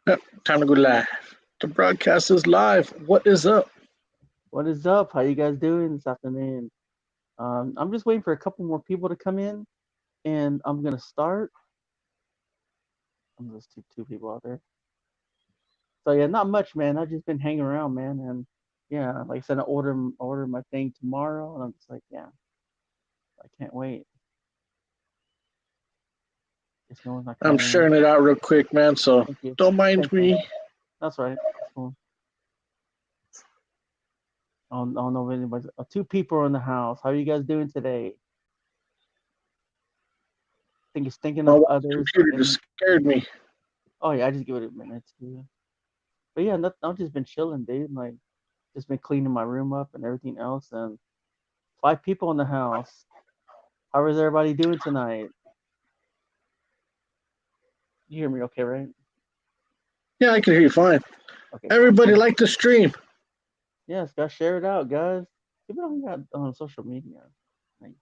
Yep, time to go live. The broadcast is live. What is up? What is up? How you guys doing this afternoon? I'm just waiting for a couple more people to come in, and I'm gonna start. I'm just two people out there. So yeah, not much, man. I've just been hanging around, man, and yeah, like I said, I order my thing tomorrow, and I'm just like, yeah, I can't wait. Just no one's not I'm coming in. sharing it out real quick, man, so Thank you. don't mind Thanks, man. me. That's right. That's cool. I don't know if anybody. Two people are in the house. How are you guys doing today? Think it's thinking My of wife's others. computer just And scared me. oh yeah, I just give it a minute too. But yeah, I've just been chilling, dude. Like, just been cleaning my room up and everything else. And five people in the house. How is everybody doing tonight? You hear me okay, right? Yeah, I can hear you fine. Okay, cool, Everybody cool. like the stream. Yes, gotta share it out, guys. People don't got on social media. Like,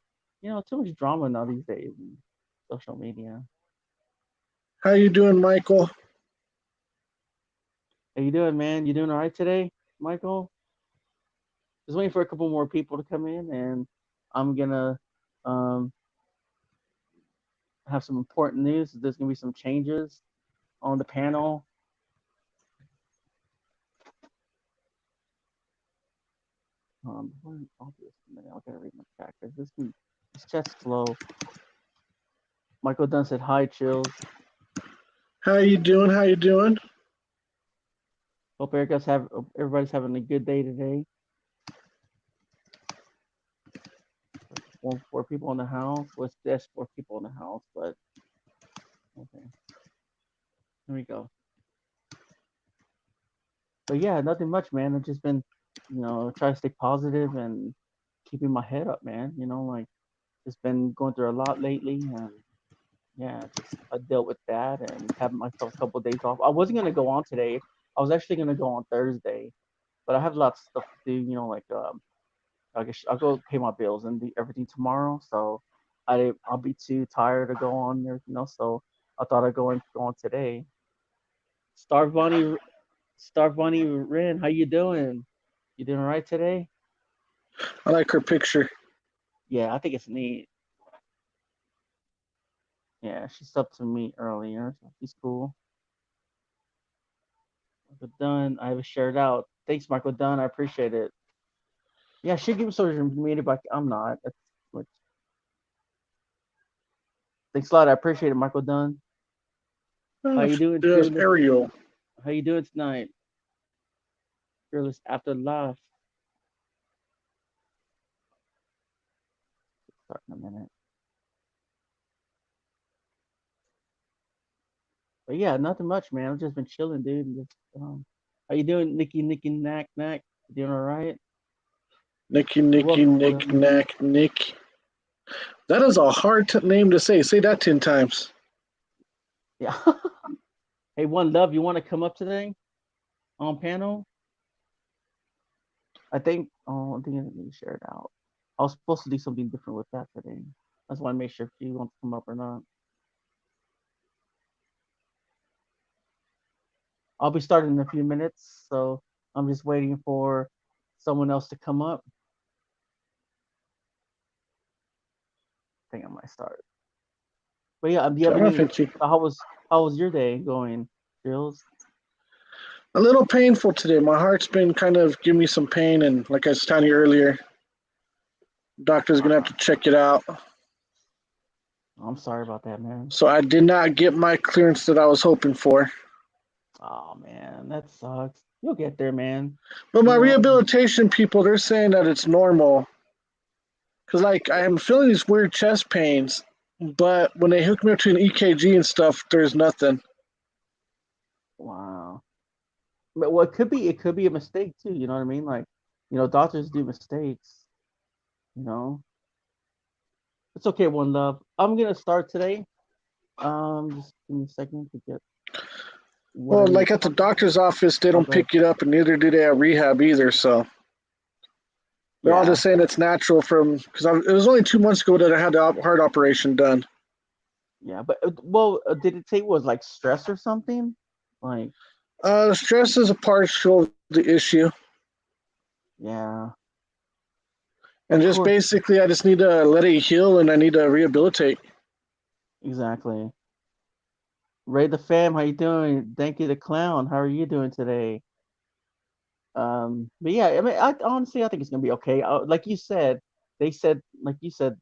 too much drama now these days in social media. How you doing, Michael? How you doing, man? You doing all right today, Michael? Just waiting for a couple more people to come in, and I'm gonna um, have some important news. There's gonna be some changes on the panel. I'll do this in a minute. I gotta read my chat because this chat's slow. Michael Dunn said hi, chills. How you doing? How you doing? Hope everybody's having a good day today. Four people in the house. What's this? Four people in the house, but okay. Here we go. But yeah, nothing much, man. I've just been, trying to stay positive and keeping my head up, man. Like just been going through a lot lately, and yeah, just I dealt with that and having myself a couple of days off. I wasn't gonna go on today. I was actually gonna go on Thursday, but I have lots of stuff to do. Like I guess I'll go pay my bills and do everything tomorrow. So I'll be too tired to go on and everything else. So I thought I'd go on today. Star Bunny, Star Bunny Rin, how you doing? You doing all right today? I like her picture. Yeah, I think it's neat. Yeah, she subbed to me earlier, so she's cool. Michael Dunn, I have shared out. Thanks, Michael Dunn. I appreciate it. Yeah, she gives social media, but I'm not. That's what. Thanks a lot. I appreciate it, Michael Dunn. How you doing, There's Fearless? Ariel. How you doing tonight, Fearless After Life? Start in a minute. But yeah, nothing much, man. I've just been chilling, dude. And just, how you doing, Nicky, Knack, Knack? You doing all right? Nicky, You're Nicky, welcome, Nick, brother. Knack, Nick. That is a hard name to say. Say that 10 times. Yeah. Hey, One Love, you want to come up today on panel? I think I need to share it out. I was supposed to do something different with that today. I just want to make sure if she wants to come up or not. I'll be starting in a few minutes, so I'm just waiting for someone else to come up. I think I might start. But yeah, do you have Come on, any? Finchie. How was your day going, Jules? A little painful today. My heart's been kind of giving me some pain, and like I was telling you earlier, doctor's gonna have Wow, to check it out. I'm sorry about that, man. So I did not get my clearance that I was hoping for. Oh man, that sucks. You'll get there, man. But my You know, rehabilitation people, they're saying that it's normal. Cause like I yeah, am feeling these weird chest pains, but when they hook me up to an EKG and stuff, there's nothing. wow. But what it could be a mistake too. You know what I mean? Like, doctors do mistakes. You know, it's okay. One love. I'm gonna start today. Just give me a second to get what Well, I need like to at the talk about. doctor's office, they Oh, don't go ahead. pick it up, and neither do they at rehab either. So they're all Yeah, just saying it's natural from because it was only 2 months ago that I had the heart operation done. yeah. But well, did it say it was like stress or something? Like. Stress is a partial of the issue, Yeah, and of just course, basically, I just need to let it heal, and I need to rehabilitate. exactly. Ray the fam, how you doing? Thank you, the clown. How are you doing today? But yeah, I mean, I honestly, I think it's gonna be okay. Like you said, they said, like you said,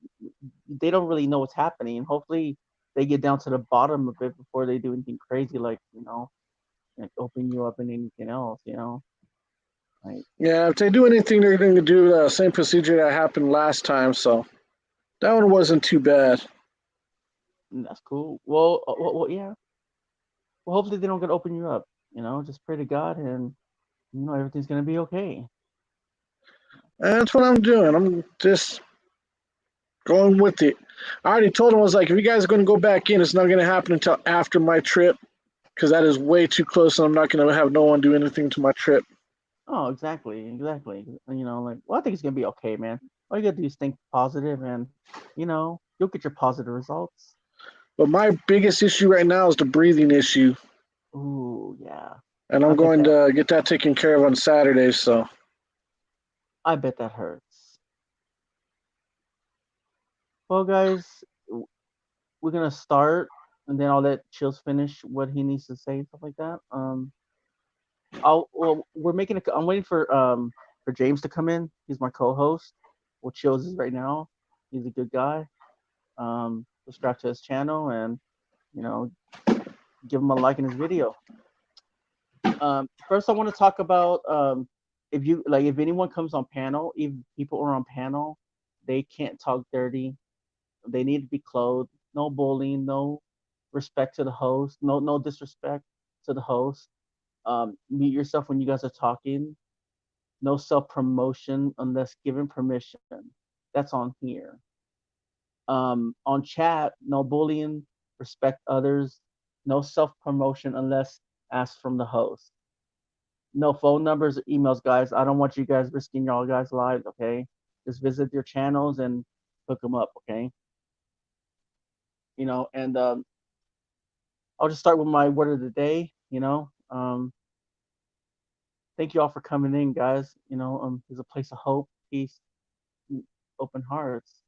they don't really know what's happening. Hopefully, they get down to the bottom of it before they do anything crazy, like open you up and anything else. Like Yeah, if they do anything, they're going to do the same procedure that happened last time. So that one wasn't too bad. that's cool. Well, yeah. Well, hopefully they don't get open you up. Just pray to God, and everything's gonna be okay. And that's what I'm doing. I'm just going with it. I already told him, I was like, if you guys are going to go back in, it's not going to happen until after my trip because that is way too close, and I'm not going to have no one do anything to my trip. Oh, exactly. Well, I think it's gonna be okay, man. All you gotta do is think positive, and you'll get your positive results. But my biggest issue right now is the breathing issue, Ooh, yeah. and I I'm bet going that. to get that taken care of on Saturday. So I bet that hurts. Well, guys, we're gonna start, and then I'll let Chills finish what he needs to say, stuff like that. We're making a. I'm waiting for James to come in. He's my co-host. Well, Chills is right now. He's a good guy. Subscribe to his channel and you know give him a like in his video. First, I want to talk about if anyone comes on panel, if people are on panel, they can't talk dirty. They need to be clothed. No bullying. No respect to the host. No disrespect to the host. Mute yourself when you guys are talking. No self promotion unless given permission. That's on here. On chat, no bullying. Respect others. No self promotion unless asked from the host. No phone numbers or emails, guys. I don't want you guys risking y'all guys' lives, okay? Just visit your channels and hook them up, okay? And I'll just start with my word of the day. Thank you all for coming in, guys. There's a place of hope, peace, open hearts,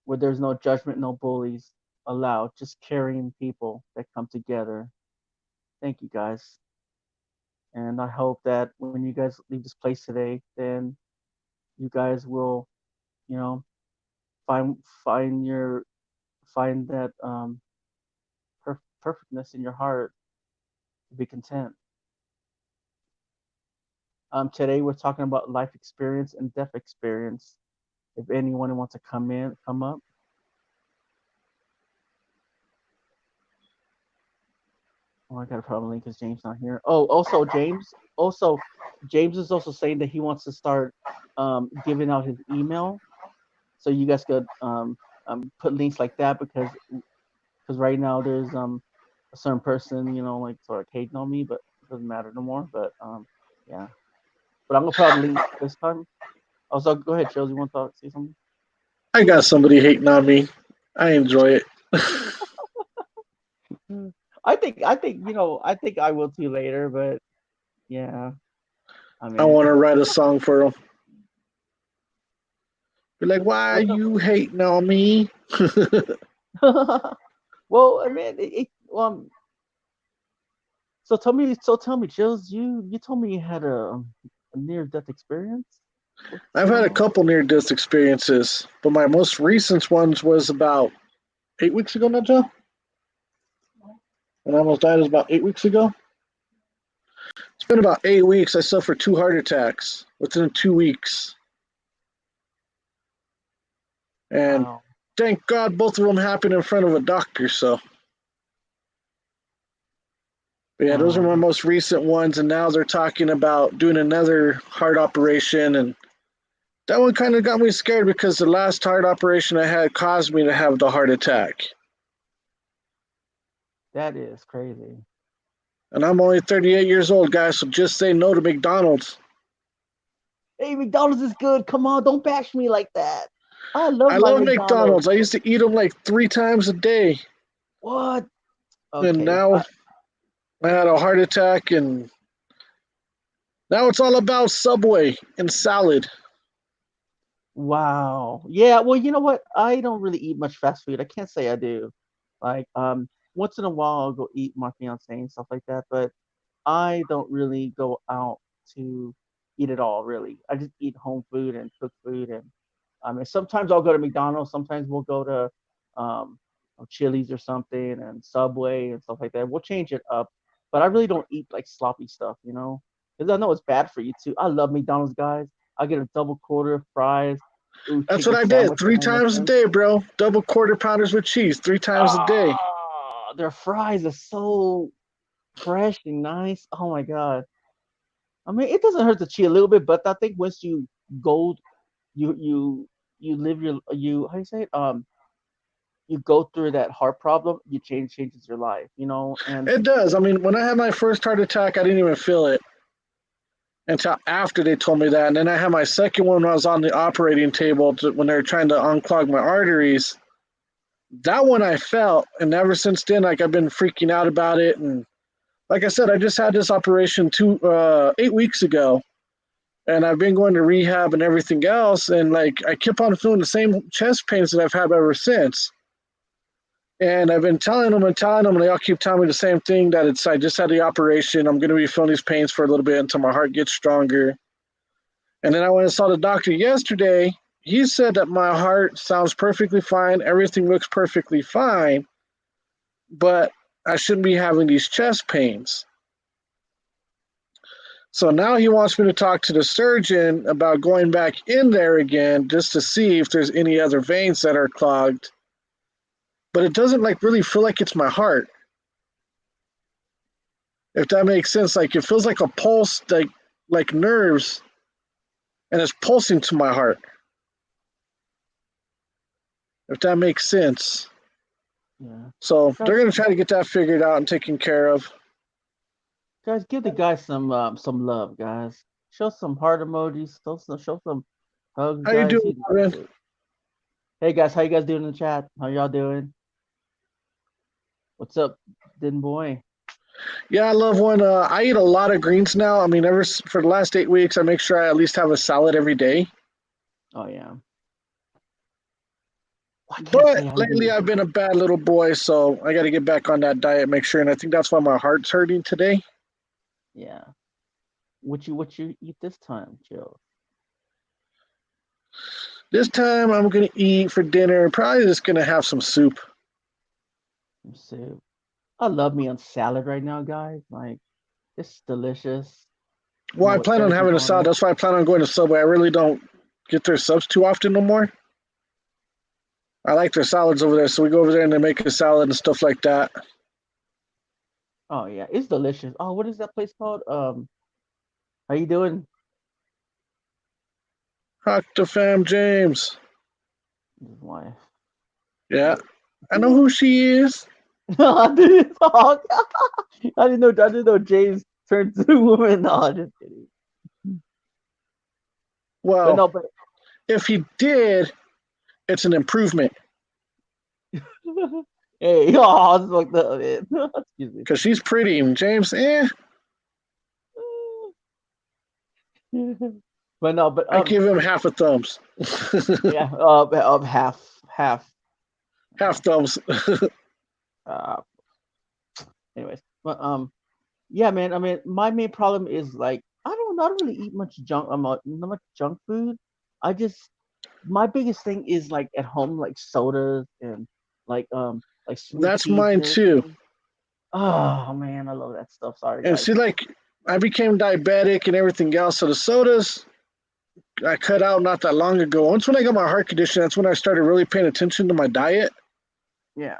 where there's no judgment, no bullies allowed, just caring people that come together. Thank you, guys. And I hope that when you guys leave this place today, then you guys will, you know, find find your find that perfectness in your heart to be content. Today we're talking about life experience and death experience. If anyone wants to come up. Oh, I got a problem because James not here. Oh, also James. Also, James is also saying that he wants to start giving out his email, so you guys could put links like that because right now there's a certain person like sort of hating on me, but it doesn't matter no more. But yeah. But I'm gonna put out a link this time. Also, go ahead, Chills. You want to say something? I got somebody hating on me. I enjoy it. I think I will too later, but yeah. I I mean, want to write a song for them. Be like, why are what's you hating on me? up? Well, I mean, so tell me, Chills. You told me you had a near death experience. What's I've going had a on? couple near death experiences, but my most recent ones was about 8 weeks ago, not Joe? And I almost died was about 8 weeks ago. It's been about 8 weeks. I suffered 2 heart attacks within 2 weeks. And Wow. thank God both of them happened in front of a doctor. So, but yeah, those are my Um, most recent ones. And now they're talking about doing another heart operation. And that one kind of got me scared because the last heart operation I had caused me to have the heart attack. that is crazy. And I'm only 38 years old, guys. So just say no to McDonald's. Hey, McDonald's is good. Come on, don't bash me like that. I love I my love McDonald's. McDonald's. I used to eat them like 3 times a day. What? And Okay. now I had a heart attack, and now it's all about Subway and salad. Wow. Yeah, well, you know what? I don't really eat much fast food. I can't say I do. Like, once in a while I'll go eat my fiance and stuff like that, but I don't really go out to eat at all, really. I just eat home food and cook food, and I mean, sometimes I'll go to McDonald's, sometimes we'll go to um Chili's or something and Subway and stuff like that. We'll change it up, but I really don't eat like sloppy stuff, you know, because I know it's bad for you too. I love McDonald's, guys. I get a double quarter, fries, ooh, That's what chicken I did sandwich with 3 times a anything. day, bro. Double quarter pounders with cheese 3 times a day. Oh, their fries are so fresh and nice. Oh my god. I mean, it doesn't hurt to cheat a little bit, but I think once you go, you live your you how you say it you go through that heart problem, you changes your life, you know, and It does. I mean, when I had my first heart attack, I didn't even feel it until after they told me that. And then I had my second one when I was on the operating table when they were trying to unclog my arteries. That one I felt, and ever since then, like I've been freaking out about it. And like I said, I just had this operation 8 weeks ago, and I've been going to rehab and everything else. And like I kept on feeling the same chest pains that I've had ever since. And I've been telling them, and they all keep telling me the same thing that it's I just had the operation. I'm going to be feeling these pains for a little bit until my heart gets stronger. And then I went and saw the doctor yesterday. He said that my heart sounds perfectly fine. Everything looks perfectly fine, but I shouldn't be having these chest pains. So now he wants me to talk to the surgeon about going back in there again just to see if there's any other veins that are clogged. But it doesn't like really feel like it's my heart. If that makes sense, like it feels like a pulse, like nerves, and it's pulsing to my heart. If that makes sense. yeah. So Guys, they're gonna try to get that figured out and taken care of. guys, give the guy some love, guys. Show some heart emojis, show some hugs, How you guys. doing, He man? deserves it. Hey guys, how you guys doing in the chat? How y'all doing? What's up, Din boy? Yeah, I love when I eat a lot of greens now. I mean, for the last 8 weeks, I make sure I at least have a salad every day. Oh yeah. Well, I can't But say I lately, do. I've been a bad little boy, so I got to get back on that diet, make sure. And I think that's why my heart's hurting today. Yeah. What you eat this time, Jill? This time, I'm gonna eat for dinner. Probably just gonna have some soup. Some soup. I love me on salad right now, guys. Like it's delicious. You Well, know, I with plan on everything having a going salad. on. That's why I plan on going to Subway. I really don't get their subs too often no more. I like their salads over there, so we go over there and they make a salad and stuff like that. Oh yeah, it's delicious. Oh, what is that place called? How you doing? Octafam James. His wife. Yeah, I know who she is. I didn't, oh, I didn't know James turned to a woman. No, just kidding. But Well, no, but if he did, it's an improvement hey, oh, it's like the man. Excuse me. because she's pretty. And James, But no, but I give him half a thumbs. yeah, half. Half thumbs. Uh, anyways, but yeah, man. I mean, my main problem is like I don't not really eat much junk. Not much junk food. I just my biggest thing is like at home, like sodas and like sweet That's teas and mine too. everything. Oh man, I love that stuff. Sorry, And guys. see, like, I became diabetic and everything else. So the sodas I cut out not that long ago. Once when I got my heart condition, that's when I started really paying attention to my diet. Yeah,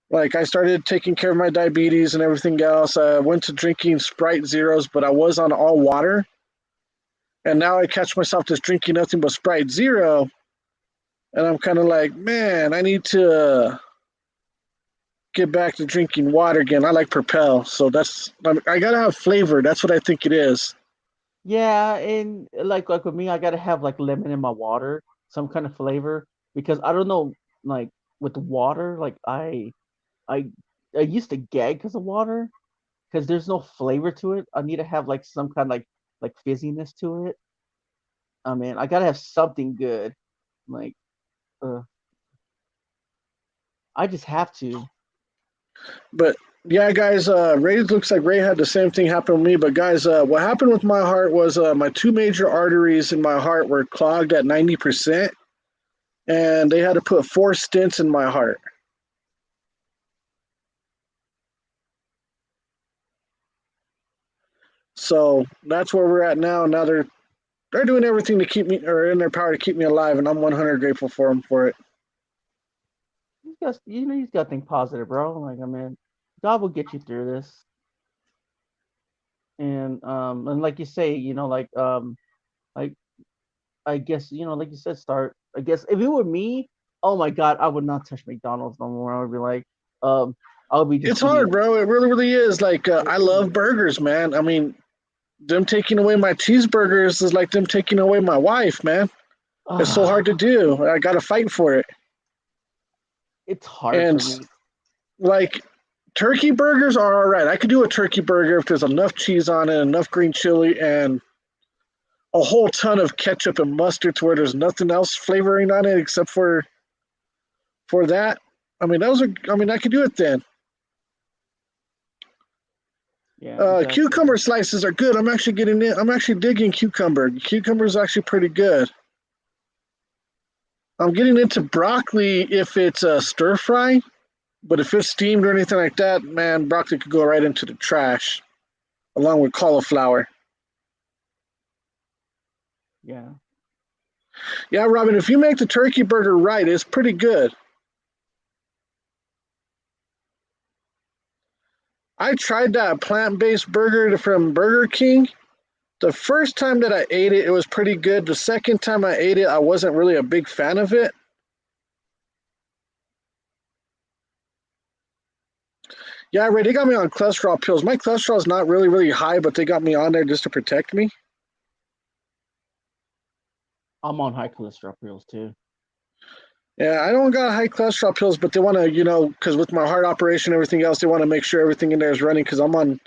Like I started taking care of my diabetes and everything else. I went to drinking Sprite Zeros, but I was on all water. And now I catch myself just drinking nothing but Sprite Zero. And I'm kind of like, man, I need to get back to drinking water again. I like Propel. So I got to have flavor. That's what I think it is. yeah, and like with me, I gotta have like lemon in my water, some kind of flavor because I don't know, like with water, like I I used to gag because of water, because there's no flavor to it. I need to have like some kind of like fizziness to it. I mean, I gotta have something good. Like, uh, I just have to. But yeah, guys, Ray looks like Ray had the same thing happen to me. But guys, what happened with my heart was my two major arteries in my heart were clogged at 90%, and they had to put 4 stents in my heart. So that's where we're at now. Now they're doing everything to keep me, or in their power to keep me alive, and I'm 100 grateful for them for it. You just gotta think positive, bro. Like, I mean, God will get you through this. And like you say, like I guess, like you said, start. I guess if it were me, oh my God, I would not touch McDonald's no more. I would be like, um, I would be just It's eating. hard, bro. It really, really is. Like, It I really love is. burgers, man. I mean, them taking away my cheeseburgers is like them taking away my wife, man. It's so hard to Ah, do. I got to fight for it. it's hard And for me. like, turkey burgers are all right. I could do a turkey burger if there's enough cheese on it, enough green chili, and a whole ton of ketchup and mustard to where there's nothing else flavoring on it except for that. I mean, those are. I mean, I could do it then. Yeah, exactly. Cucumber slices are good. I'm actually getting it. I'm actually digging cucumber. Cucumber is actually pretty good. I'm getting into broccoli if it's a stir fry, but if it's steamed or anything like that, man, broccoli could go right into the trash along with cauliflower. Yeah. Yeah, Robin, if you make the turkey burger right, it's pretty good. I tried that plant based burger from Burger King. The first time that I ate it, it was pretty good. The second time I ate it, I wasn't really a big fan of it. Yeah, Ray, they got me on cholesterol pills. My cholesterol is not really, really high, but they got me on there just to protect me. I'm on high cholesterol pills too. Yeah, I don't got high cholesterol pills, but they want to, because with my heart operation and everything else, they want to make sure everything in there is running. Because I'm on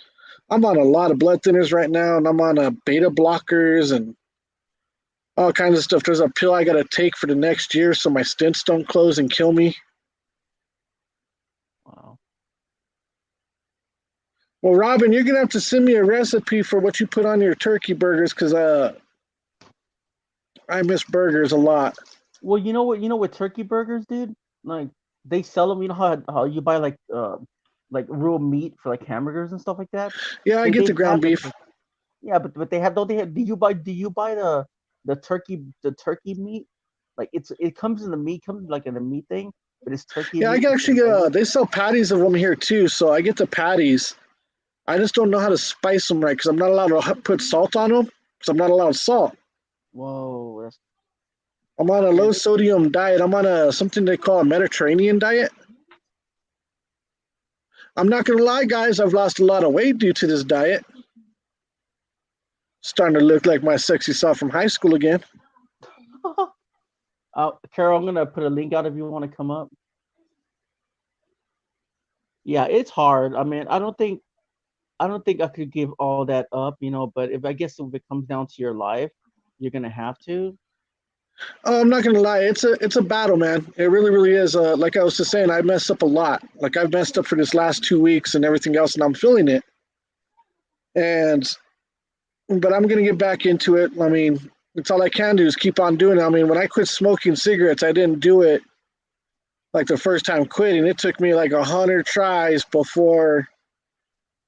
a lot of blood thinners right now, and I'm on beta blockers and all kinds of stuff. There's a pill I got to take for the next year so my stents don't close and kill me. Wow. Well, Robin, you're gonna have to send me a recipe for what you put on your turkey burgers because I miss burgers a lot. Well, you know what? You know what turkey burgers, dude? Like they sell them. You know how you buy like real meat for like hamburgers and stuff like that. Yeah, I get They the ground have the beef. turkey. Yeah, but they have don't they have? Do you buy the turkey meat? Like it comes in the meat comes like in the meat thing, but it's turkey Yeah, I meat can instead of actually. regular. They sell patties of them here too, so I get the patties. I just don't know how to spice them right because I'm not allowed to put salt on them because I'm not allowed salt. Whoa, that's I'm on a yeah. low sodium diet. I'm on a something they call a Mediterranean diet. I'm not gonna lie, guys. I've lost a lot of weight due to this diet. Starting to look like my sexy self from high school again. Carol, I'm gonna put a link out if you want to come up. Yeah, it's hard. I mean, I don't think I could give all that up, but if I guess if it comes down to your life, you're gonna have to. Oh, I'm not gonna lie. It's a battle, man. It really, really is. Like I was just saying, I messed up a lot. Like I've messed up for this last 2 weeks and everything else, and I'm feeling it. And but I'm gonna get back into it. I mean, it's all I can do is keep on doing it. I mean, when I quit smoking cigarettes, I didn't do it like the first time quitting. It took me like 100 tries before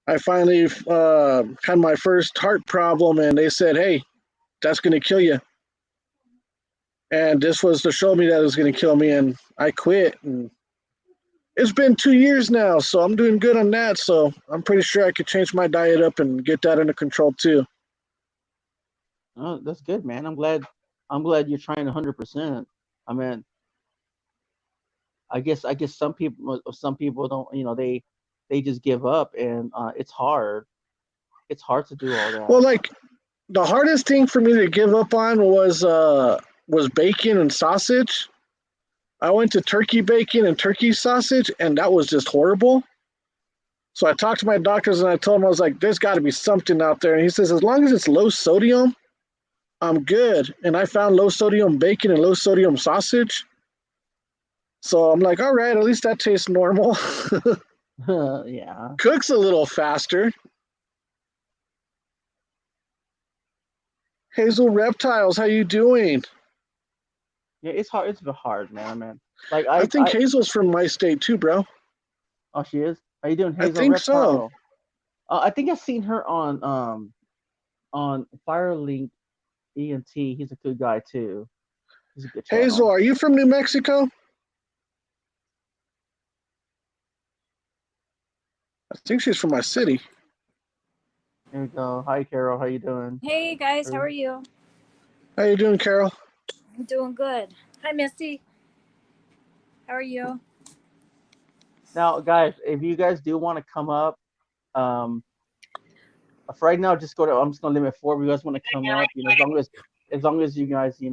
I finally had my first heart problem, and they said, "Hey, that's gonna kill you." And this was to show me that it was gonna kill me, and I quit. And it's been 2 years now, so I'm doing good on that. So I'm pretty sure I could change my diet up and get that under control too. Oh, that's good, man. I'm glad you're trying 100%. I mean, I guess some people don't, they just give up, and it's hard. It's hard to do all Well, that. like the hardest thing for me to give up on was bacon and sausage. I went to turkey bacon and turkey sausage, and that was just horrible. So I talked to my doctors and I told him, I was like, there's got to be something out there. And he says, as long as it's low sodium, I'm good. And I found low sodium bacon and low sodium sausage. So I'm like, all right, at least that tastes normal. Yeah. Cooks a little faster. Hazel Reptiles, how you doing? Yeah, it's hard. It's hard, man. Like I think I Hazel's from my state too, bro. oh, she is. How you doing, I Hazel think so. Reptile? I think I've seen her on Firelink ENT. He's a good guy too. He's a good Hazel, channel. are you from New Mexico? I think she's from my city. There we go. Hi, Carol. How you doing? Hey guys, how are you? How you doing, Carol? I'm doing good. Hi Misty. How are you? Now, guys, if you guys do want to come up, for right now, just go to. I'm just gonna limit 4. If you guys want to come up, as long as you guys, ain't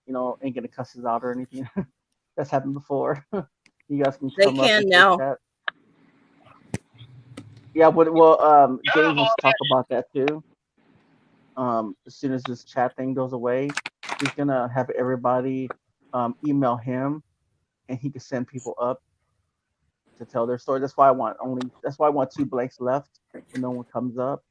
gonna cuss us out or anything. That's happened before. You guys can They come up can and now. chat. Yeah, James wants to talk about that too. As soon as this chat thing goes away, he's gonna have everybody email him, and he can send people up to tell their story. That's why I want 2 blanks left when no one comes up.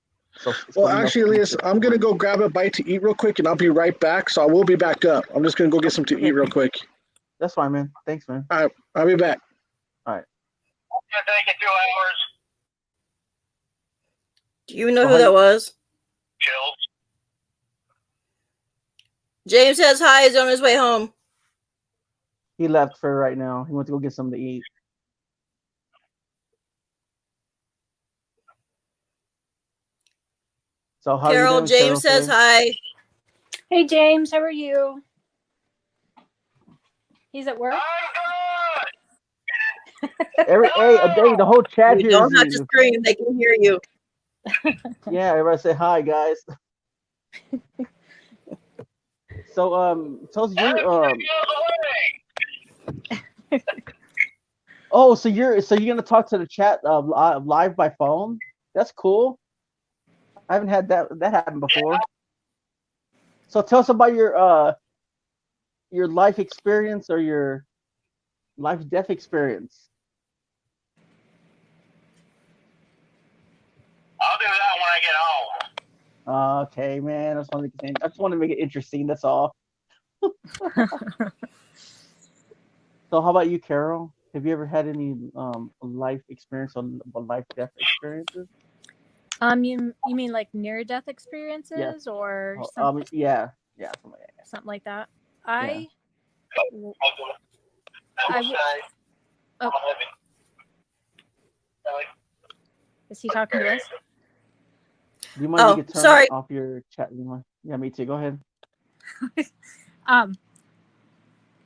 Well, actually, Elias, I'm going to go grab a bite to eat real quick, and I'll be right back. So I will be back up. I'm just going to go get some to eat real quick. That's fine, man. Thanks, man. All right, I'll be back. All right. Take it 2 hours. Do you know who that was? Chills. James says hi. He's on his way home. He left for right now. He went to go get something to eat. So how Carol, you doing, James Carol, says today? hi. Hey James, how are you? He's at work. The whole chat You hears don't have to you. scream. They can hear you. Yeah, everybody say hi, guys. So tell us oh, so you're gonna talk to the chat live by phone? That's cool. I haven't had that happen before. So tell us about your life experience or your life death experience. I'll do that when I get home. Okay, man. I just want to make it interesting. That's all. So how about you, Carol? Have you ever had any life experience on life death experiences? You mean like near death experiences or something? Yeah, something like that. Is he talking to us? Do you mind if you could turn off your chat? Yeah, me too. Go ahead.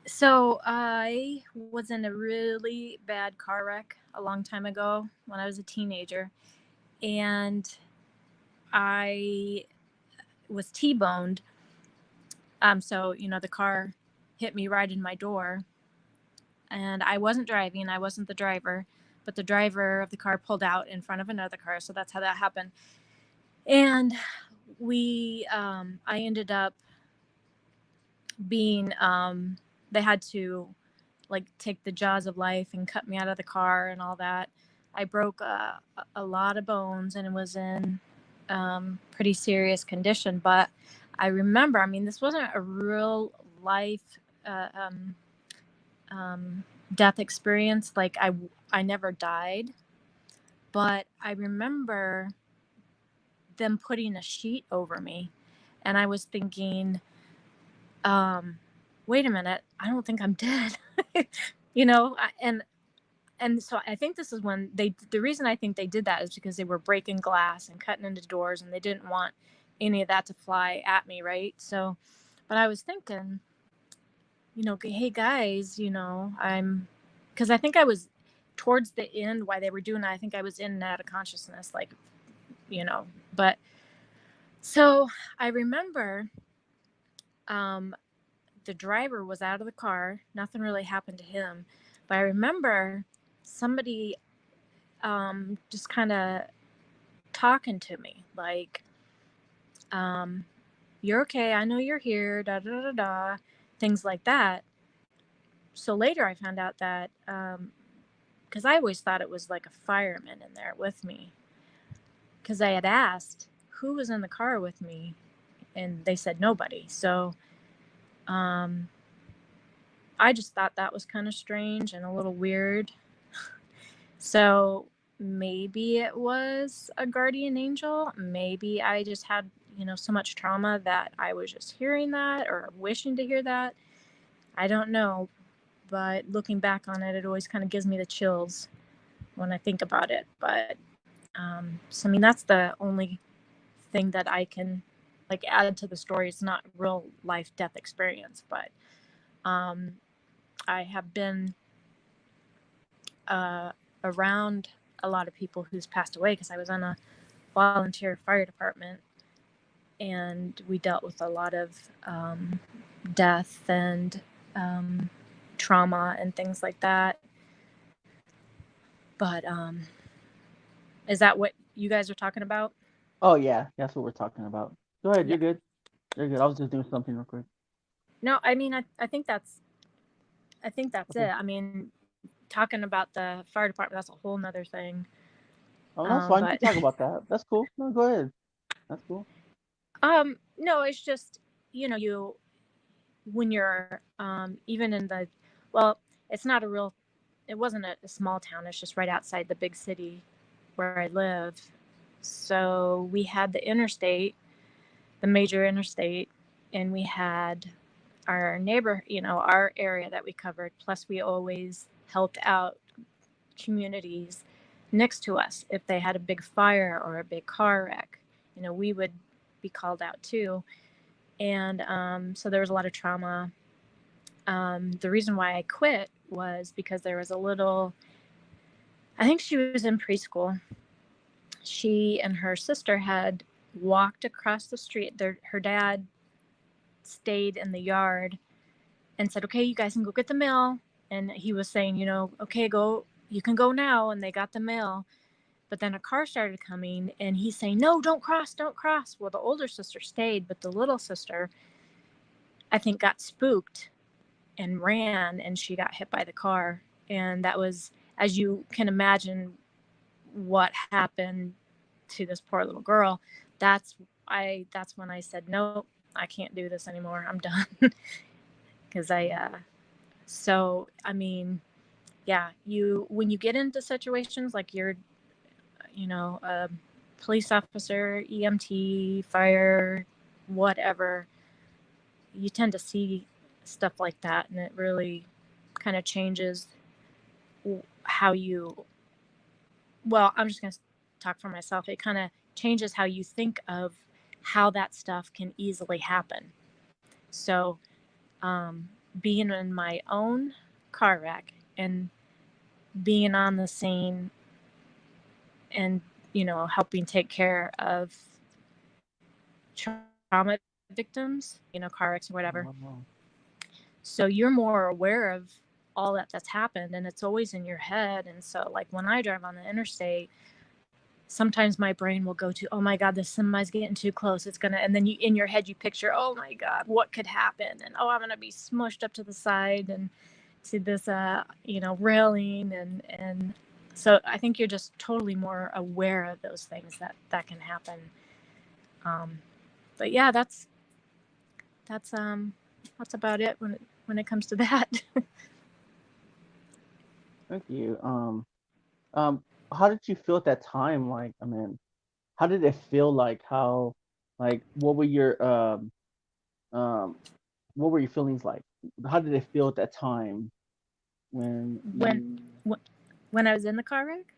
So I was in a really bad car wreck a long time ago when I was a teenager, and I was T-boned. So the car hit me right in my door, and I wasn't driving. I wasn't the driver, but the driver of the car pulled out in front of another car. So that's how that happened. And I ended up being, they had to like take the jaws of life and cut me out of the car and all that. I broke a lot of bones and was in pretty serious condition. But I remember, this wasn't a real life death experience. Like I never died, but I remember them putting a sheet over me, and I was thinking, wait a minute, I don't think I'm dead. And so I think this is when the reason I think they did that is because they were breaking glass and cutting into doors, and they didn't want any of that to fly at me, right? So, but I was thinking, hey guys, because I think I was towards the end while they were doing that. I think I was in and out of consciousness, but so I remember the driver was out of the car. Nothing really happened to him, but I remember somebody just kind of talking to me like, you're okay, I know you're here, da da da da, things like that. So later I found out that, because I always thought it was like a fireman in there with me, because I had asked who was in the car with me, and they said nobody. So I just thought that was kind of strange and a little weird. So maybe it was a guardian angel. Maybe I just had, so much trauma that I was just hearing that or wishing to hear that. I don't know. But looking back on it, it always kind of gives me the chills when I think about it. But so, I mean, that's the only thing that I can like add to the story. It's not real life death experience, but I have been around a lot of people who's passed away because I was on a volunteer fire department, and we dealt with a lot of death and trauma and things like that. But is that what you guys are talking about? Oh yeah, that's what we're talking about. Go ahead, Yeah. you're good. You're good. I was just doing something real quick. No, I mean, I think that's Okay. it. I mean, talking about the fire department, that's a whole nother thing. Oh, that's fine. You But can talk about that. That's cool. No, go ahead. That's cool. no, it's just, you, when you're even in the, well, it's not a real, it wasn't a small town. It's just right outside the big city where I live. So we had the interstate, the major interstate, and we had our neighbor, our area that we covered. Plus, we always helped out communities next to us. If they had a big fire or a big car wreck, we would be called out too. And so there was a lot of trauma. The reason why I quit was because there was a little, I think she was in preschool. She and her sister had walked across the street. Her dad stayed in the yard and said, okay, you guys can go get the mail. And he was saying, okay, go, you can go now. And they got the mail. But then a car started coming and he's saying, no, don't cross, don't cross. Well, the older sister stayed, but the little sister, I think, got spooked and ran, and she got hit by the car. And that was, as you can imagine, what happened to this poor little girl. That's when I said, nope, I can't do this anymore. I'm done. Because so, I mean, yeah, when you get into situations like you're, a police officer, EMT, fire, whatever, you tend to see stuff like that, and it really kind of changes how you, well, I'm just going to talk for myself. It kind of changes how you think of how that stuff can easily happen. So, being in my own car wreck and being on the scene and, helping take care of trauma victims, car wrecks or whatever. Oh. So you're more aware of all that's happened, and it's always in your head. And so, like, when I drive on the interstate, sometimes my brain will go to, oh my God, the semi's getting too close. It's gonna, and then you, in your head, you picture, oh my God, what could happen? And, oh, I'm gonna be smushed up to the side and to this, railing. And so I think you're just totally more aware of those things that can happen. But yeah, that's about it when it comes to that. Thank you. How did you feel at that time? Like, I mean, how did it feel? Like, how, like, what were your feelings like? How did it feel at that time when when I was in the car wreck?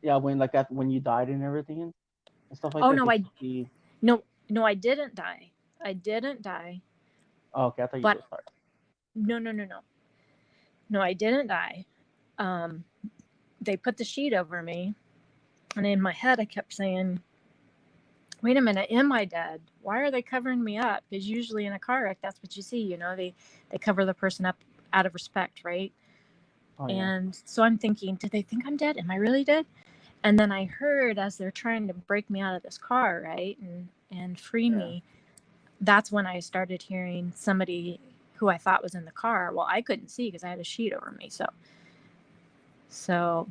Yeah, when you died and everything and stuff like Oh that. no, No, I didn't die. I didn't die. Oh, okay, I thought you But did. Sorry. No, I didn't die. They put the sheet over me, and in my head I kept saying, wait a minute, am I dead? Why are they covering me up? Because usually in a car wreck, that's what you see, they cover the person up out of respect, right? Oh, yeah. And so I'm thinking, did they think I'm dead? Am I really dead? And then I heard as they're trying to break me out of this car, right, and free Yeah. me, that's when I started hearing somebody who I thought was in the car. Well, I couldn't see because I had a sheet over me. So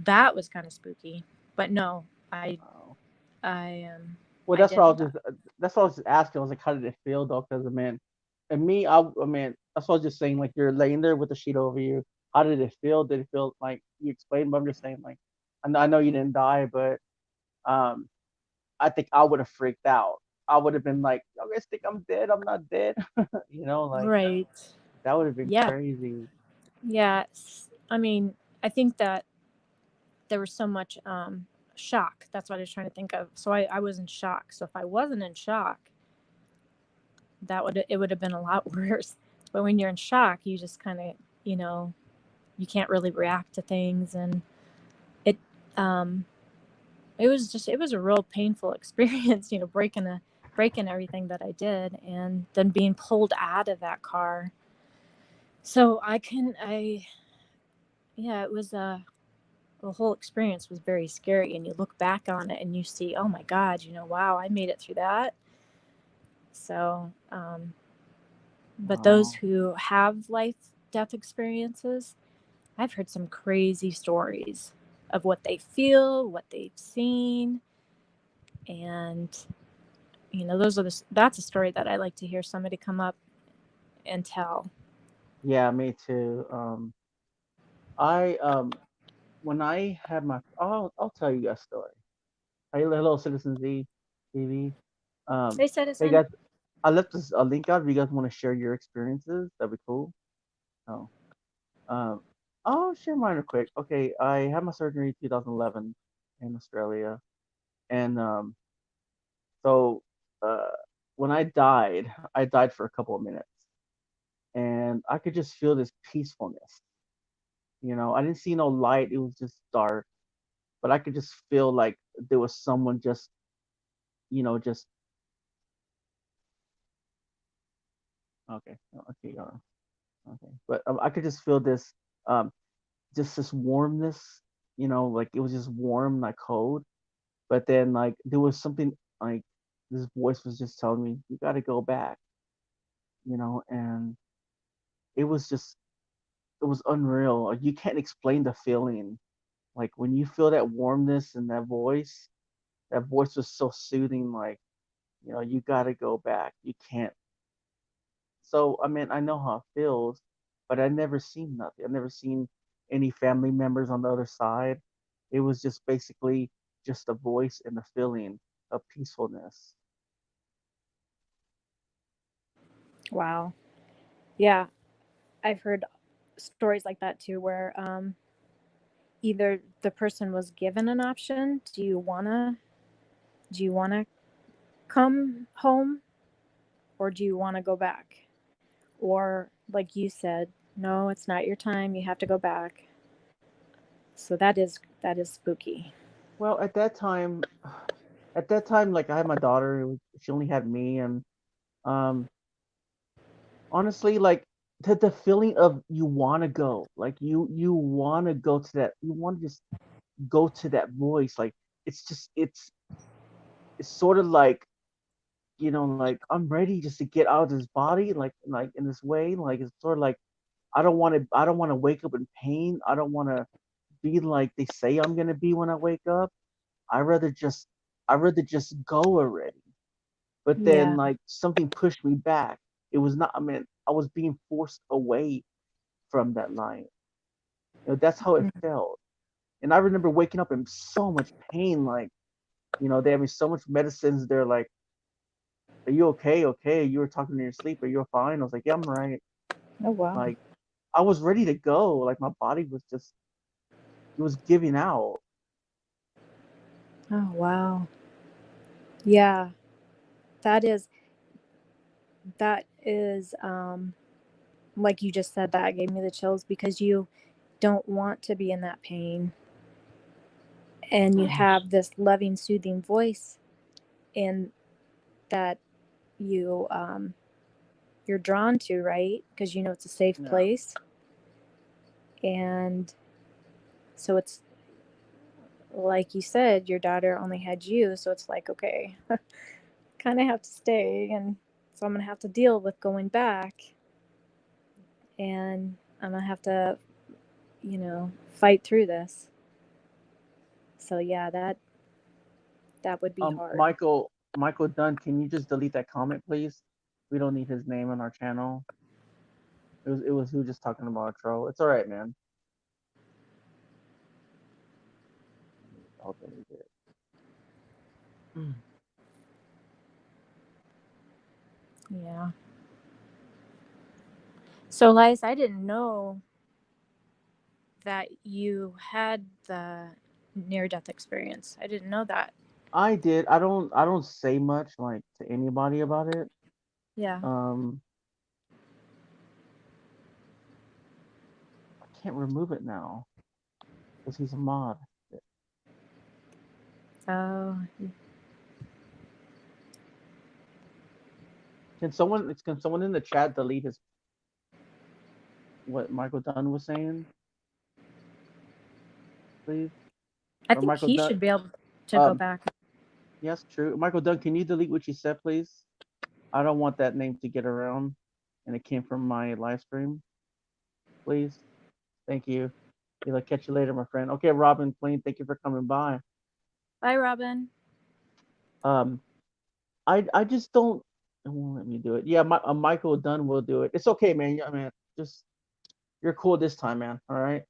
that was kind of spooky. But no, Wow. I Well, that's what I was didn't. that's what I was just asking. I was like, how did it feel though? Because I mean, and me, I mean, that's what I was just saying. Like, you're laying there with the sheet over you. How did it feel? Did it feel like you explained? But I'm just saying, like, I know you didn't die, but um, I think I would have freaked out. I would have been like, you guys think I'm dead? I'm not dead. You know, like Right. that would have been Yeah. crazy. Yeah. I mean, I think that there was so much shock. That's what I was trying to think of. So I was in shock. So if I wasn't in shock, it would have been a lot worse. But when you're in shock, you just kind of, you can't really react to things, and it um it was a real painful experience, breaking everything that I did, and then being pulled out of that car. So yeah, it was the whole experience was very scary, and you look back on it and you see, oh my God, wow, I made it through that. So but those Wow. who have life death experiences, I've heard some crazy stories of what they feel, what they've seen, and that's a story that I like to hear somebody come up and tell. Yeah, me too. I when I had my, I'll tell you guys a story. Hey, hello, Citizen Z TV. Um, Hey, hey citizen. guys, I left this a link out. If you guys want to share your experiences, that'd be cool. Oh, um, I'll share mine real quick. Okay, I had my surgery 2011 in Australia, and so uh, when I died for a couple of minutes, and I could just feel this peacefulness. You know, I didn't see no light; it was just dark, but I could just feel like there was someone just, just okay, okay, okay. But I could just feel this, um, just this warmness, like it was just warm, not cold. But then like there was something like this voice was just telling me, you got to go back, and it was just, it was unreal. Like, you can't explain the feeling. Like when you feel that warmness and that voice was so soothing. Like, you got to go back. You can't. So I mean, I know how it feels, but I never seen nothing. I never seen any family members on the other side. It was just basically just a voice and a feeling of peacefulness. Wow. Yeah, I've heard stories like that too, where either the person was given an option, do you wanna come home, or do you want to go back? Or like you said, no, it's not your time, you have to go back. So that is spooky. Well, at that time, like I had my daughter. She only had me, and um, honestly, like the feeling of you want to go, like you want to go to that, you want to just go to that voice. Like it's just it's sort of like, like I'm ready just to get out of this body, like in this way. Like it's sort of like I don't want to wake up in pain. I don't want to be like they say I'm gonna be when I wake up. I rather just I rather just go already. But then Yeah. like something pushed me back. It was not. I mean, I was being forced away from that light. That's how it Mm. felt. And I remember waking up in so much pain. Like, they had me so much medicines. They're like, "Are you okay? Okay, you were talking in your sleep. Are you fine?" I was like, "Yeah, I'm right." Oh wow. Like, I was ready to go. Like, my body was just, it was giving out. Oh wow. Yeah, that is like you just said, that gave me the chills, because you don't want to be in that pain, and you have this loving, soothing voice in that you you're drawn to, right? Because it's a safe Yeah. place, and so like you said, your daughter only had you, so it's like, okay, kind of have to stay, and so I'm gonna have to deal with going back, and I'm gonna have to, fight through this. So yeah, that would be hard. Michael Dunn, can you just delete that comment, please? We don't need his name on our channel. It was who just talking about a troll. It's all right, man. I'll delete it. Yeah. So, Liz, I didn't know that you had the near-death experience. I didn't know that. I did. I don't say much like to anybody about it. Yeah. I can't remove it now because he's a mod. Oh. Can someone in the chat delete what Michael Dunn was saying, please? I Or think Michael he Dunn. should be able to go back. Yes, true. Michael Dunn, can you delete what you said, please? I don't want that name to get around, and it came from my live stream. Please, thank you. I'll catch you later, my friend. Okay, Robin Plain, thank you for coming by. Bye, Robin. I just don't. It won't let me do it. Yeah, Michael Dunn will do it. It's okay, man. Yeah, man. Just you're cool this time, man. All right.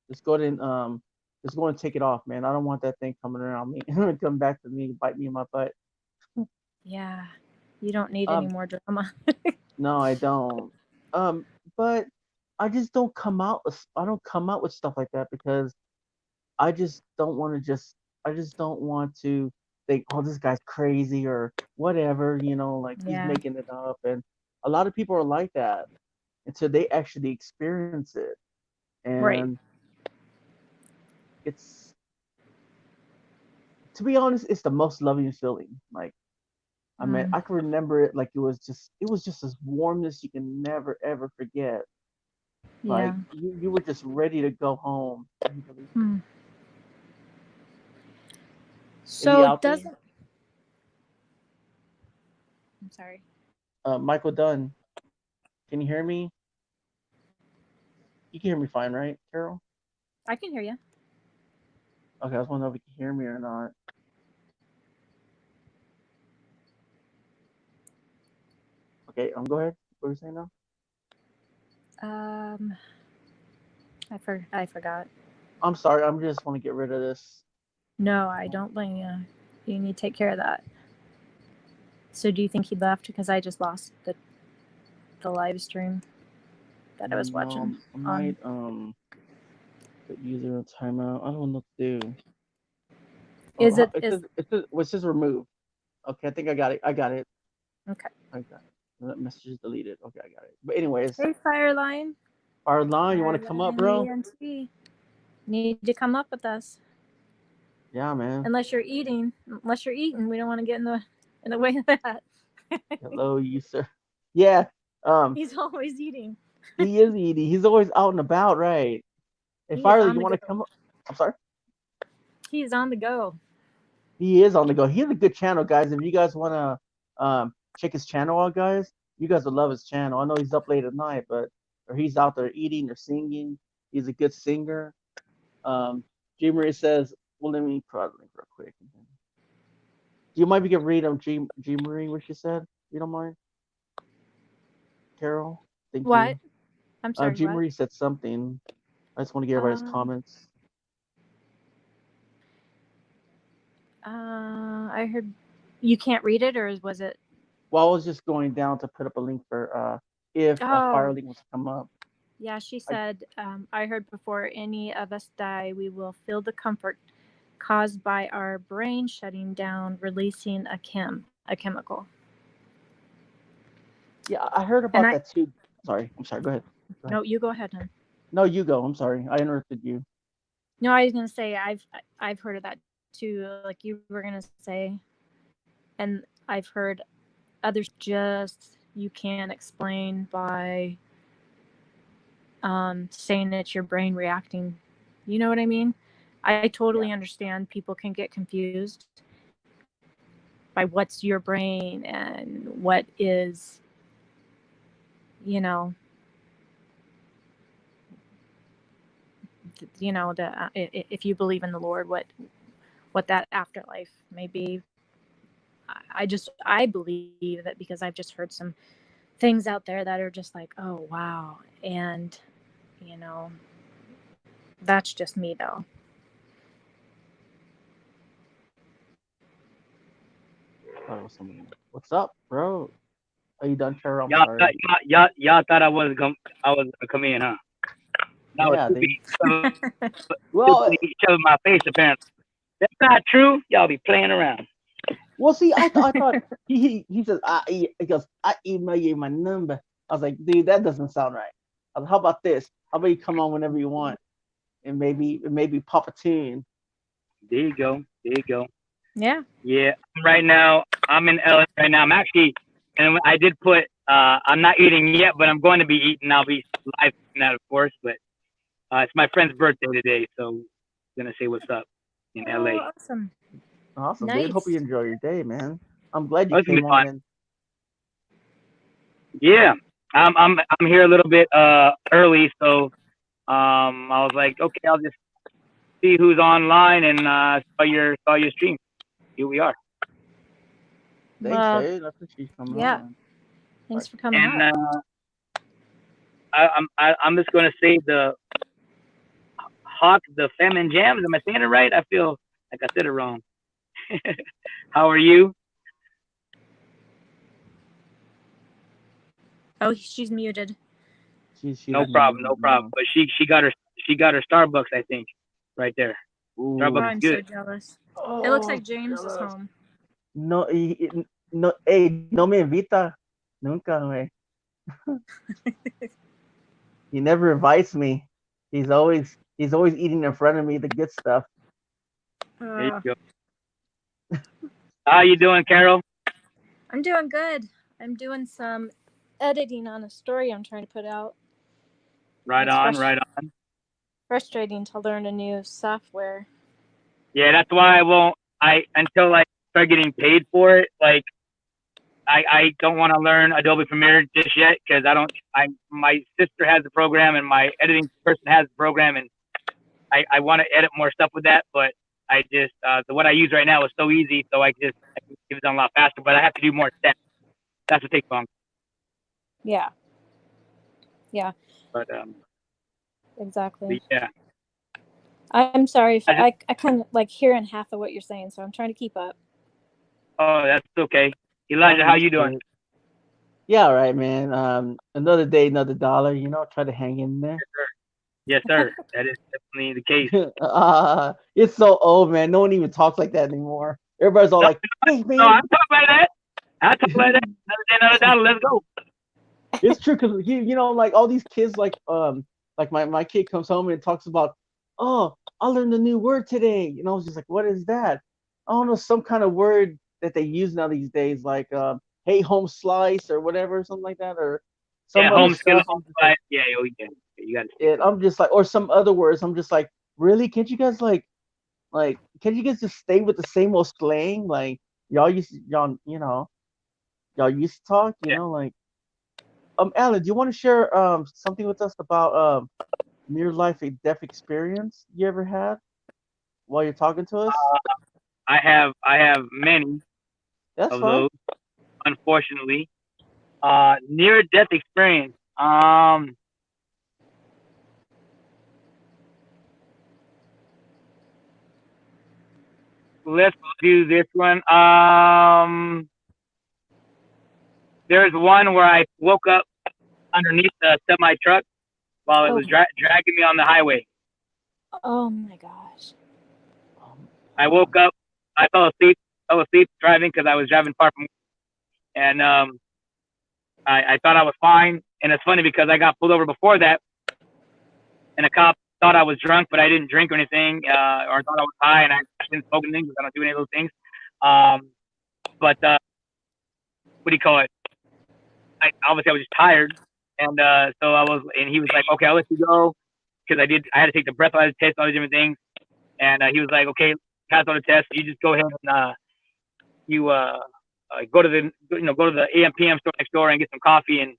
Just go ahead and just go and take it off, man. I don't want that thing coming around me, come back to me, bite me in my butt. Yeah, you don't need any more drama. No, I don't. But I just don't come out. I don't come out with stuff like that because I just don't want to I just don't want to think, oh, this guy's crazy or whatever, like he's making it up. And a lot of people are like that until they actually experience it. And right. It's, to be honest, it's the most loving feeling. Like, I mean, I can remember it like it was just this warmness you can never ever forget. Like you were just ready to go home. So it doesn't. I'm sorry. Michael Dunn, can you hear me? You can hear me fine, right, Carol? I can hear you. Okay, I was wondering if you can hear me or not. Okay, go ahead. What are you saying now? I forgot. I'm sorry. I just want to get rid of this. No, I don't blame you. You need to take care of that. So do you think he left because I just lost the live stream that I was watching? I might put user in timeout. I don't know what to do. It says remove. Okay, I think I got it. Okay. I got it. That message is deleted. Okay, I got it. But anyways. Hey, Fireline. Fireline, you want to come up, bro? Need to come up with us. Yeah, man. Unless you're eating, we don't want to get in the way of that. Hello, you sir. Yeah. He's always eating. He is eating. He's always out and about, right? Hey, Fireline, you want to come up? I'm sorry. He's on the go. He is on the go. He has a good channel, guys. If you guys want to check his channel out, guys, you guys will love his channel. I know he's up late at night, or he's out there eating or singing. He's a good singer. G Marie says, well, let me put a link real quick. Do you mind if you can read G Marie what she said? You don't mind? Carol? Thank what? You. I'm sorry. G Marie said something. I just want to get everybody's comments. I heard you can't read it, or was it? Well, I was just going down to put up a link for if Fireling wants to come up. Yeah, she said, I heard before any of us die, we will feel the comfort caused by our brain shutting down, releasing a chemical. Yeah, I heard about that too. Sorry, I'm sorry. Go ahead. No, you go ahead, hon. No, you go. I'm sorry. I interrupted you. No, I was gonna say I've heard of that too, like you were gonna say, and I've heard others just you can't explain by saying it's your brain reacting. You know what I mean? I totally understand people can get confused by what's your brain and what is, you know, if you believe in the Lord, what that afterlife may be. I believe that because I've just heard some things out there that are just like, oh wow, and you know, that's just me though. Thought it was somebody else. What's up, bro? Are you done, Cheryl? I'm Y'all, sorry. y'all thought I was gonna come in, huh? That was Yeah, stupid. Well, Each other in my face, apparently. That's not true. Y'all be playing around. well, see, I thought he says he goes, I email you my number. I was like, dude, that doesn't sound right. I was, how about this? How about you come on whenever you want, and maybe pop a tune. There you go. There you go. Yeah. Yeah. Right now, I'm in LA right now. I'm actually, and I did put, I'm not eating yet, but I'm going to be eating. I'll be live in that, of course. But it's my friend's birthday today, so I'm gonna say what's up in LA. Oh, awesome. Awesome, Nice. dude. Hope you enjoy your day, man. I'm glad you Oh, it's gonna came be on. fun. And Yeah. I'm here a little bit early, so I was like, okay, I'll just see who's online and saw your stream. Here we are. thanks, Well, dude. I appreciate you coming yeah. on. Thanks for coming And out. I'm just gonna say the Hawk, the Femme and Jams. Am I saying it right? I feel like I said it wrong. How are you? Oh, she's muted. She No problem, no problem. But she got her Starbucks, I think, right there. Ooh. Oh, Starbucks I'm is good. so jealous. Oh, It looks like James is home. No, no, hey, no me invita. Nunca, güey. He never invites me. He's always eating in front of me the good stuff. There you go. How you doing, Carol? I'm doing good. I'm doing some editing on a story I'm trying to put out. Right on, right on. Frustrating to learn a new software. Yeah, that's why until I start getting paid for it, like I don't want to learn Adobe Premiere just yet because my sister has the program and my editing person has the program and I want to edit more stuff with that, but I just what I use right now is so easy, so I can get it done a lot faster, but I have to do more steps. That's what takes long. Yeah. But exactly. Yeah. I'm sorry if I kind of like hearing half of what you're saying, so I'm trying to keep up. Oh, that's okay. Elijah, how you doing? Yeah, all right, man. Another day, another dollar. You know, try to hang in there. Yes, sir. That is definitely the case. It's so old, man. No one even talks like that anymore. Everybody's all like, "Hey, man." No, I talk like that. Another day, another dollar. Let's go. It's true because you know, like all these kids, like my kid comes home and talks about, oh, I learned a new word today. You know, I was just like, what is that? I don't know, some kind of word that they use now these days, like hey, home slice or whatever, something like that, or some other home stuff. home slice. Yeah, you got it. I'm just like, or some other words. I'm just like, really? Can't you guys like, can't you guys just stay with the same old slang? Like y'all used to talk, you know, like. Alan, do you want to share something with us about near life death experience you ever had while you're talking to us? I have many That's of fine. those, unfortunately. Near death experience. Let's do this one. There's one where I woke up underneath a semi truck while it was dragging me on the highway. Oh my gosh. I woke up. I fell asleep driving because I was driving far from. And I thought I was fine. And it's funny because I got pulled over before that, and a cop thought I was drunk, but I didn't drink or anything, or thought I was high, and I didn't smoke anything because I don't do any of those things. But what do you call it? Obviously I was just tired, and so and he was like, okay, I'll let you go because I had to take the breathalyzer test, all these different things. and he was like, okay, pass on the test. You just go ahead and you go to the go to the AM/PM store next door and get some coffee and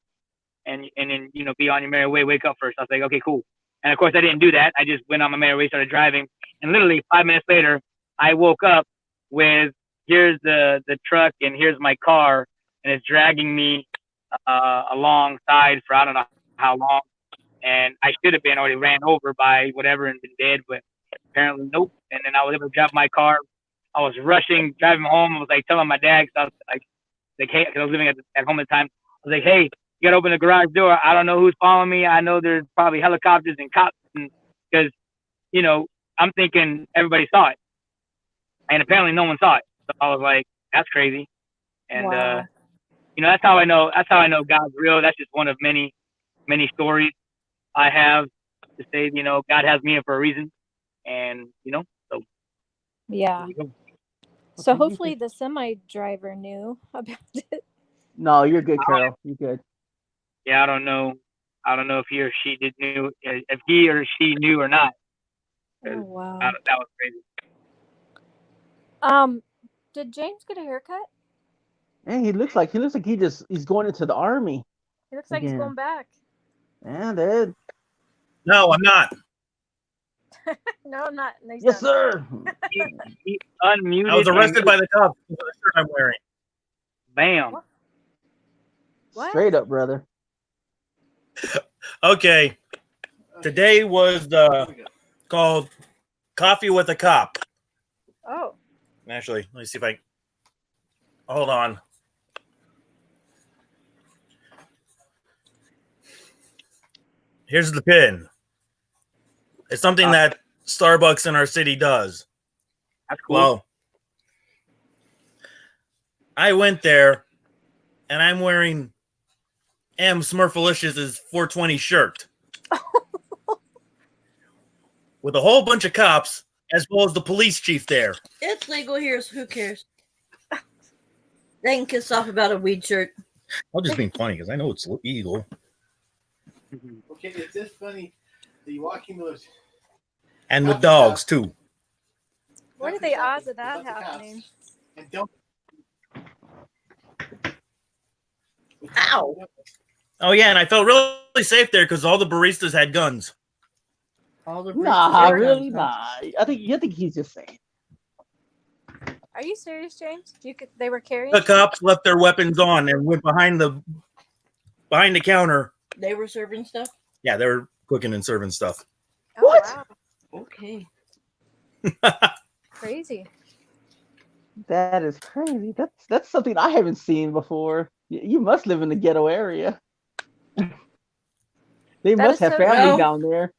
then be on your merry way. Wake up first. I was like, okay, cool. And of course, I didn't do that. I just went on my merry way, started driving, and literally 5 minutes later, I woke up with here's the truck and here's my car, and it's dragging me alongside for I don't know how long, and I should have been already ran over by whatever and been dead, but apparently nope. And then I was able to drive my car. I was rushing, driving home. I was like telling my dad, cause I was like hey, cause I was living at home at the time. I was like, hey, you gotta open the garage door. I don't know who's following me. I know there's probably helicopters and cops, because I'm thinking everybody saw it, and apparently no one saw it. So I was like, that's crazy. And Wow. that's how I know. That's how I know God's real. That's just one of many, many stories I have to say. God has me here for a reason, and so Yeah. there you go. So Okay, hopefully the semi driver knew about it. No, you're good, Carol. You're good. Yeah, I don't know. I don't know if he or she knew, if he or she knew or not. Oh wow. That was crazy. Did James get a haircut? And he looks like he's going into the army. He looks like he's Again. going back. And then No, I'm not. No, I'm not. No, he's yes, not. sir. He unmuted. I was arrested and by the cops for the shirt I'm wearing. bam. What? Straight up, brother. Okay. Today was called Coffee with a Cop. Oh. Actually, let me see if I. Hold on. Here's the pin. It's something that Starbucks in our city does. That's cool. Well, I went there, and I'm wearing M. Smurfelicious' 420 shirt with a whole bunch of cops, as well as the police chief there. It's legal here, so who cares? They can kiss off about a weed shirt. I'm just being funny because I know it's illegal. Okay, it's just funny that you walking those. And with dogs, too. What are the odds of that Lots of cops. happening? And don't. Ow. Oh, yeah, and I felt really safe there because all the baristas had guns. All the Nah, baristas- really, nah. I think he's just saying. Are you serious, James? They were carrying? The cops left their weapons on and went behind the counter. They were serving stuff? Yeah, they were cooking and serving stuff. Oh, What? Wow. Okay. Crazy. That is crazy. That's something I haven't seen before. You must live in the ghetto area. They That must is have so family cool. down there.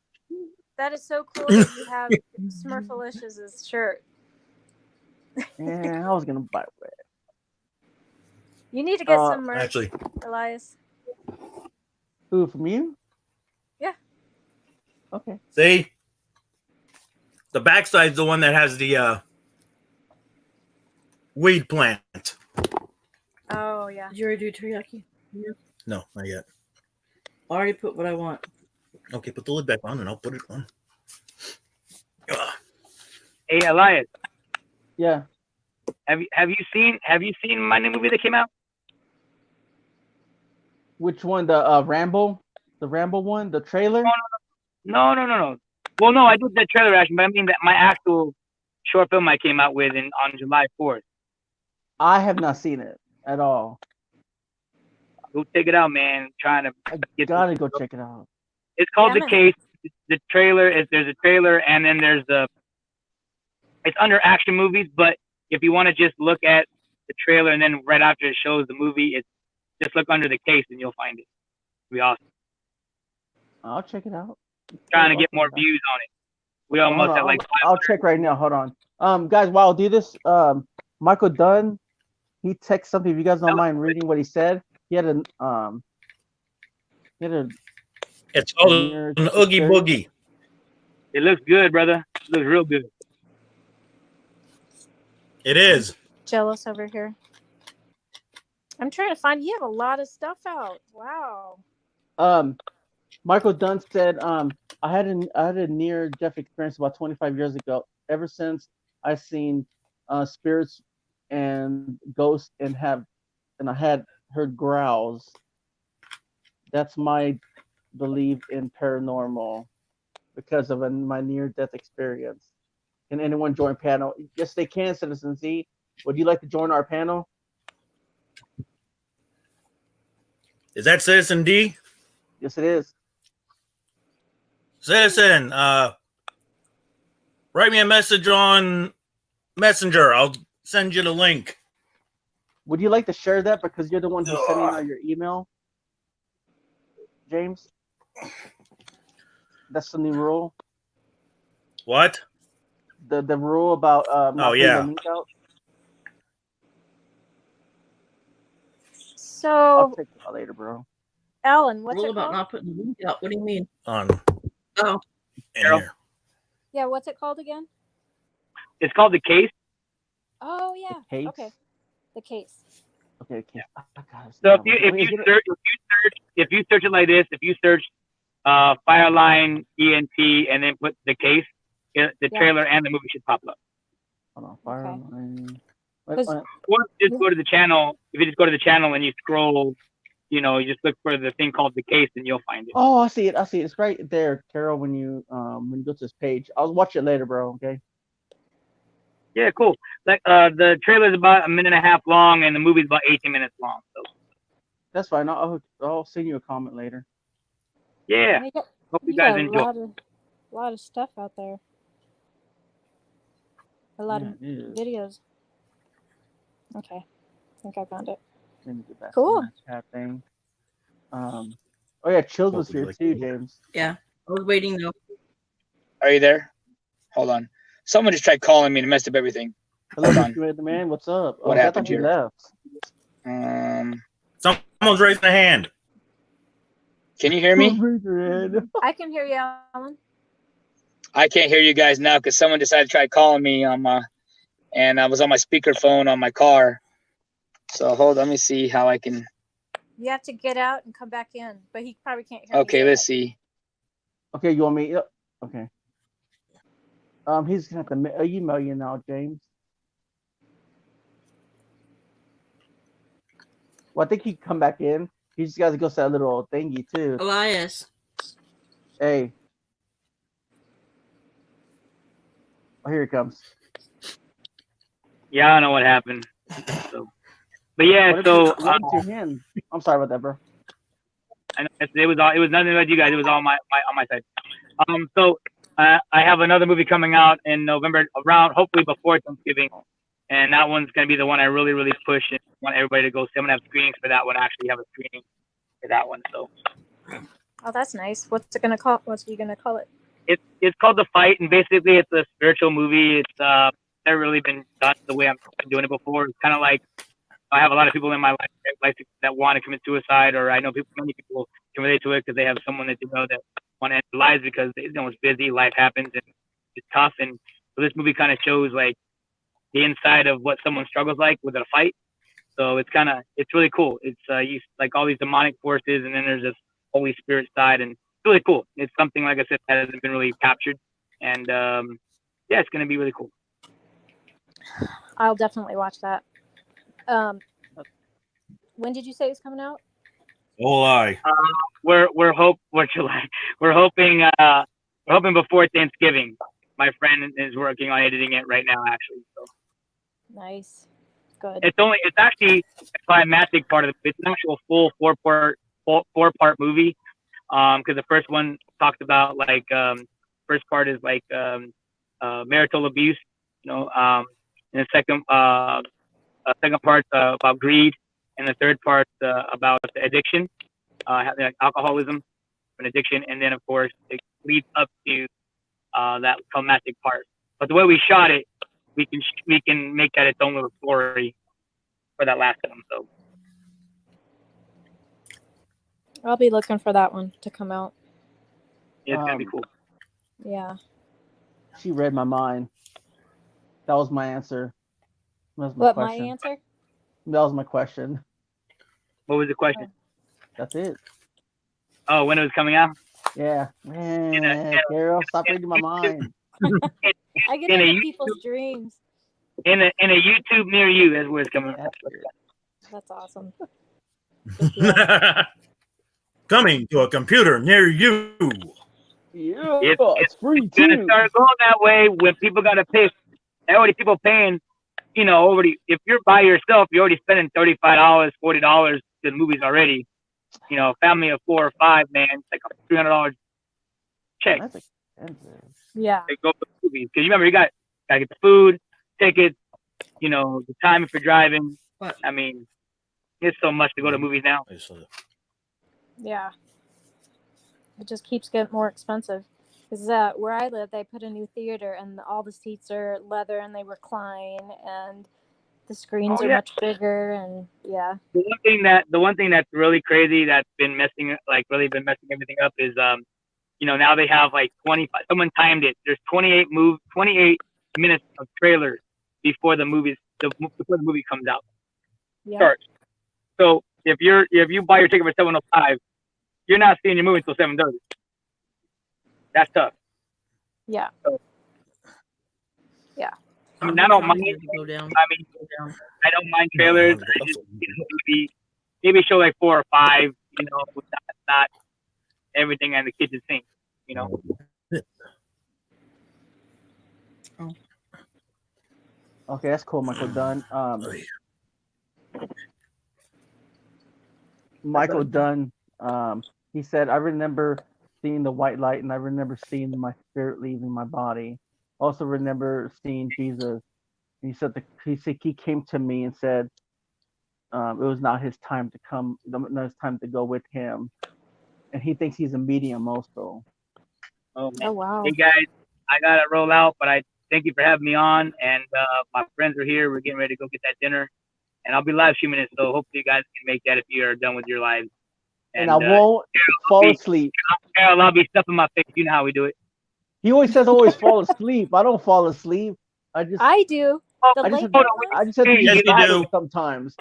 That is so cool that you have Smurfelicious' shirt. Yeah, I was gonna buy it. You need to get Uh, some merch, Actually, Elias. Who, from you? Yeah. Okay. see? The backside's the one that has the weed plant. Oh, yeah. Did you already do teriyaki? No, not yet. I already put what I want. Okay, put the lid back on and I'll put it on. Ugh. Hey, Elias, Yeah. have you seen my new movie that came out? Which one? The Rambo? The Rambo one? The trailer? No. Well, no, I did the trailer reaction, but I mean that my actual short film I came out with on July 4th. I have not seen it at all. Go check it out, man. Trying to I get gotta go check it out. It's called Yeah, The Case. The trailer is there's a trailer and then there's it's under action movies, but if you want to just look at the trailer and then right after it shows the movie, it's just look under The Case and you'll find it. It'll be awesome. I'll check it out. Trying to get more views on it. We almost Hold on, have like I'll check right now. Hold on. Guys, while I do this, Michael Dunn, he texted something. If you guys don't mind reading what he said, he had a It's called an Oogie Boogie. It looks good, brother. It looks real good. It is. Jealous over here. I'm trying to find. You have a lot of stuff out. Wow. Michael Dunn said, I had a near death experience about 25 years ago. ever since I seen spirits and ghosts and I had heard growls. That's my belief in paranormal because of my near-death experience. Can anyone join panel? Yes, they can, Citizen Z. Would you like to join our panel? Is that Citizen D? Yes, it is. Citizen, write me a message on Messenger. I'll send you the link. Would you like to share that because you're the one who's sending out your email, James? That's the new rule. What? The rule about not putting yeah. the link out. I'll So, check it out later, bro. Alan, what's Rule it about called? not putting the link out. What do you mean? On Oh, in Carol? here. Yeah, what's it called again? It's called The Case. Oh yeah. Case? Okay. The case. Okay. Oh, God, So if you search it like this, if you search Fireline ENT and then put The Case, the trailer and the movie should pop up. Hold on, Fireline. Cause- Or just go to the channel. If you just go to the channel and you scroll, you just look for the thing called The Case and you'll find it. Oh, I see it. It's right there, Carol. When you go to this page, I'll watch it later, bro. Okay. Yeah, cool. Like the trailer is about a minute and a half long and the movie's about 18 minutes long. So That's fine. I'll send you a comment later. yeah, You got, hope you you guys got enjoy. a lot of stuff out there. A lot of Yeah, it is. videos. Okay. I think I found it. Let me get back Cool. to that chat thing. Oh yeah, Chills was here too, James. yeah. I was waiting though. Are you there? Hold on. Someone just tried calling me and messed up everything. Hello, Hold on. Mr. Red Man. What's up? What I happened thought you here? left. Someone's raising a hand. Can you hear me? I can hear you, Alan. I can't hear you guys now because someone decided to try calling me on my, and I was on my speakerphone on my car. So hold on, let me see how I can. You have to get out and come back in, but he probably can't hear Okay, me. let's see. Okay, you want me? Okay. He's gonna have to email you now, James. Well, I think he can come back in. He just got to go to that little thingy too. Elias. Hey. Oh, here he comes. Yeah, I don't know what happened. So, but yeah, What so happened to your hand? I'm sorry about that, bro. I know it was nothing about you guys. It was all on my side. So I have another movie coming out in November, around hopefully before Thanksgiving, and that one's gonna be the one I really push and want everybody to go see. I'm gonna have screenings for that one. I actually have a screening for that one. So Oh, that's nice. What's it gonna call? What's you gonna call it? it's called The Fight, and basically it's a spiritual movie. It's never really been done the way I'm doing it before. It's kind of like I have a lot of people in my life that want to commit suicide, or I know many people can relate to it because they have someone that that want to end their lives because it's busy, life happens, and it's tough. And so this movie kind of shows like the inside of what someone struggles like with a fight. So it's really cool. It's you like all these demonic forces, and then there's this Holy Spirit side, and it's really cool. It's something, like I said, that hasn't been really captured, and yeah, it's gonna be really cool. I'll definitely watch that. When did you say it's coming out? Oh, I. We're hoping before Thanksgiving. My friend is working on editing it right now, actually. So Nice. Good. it's actually a climactic part of it. It's an actual full four-part movie. Because the first one talks about first part is marital abuse, and the second part's about greed, and the third part's about addiction, alcoholism, and addiction, and then of course it leads up to that climactic part. But the way we shot it, we can make that its own little story for that last one. So I'll be looking for that one to come out. it's gonna be cool. Yeah. She read my mind. That was my answer. That was my What, question. my answer? That was my question. What was the question? That's it. Oh, when it was coming out? Yeah. Man, Carol, stop reading my mind. I get in a into YouTube, people's dreams. in a YouTube near you. That's where it's coming from. That's weird. That's awesome. Good deal. Coming to a computer near you. Yeah, It's free gonna too. start going that way when people gotta pay. Already people paying, already. If you're by yourself, you're already spending $35, $40 to the movies already. Family of 4 or 5, man, it's like a $300 check. That's expensive. Yeah. They go to the movies because you remember you gotta get the food, tickets, the time if you're driving. What? I mean, it's so much to go to movies now. Yeah. It just keeps getting more expensive. Because where I live, they put a new theater, and all the seats are leather, and they recline, and the screens are much bigger, and yeah. The one thing that's really crazy that's been messing everything up is now they have like 25. Someone timed it. There's 28 minutes of trailers before the movie comes out. Yeah. Starts. So if you buy your ticket for 7:05, you're not seeing your movie until 7:30. That's tough. Yeah. So, yeah. I mean, I don't mind. Go down. I don't mind trailers. I just maybe show like 4 or 5. Not everything in the kitchen sink. Okay, that's cool, Michael Dunn. Michael Dunn, he said, I remember seeing the white light, and I remember seeing my spirit leaving my body. Also remember seeing Jesus. He said he came to me and said it was not his time to come, not his time to go with him. And he thinks he's a medium also. Oh, man. Oh, wow. Hey, guys, I got to roll out, but I thank you for having me on. And my friends are here. We're getting ready to go get that dinner. And I'll be live streaming it, so hopefully you guys can make that if you are done with your lives. And I won't fall asleep. Carol, I'll be stuffing my face. You know how we do it. He always says always fall asleep. I don't fall asleep. I do. The I late just, night I just have to Yes, be you quiet do. sometimes.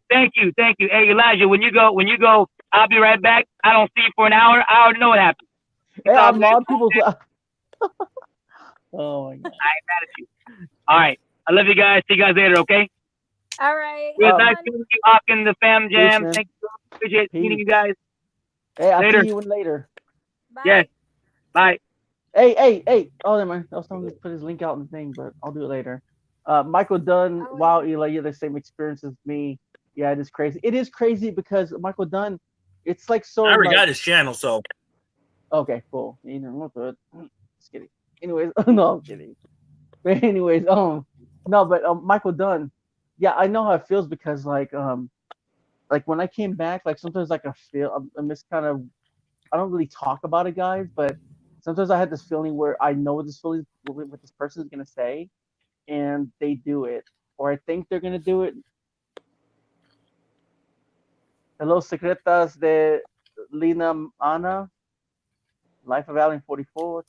Thank you. Hey, Elijah, when you go, I'll be right back. I don't see you for an hour. I already know what happened. Hey, I'm on people's. Oh my God. I ain't mad at you. All right. I love you guys. See you guys later, okay? All right. It was nice meeting you, Hawking, the Fam Jam. man. Thank you. Appreciate Peace. meeting you guys. Hey, I'll Later. see you later. Bye. Yes. Bye. Hey. Oh, never mind. I was telling him to put his link out in the thing, but I'll do it later. Michael Dunn, Oh, wow, Eli, you have the same experience as me. Yeah, it is crazy. It is crazy because Michael Dunn, it's like so. I already like, got his channel, so okay, cool. We're good. Just kidding. Anyways, no, I'm kidding. But anyways, no, but Michael Dunn, yeah, I know how it feels because like when I came back, like sometimes like I feel I'm just kind of, I don't really talk about it, guys, but sometimes I had this feeling where I know what this person is gonna say, and they do it, or I think they're gonna do it. Hello, Secretas de Lina Ana. Life of Alan 44.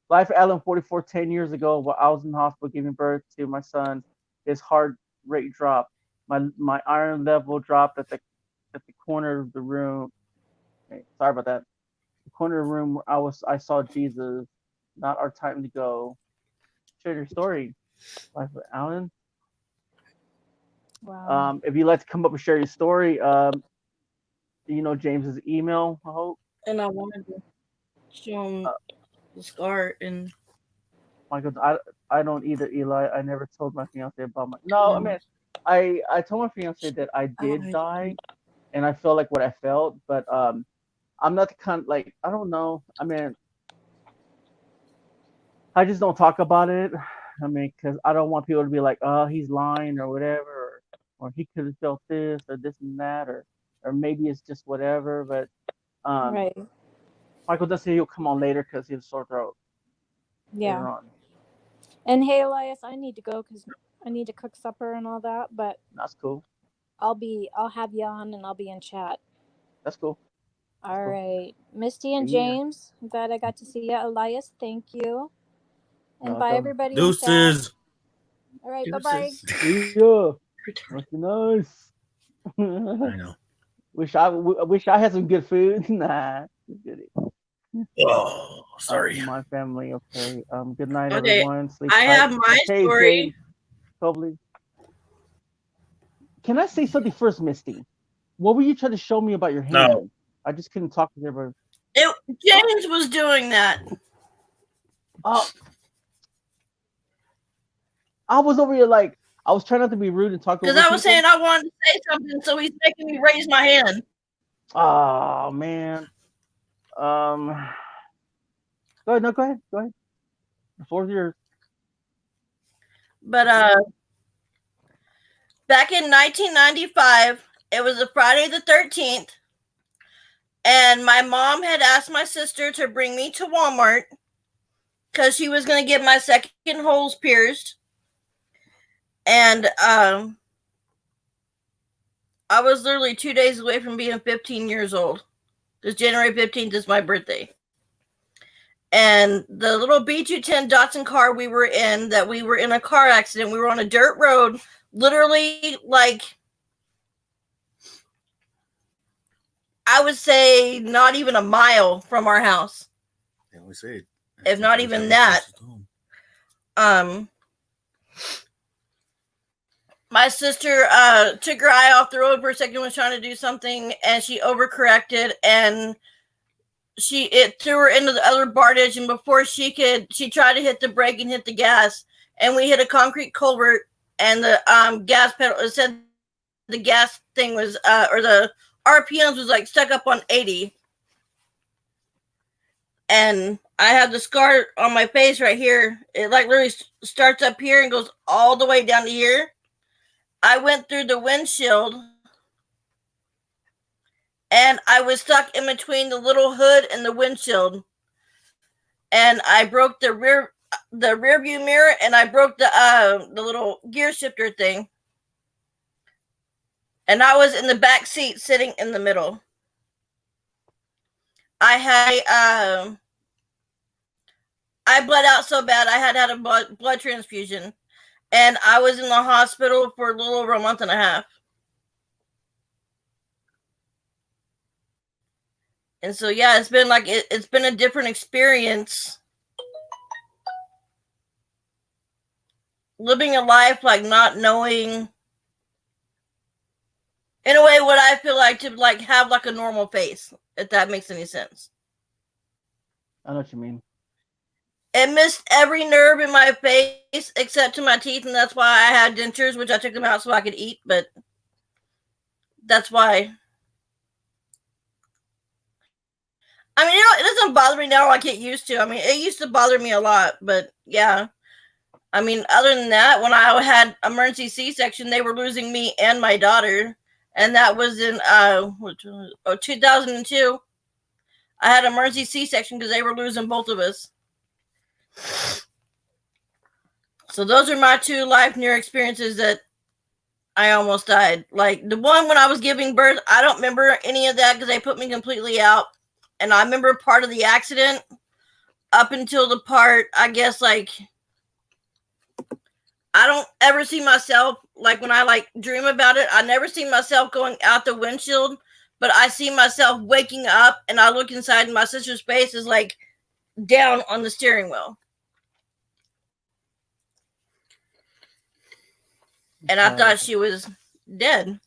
Life of Alan 44. 10 years ago, while I was in the hospital giving birth to my son, his heart rate dropped. My iron level dropped at the corner of the room. Okay, sorry about that. The corner of the room where I saw Jesus. Not our time to go. Share your story, Life of Alan. Wow. If you'd like to come up and share your story, James's email, I hope. And I wanted to show him the scar and Michael, I don't either, Eli. I never told my fiance about my. No, I mean, I told my fiance that I did die, and I felt like what I felt, but I'm not the kind like I don't know. I mean, I just don't talk about it. I mean, because I don't want people to be like, oh, he's lying or whatever, or he could have felt this or this and that, or maybe it's just whatever. But Right. Michael does say he'll come on later because he has a sore throat. Yeah. Later on. And hey, Elias, I need to go because I need to cook supper and all that. But That's cool. I'll have you on and I'll be in chat. That's cool. All right, Misty and Yeah. James. I'm glad I got to see you. Elias, thank you. And bye, Welcome. everybody. in chat. deuces. All right, bye bye. Yeah. That's nice. I know. Wish I had some good food. Nah. Just kidding. Oh, sorry. My family. Okay. Good night, Okay, everyone. Sleep I tight. have my Okay, story. James Cobley. Can I say something first, Misty? What were you trying to show me about your hand? No. I just couldn't talk to everybody. James was doing that. I was over here like I was trying not to be rude and talk over Because I was people. saying I wanted to say something, so he's making me raise my hand. Oh man. Go ahead. No, go ahead. Go ahead. The floor is yours. But back in 1995, it was a Friday the 13th, and my mom had asked my sister to bring me to Walmart because she was going to get my second holes pierced. And I was literally 2 days away from being 15 years old. Because January 15th is my birthday. And the little B210 Datsun car we were in a car accident. We were on a dirt road, literally like, I would say not even a mile from our house. Yeah, we say it. If not even that. My sister took her eye off the road for a second, was trying to do something, and she overcorrected, and it threw her into the other bar ditch, and before she tried to hit the brake and hit the gas, and we hit a concrete culvert, and the gas pedal, it said the gas thing was, or the RPMs was like stuck up on 80. And I have the scar on my face right here. It like literally starts up here and goes all the way down to here. I went through the windshield and I was stuck in between the little hood and the windshield. And I broke the rear view mirror, and I broke the little gear shifter thing. And I was in the back seat sitting in the middle. I bled out so bad I had a blood transfusion. And I was in the hospital for a little over a month and a half. And so, yeah, it's been like, it's been a different experience. Living a life like not knowing, in a way, what I feel like to like have like a normal face, if that makes any sense. I know what you mean. It missed every nerve in my face except to my teeth, and that's why I had dentures, which I took them out so I could eat, but that's why. I mean, it doesn't bother me now like it used to. I mean, it used to bother me a lot, but yeah. I mean, other than that, when I had emergency C-section, they were losing me and my daughter, and that was in 2002. I had emergency C-section because they were losing both of us. So those are my two life near experiences that I almost died. Like the one when I was giving birth, I don't remember any of that because they put me completely out. And I remember part of the accident up until the part, I guess, like, I don't ever see myself, like when I like dream about it, I never see myself going out the windshield, but I see myself waking up and I look inside and my sister's face is like down on the steering wheel. And I thought she was dead.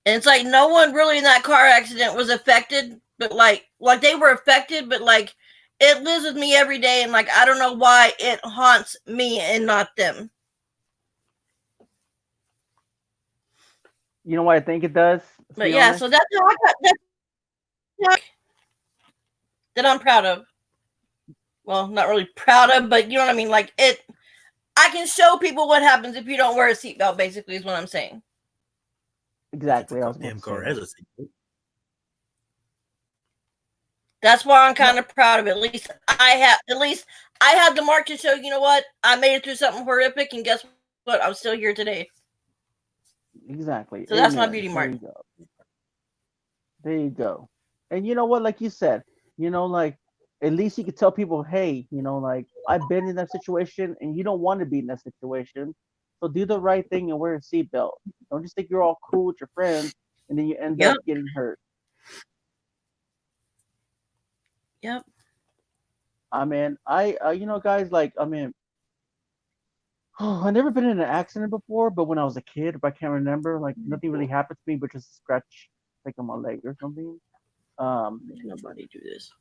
And it's like no one really in that car accident was affected, but like they were affected, but like it lives with me every day. And like, I don't know why it haunts me and not them. You know what I think it does? But yeah, so that's how I got that I'm proud of. Well, not really proud of, but you know what I mean? Like I can show people what happens if you don't wear a seatbelt, basically, is what I'm saying. Exactly. Damn car has a seatbelt. That's why I'm kind of proud of it. At least I have the mark to show, you know what? I made it through something horrific, and guess what? I'm still here today. Exactly. So that's my beauty mark. There you go. And you know what? Like you said, you know, like at least you could tell people, hey, you know, like I've been in that situation and you don't want to be in that situation. So do the right thing and wear a seatbelt. Don't just think you're all cool with your friends and then you end up getting hurt. Yep. I mean, guys, like, I mean, I've never been in an accident before, but when I was a kid, if I can't remember, like nothing really happened to me, but just a scratch, like on my leg or something. Nobody do this.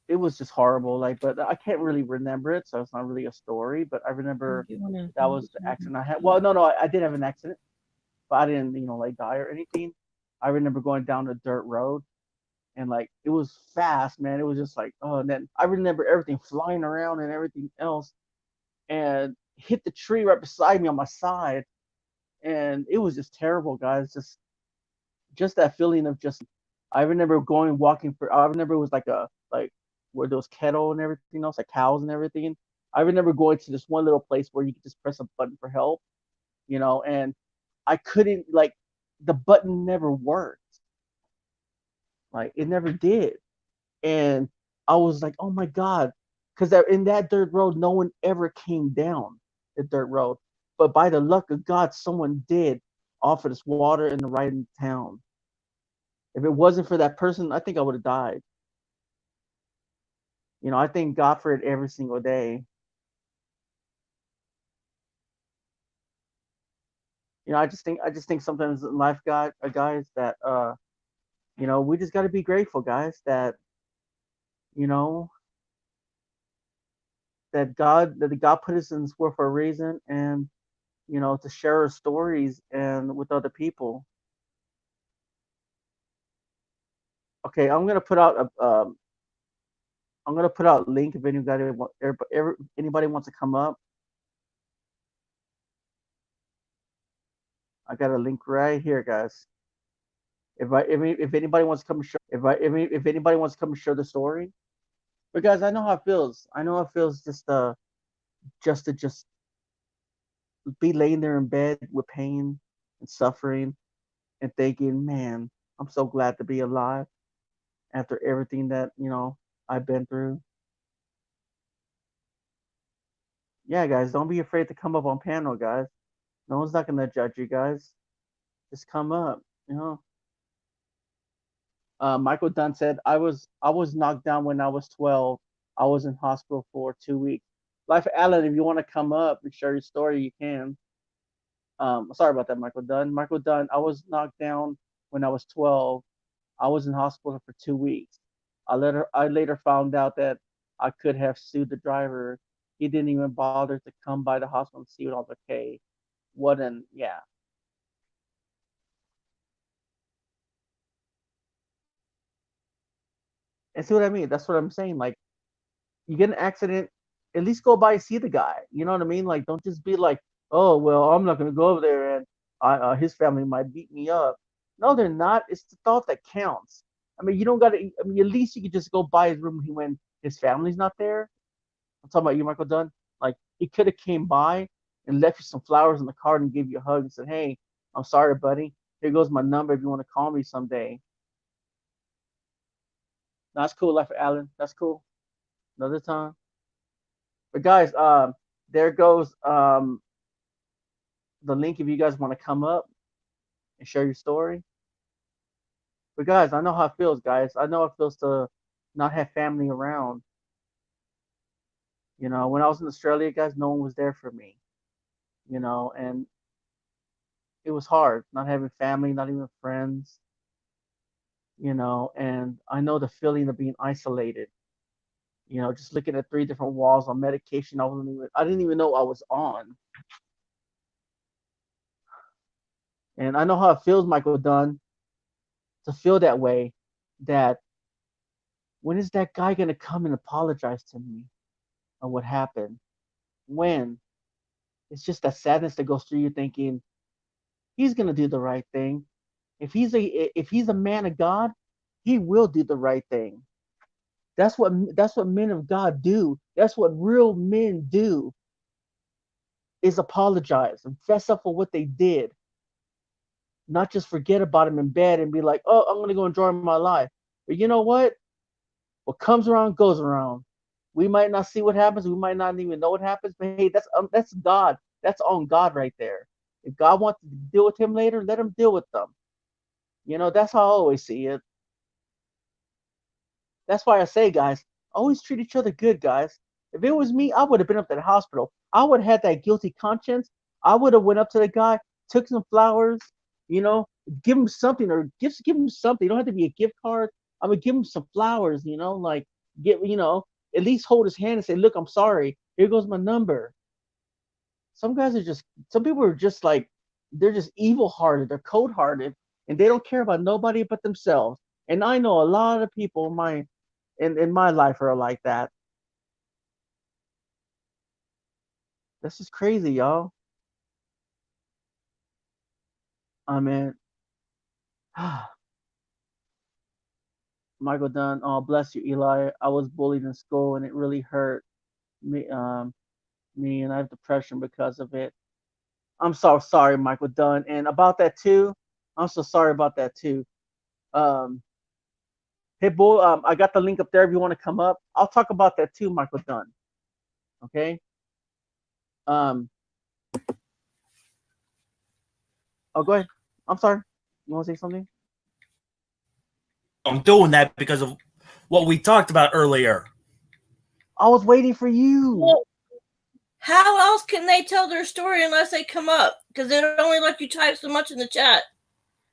It was just horrible. Like, but I can't really remember it, so it's not really a story. But I remember that was the accident I had. Well, no, I did have an accident, but I didn't, like die or anything. I remember going down a dirt road, and like it was fast, man. It was just like, oh, and then I remember everything flying around and everything else, and hit the tree right beside me on my side, and it was just terrible, guys. Just that feeling of just. I remember walking for. I remember it was like where there was kettle and everything else, like cows and everything. I remember going to this one little place where you could just press a button for help, and I couldn't, like, the button never worked. Like, it never did. And I was like, oh my God. Because in that dirt road, no one ever came down the dirt road. But by the luck of God, someone did offer this water in the right in town. If it wasn't for that person, I think I would have died. I thank God for it every single day. I just think sometimes in life, guys, that we just got to be grateful, guys, that that God put us in this world for a reason, and to share our stories and with other people. Okay, I'm gonna put out a link if anybody wants to come up. I got a link right here, guys. If anybody wants to come and show, if anybody wants to come and share the story, but guys, I know how it feels. I know how it feels just to be laying there in bed with pain and suffering and thinking, man, I'm so glad to be alive after everything that I've been through. Yeah, guys, don't be afraid to come up on panel, guys. No one's not gonna judge you, guys. Just come up, Michael Dunn said, I was knocked down when I was 12. I was in hospital for 2 weeks. Life Allen, if you want to come up and share your story, you can. Sorry about that, Michael Dunn. Michael Dunn, I was knocked down when I was 12. I was in hospital for 2 weeks. I later found out that I could have sued the driver. He didn't even bother to come by the hospital and see what I was okay. Yeah. And see what I mean? That's what I'm saying. Like, you get an accident, at least go by and see the guy. You know what I mean? Like, don't just be like, oh, well, I'm not gonna go over there and his family might beat me up. No, they're not. It's the thought that counts. I mean, you don't gotta. I mean, at least you could just go by his room when his family's not there. I'm talking about you, Michael Dunn. Like, he could have came by and left you some flowers in the card and gave you a hug and said, "Hey, I'm sorry, buddy. Here goes my number if you want to call me someday." That's cool, Life Allen. That's cool. Another time. But guys, there goes the link if you guys want to come up and share your story. But guys, I know how it feels, guys. I know how it feels to not have family around. When I was in Australia, guys, no one was there for me. And it was hard not having family, not even friends. And I know the feeling of being isolated. Just looking at 3 different walls on medication I didn't even know I was on. And I know how it feels, Michael Dunn, to feel that way, that when is that guy going to come and apologize to me on what happened? When? It's just that sadness that goes through you thinking, he's going to do the right thing. If he's a man of God, he will do the right thing. That's what men of God do. That's what real men do, is apologize and fess up for what they did. Not just forget about him in bed and be like, oh, I'm going to go enjoy my life. But you know what? What comes around goes around. We might not see what happens. We might not even know what happens. But hey, that's God. That's on God right there. If God wants to deal with him later, let him deal with them. That's how I always see it. That's why I say, guys, always treat each other good, guys. If it was me, I would have been up to the hospital. I would have had that guilty conscience. I would have went up to the guy, took some flowers, you know, give him something or give him something. You don't have to be a gift card. I would give him some flowers, you know, like at least hold his hand and say, "Look, I'm sorry. Here goes my number." Some people are just like, they're just evil hearted, they're cold hearted, and they don't care about nobody but themselves. And I know a lot of people in my life are like that. This is crazy, y'all. I mean, Michael Dunn, oh bless you, Eli. I was bullied in school and it really hurt me. Me, and I have depression because of it. I'm so sorry, Michael Dunn. And about that too, I'm so sorry about that too. Hey, Bull, I got the link up there if you want to come up. I'll talk about that too, Michael Dunn. Okay? Oh, go ahead. I'm sorry. You want to say something? I'm doing that because of what we talked about earlier. I was waiting for you. Well, how else can they tell their story unless they come up? Because they don't only let you type so much in the chat.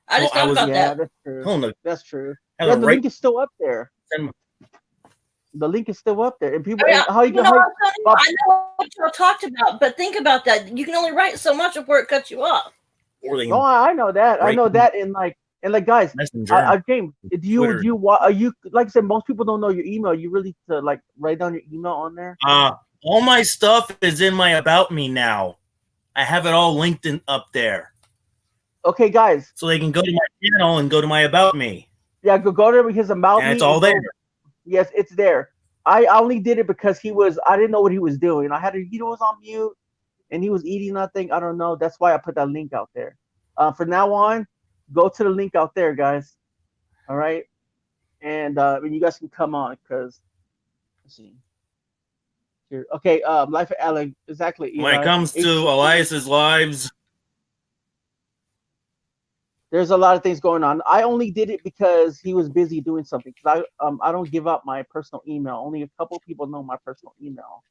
I just thought about that. Yeah, that's true. Oh, no. That's true. Have Yeah, a the right- link is still up there. The link is still up there, and people. I mean, How you you know, how, I know what y'all talked about, but think about that. You can only write so much before it cuts you off. No, I know that. I know that. And like, guys, James, do you are you like I said? Most people don't know your email. You really to like write down your email on there. All my stuff is in my About Me now. I have it all linked up there. Okay, guys. So they can go to my channel and go to my About Me. Yeah, go there because About Me. And it's all there. Yes, it's there. I only did it because I didn't know what he was doing. I had he was on mute and he was eating nothing. I don't know. That's why I put that link out there. For now on, go to the link out there, guys. All right. And you guys can come on because let's see. Here. Okay, Life of Alan, exactly. When it comes to Elias's lives, there's a lot of things going on. I only did it because he was busy doing something. Because I don't give up my personal email. Only a couple people know my personal email.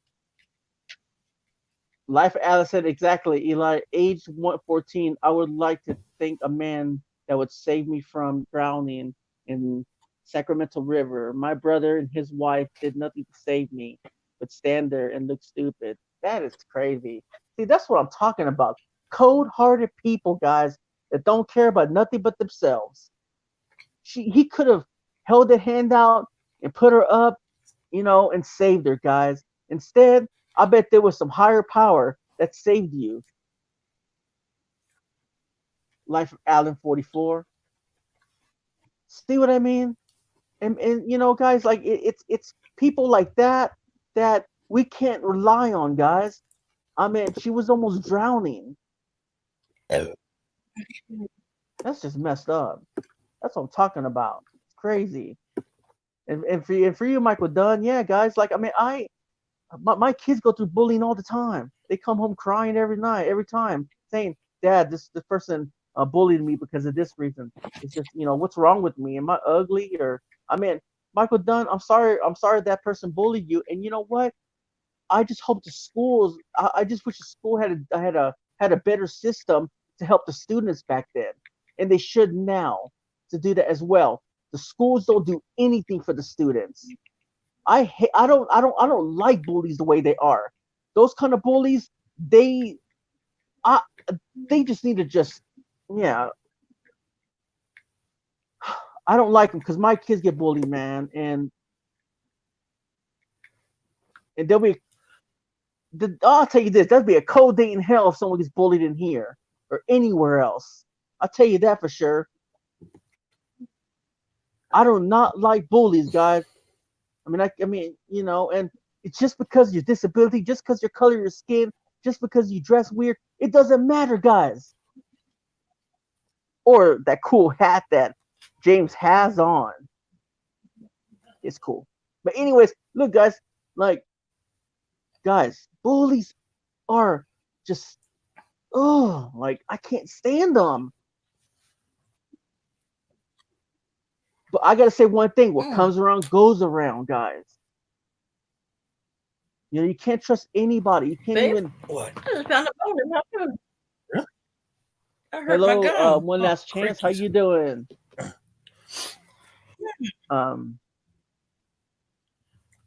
Life of Alice said exactly, Eli. Age 14, I would like to thank a man that would save me from drowning in Sacramento River. My brother and his wife did nothing to save me, but stand there and look stupid. That is crazy. See, that's what I'm talking about. Cold-hearted people, guys, that don't care about nothing but themselves. He could have held the hand out and put her up, and saved her, guys. Instead, I bet there was some higher power that saved you. Life of Alan 44. See what I mean? And guys, like it's people like that we can't rely on, guys. I mean, she was almost drowning. That's just messed up. That's what I'm talking about. It's crazy. And for you, Michael Dunn, yeah, guys, like I mean, my kids go through bullying all the time. They come home crying every time, saying, "Dad, this person bullied me because of this reason." It's just, what's wrong with me? Am I ugly? Or I mean, Michael Dunn, I'm sorry that person bullied you. And you know what? I just hope the schools. I just wish the school had a better system to help the students back then, and they should now to do that as well. The schools don't do anything for the students. I don't like bullies the way they are. Those kind of bullies, they just need to just, yeah. I don't like them because my kids get bullied, man, and I'll tell you this, there'll be a cold day in hell if someone gets bullied in here or anywhere else. I'll tell you that for sure. I do not like bullies, guys. I mean, and it's just because of your disability, just because your color of your skin, just because you dress weird, it doesn't matter, guys. Or that cool hat that James has on. It's cool. But anyways, look, guys, bullies are just, I can't stand them. But I gotta say one thing: what comes around goes around, guys. You know, you can't trust anybody. You can't Babe? even. What? I just found a bone in my food. Really? I hurt my Hello, gum. one last chance. How crickets. you doing?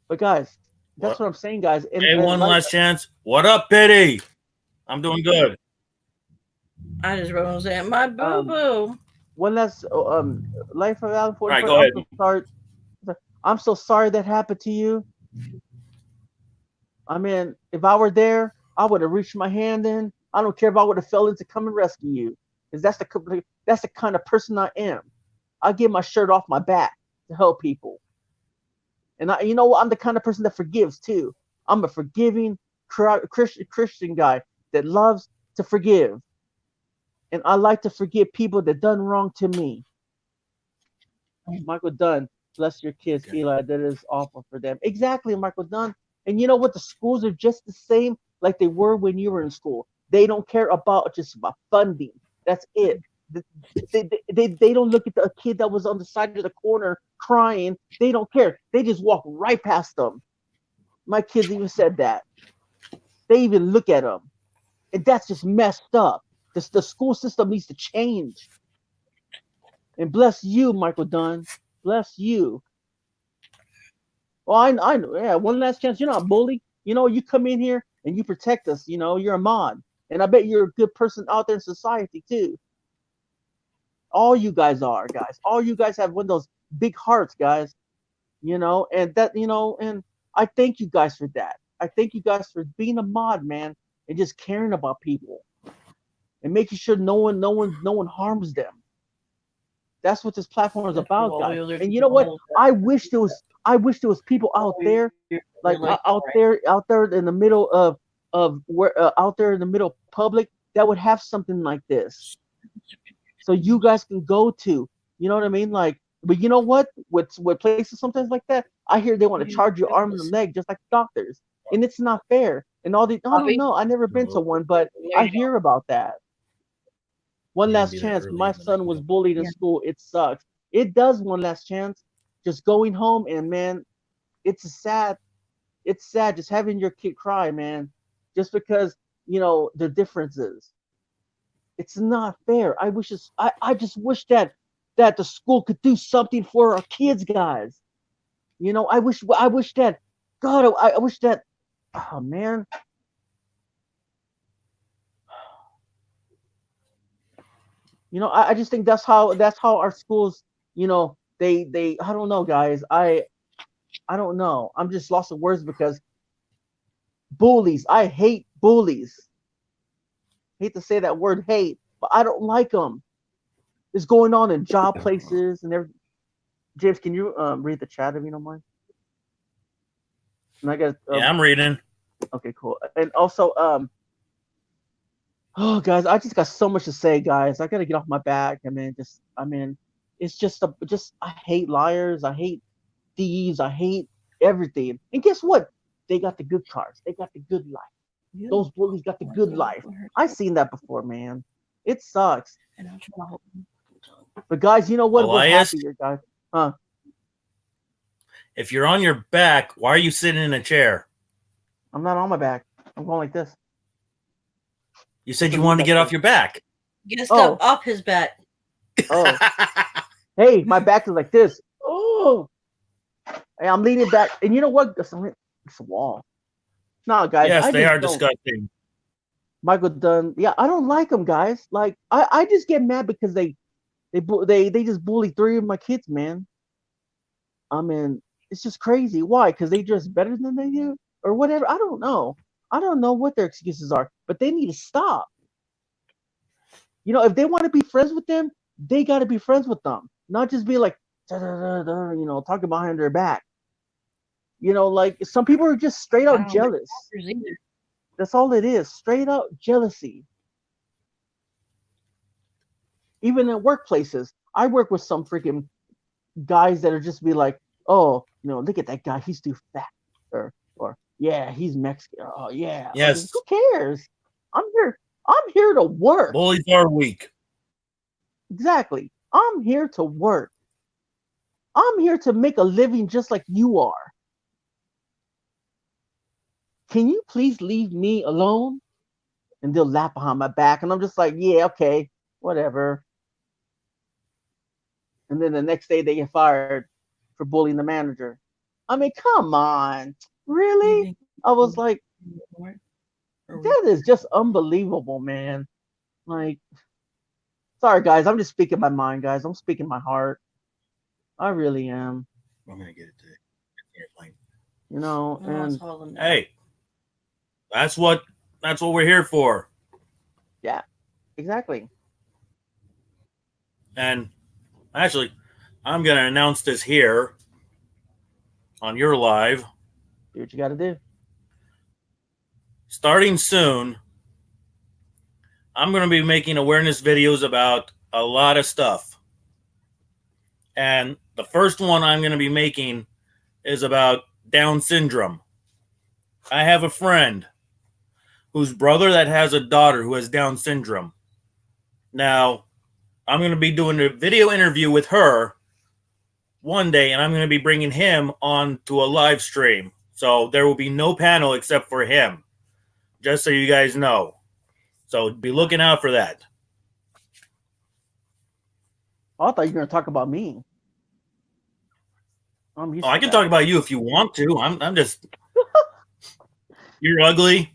But guys, that's what I'm saying, guys. And, Hey, one like, last chance. What up, Pity? I'm doing good. I just wrote saying my boo boo. One last life of Alan 44. All right, go ahead. I'm so sorry. I'm so sorry that happened to you. I mean, if I were there, I would have reached my hand in. I don't care if I would have fell in to come and rescue you, because that's the kind of person I am. I get my shirt off my back to help people, and you know what? I'm the kind of person that forgives too. I'm a forgiving Christian guy that loves to forgive, and I like to forgive people that done wrong to me. Michael Dunn, bless your kids, Eli. That is awful for them. Exactly, Michael Dunn. And you know what? The schools are just the same like they were when you were in school. They don't care about funding. That's it. They don't look at the kid that was on the side of the corner crying. They don't care. They just walk right past them. My kids even said that. They even look at them. And that's just messed up. The school system needs to change. And bless you, Michael Dunn. Bless you. Well, I know. Yeah, one last chance. You're not a bully. You know, you come in here and you protect us. You know, you're a mod. And I bet you're a good person out there in society, too. All you guys are, guys. All you guys have one of those big hearts, guys. You know, and that, you know, and I thank you guys for that. I thank you guys for being a mod, man, and just caring about people and making sure no one harms them. That's what this platform is about, guys. And you know what? I wish there was people out there, like out there in the middle of where out there in the middle public that would have something like this, so you guys can go to. You know what I mean? Like, but you know what? With places sometimes like that, I hear they want to charge your arm and leg just like doctors, and it's not fair. And all the I don't know. I've never been to one, but I hear about that. One last chance. My son was bullied in school. It sucks. It does. One last chance. Just going home, and man, it's sad. It's sad just having your kid cry, man, just because, you know, the differences. It's not fair. I just wish that the school could do something for our kids, guys. You know, I wish that, God, I wish that, oh man. You know, I just think that's how our schools, you know, they I don't know, guys. I don't know. I'm just lost of words because bullies. I hate bullies. Hate to say that word, hate, but I don't like them. It's going on in job places and everything. James, can you read the chat if you don't mind? And I got. Yeah, I'm reading. Okay, cool. And also, oh, guys, I just got so much to say, guys. I gotta get off my back. It's just I hate liars. I hate thieves. I hate everything. And guess what? They got the good cars. They got the good life. Yeah. Those bullies got the good life. I've seen that before, man. It sucks. But guys, you know what? Elias, we're happy here, guys. Huh? If you're on your back, why are you sitting in a chair? I'm not on my back. I'm going like this. You said you wanted to get off your back. Get stuff off his back. Oh. Hey, my back is like this. Oh. Hey, I'm leaning back. And you know what? It's a wall. No, guys. Yes, they are disgusting. Michael Dunn. Yeah, I don't like them, guys. Like, I just get mad because they just bully 3 of my kids, man. I mean, it's just crazy. Why? Because they dress better than they do? Or whatever. I don't know. I don't know what their excuses are, but they need to stop. You know, if they want to be friends with them, they got to be friends with them. Not just be like, you know, talking behind their back. You know, like some people are just straight up jealous. That's all it is. Straight up jealousy. Even in workplaces, I work with some freaking guys that are just be like, oh, you know, look at that guy. He's too fat. Or yeah, he's Mexican. Oh yeah. Yes. Who cares? I'm here to work. Bullies are weak. Exactly. I'm here to work. I'm here to make a living just like you are. Can you please leave me alone? And they'll laugh behind my back. And I'm just like, yeah, okay, whatever. And then the next day they get fired for bullying the manager. I mean, come on. Really? I was like, that is just unbelievable, man. Like, sorry, guys. I'm just speaking my mind, guys. I'm speaking my heart. I really am. I'm gonna get it today. Airplane. You know, and Hey, that's what we're here for. yeah, exactly. And actually, I'm gonna announce this here on your live. Do what you got to do. Starting soon, I'm going to be making awareness videos about a lot of stuff. And the first one I'm going to be making is about Down syndrome. I have a friend whose brother that has a daughter who has Down syndrome. Now, I'm going to be doing a video interview with her one day, and I'm going to be bringing him on to a live stream. So there will be no panel except for him, just so you guys know. So be looking out for that. I thought you were going to talk about me. I can talk about you if you want to. I'm just. You're ugly.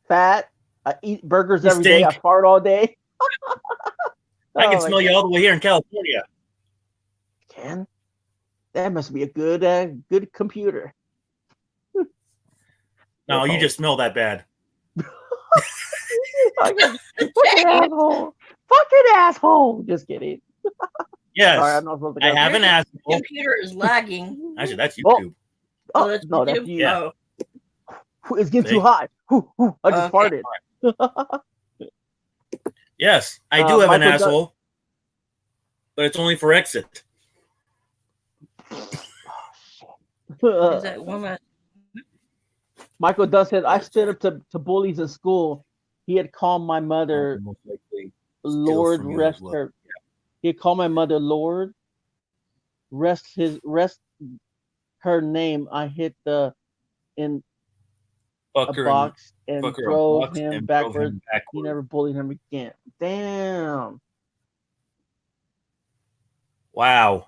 Fat. I eat burgers every day. I fart all day. I can smell you all the way here in California. Can? That must be a good computer. No, you just smell that bad. Fucking asshole. Fucking asshole. Just kidding. Yes. Sorry, I'm not supposed to I have an asshole. Computer is lagging. Actually, that's YouTube. Oh, that's no, that's YouTube? you. Yeah. It's getting too hot. I just farted. Yes, I do have an Michael asshole, but it's only for exit. Is that one that Michael Dunn said, I stood up to bullies in school. He had called my mother Lord rest her. He had called my mother Lord rest her name. I hit the in Fuck a her box and and fuck her a drove box him and drove backwards. him backward. He never bullied him again. Damn. Wow.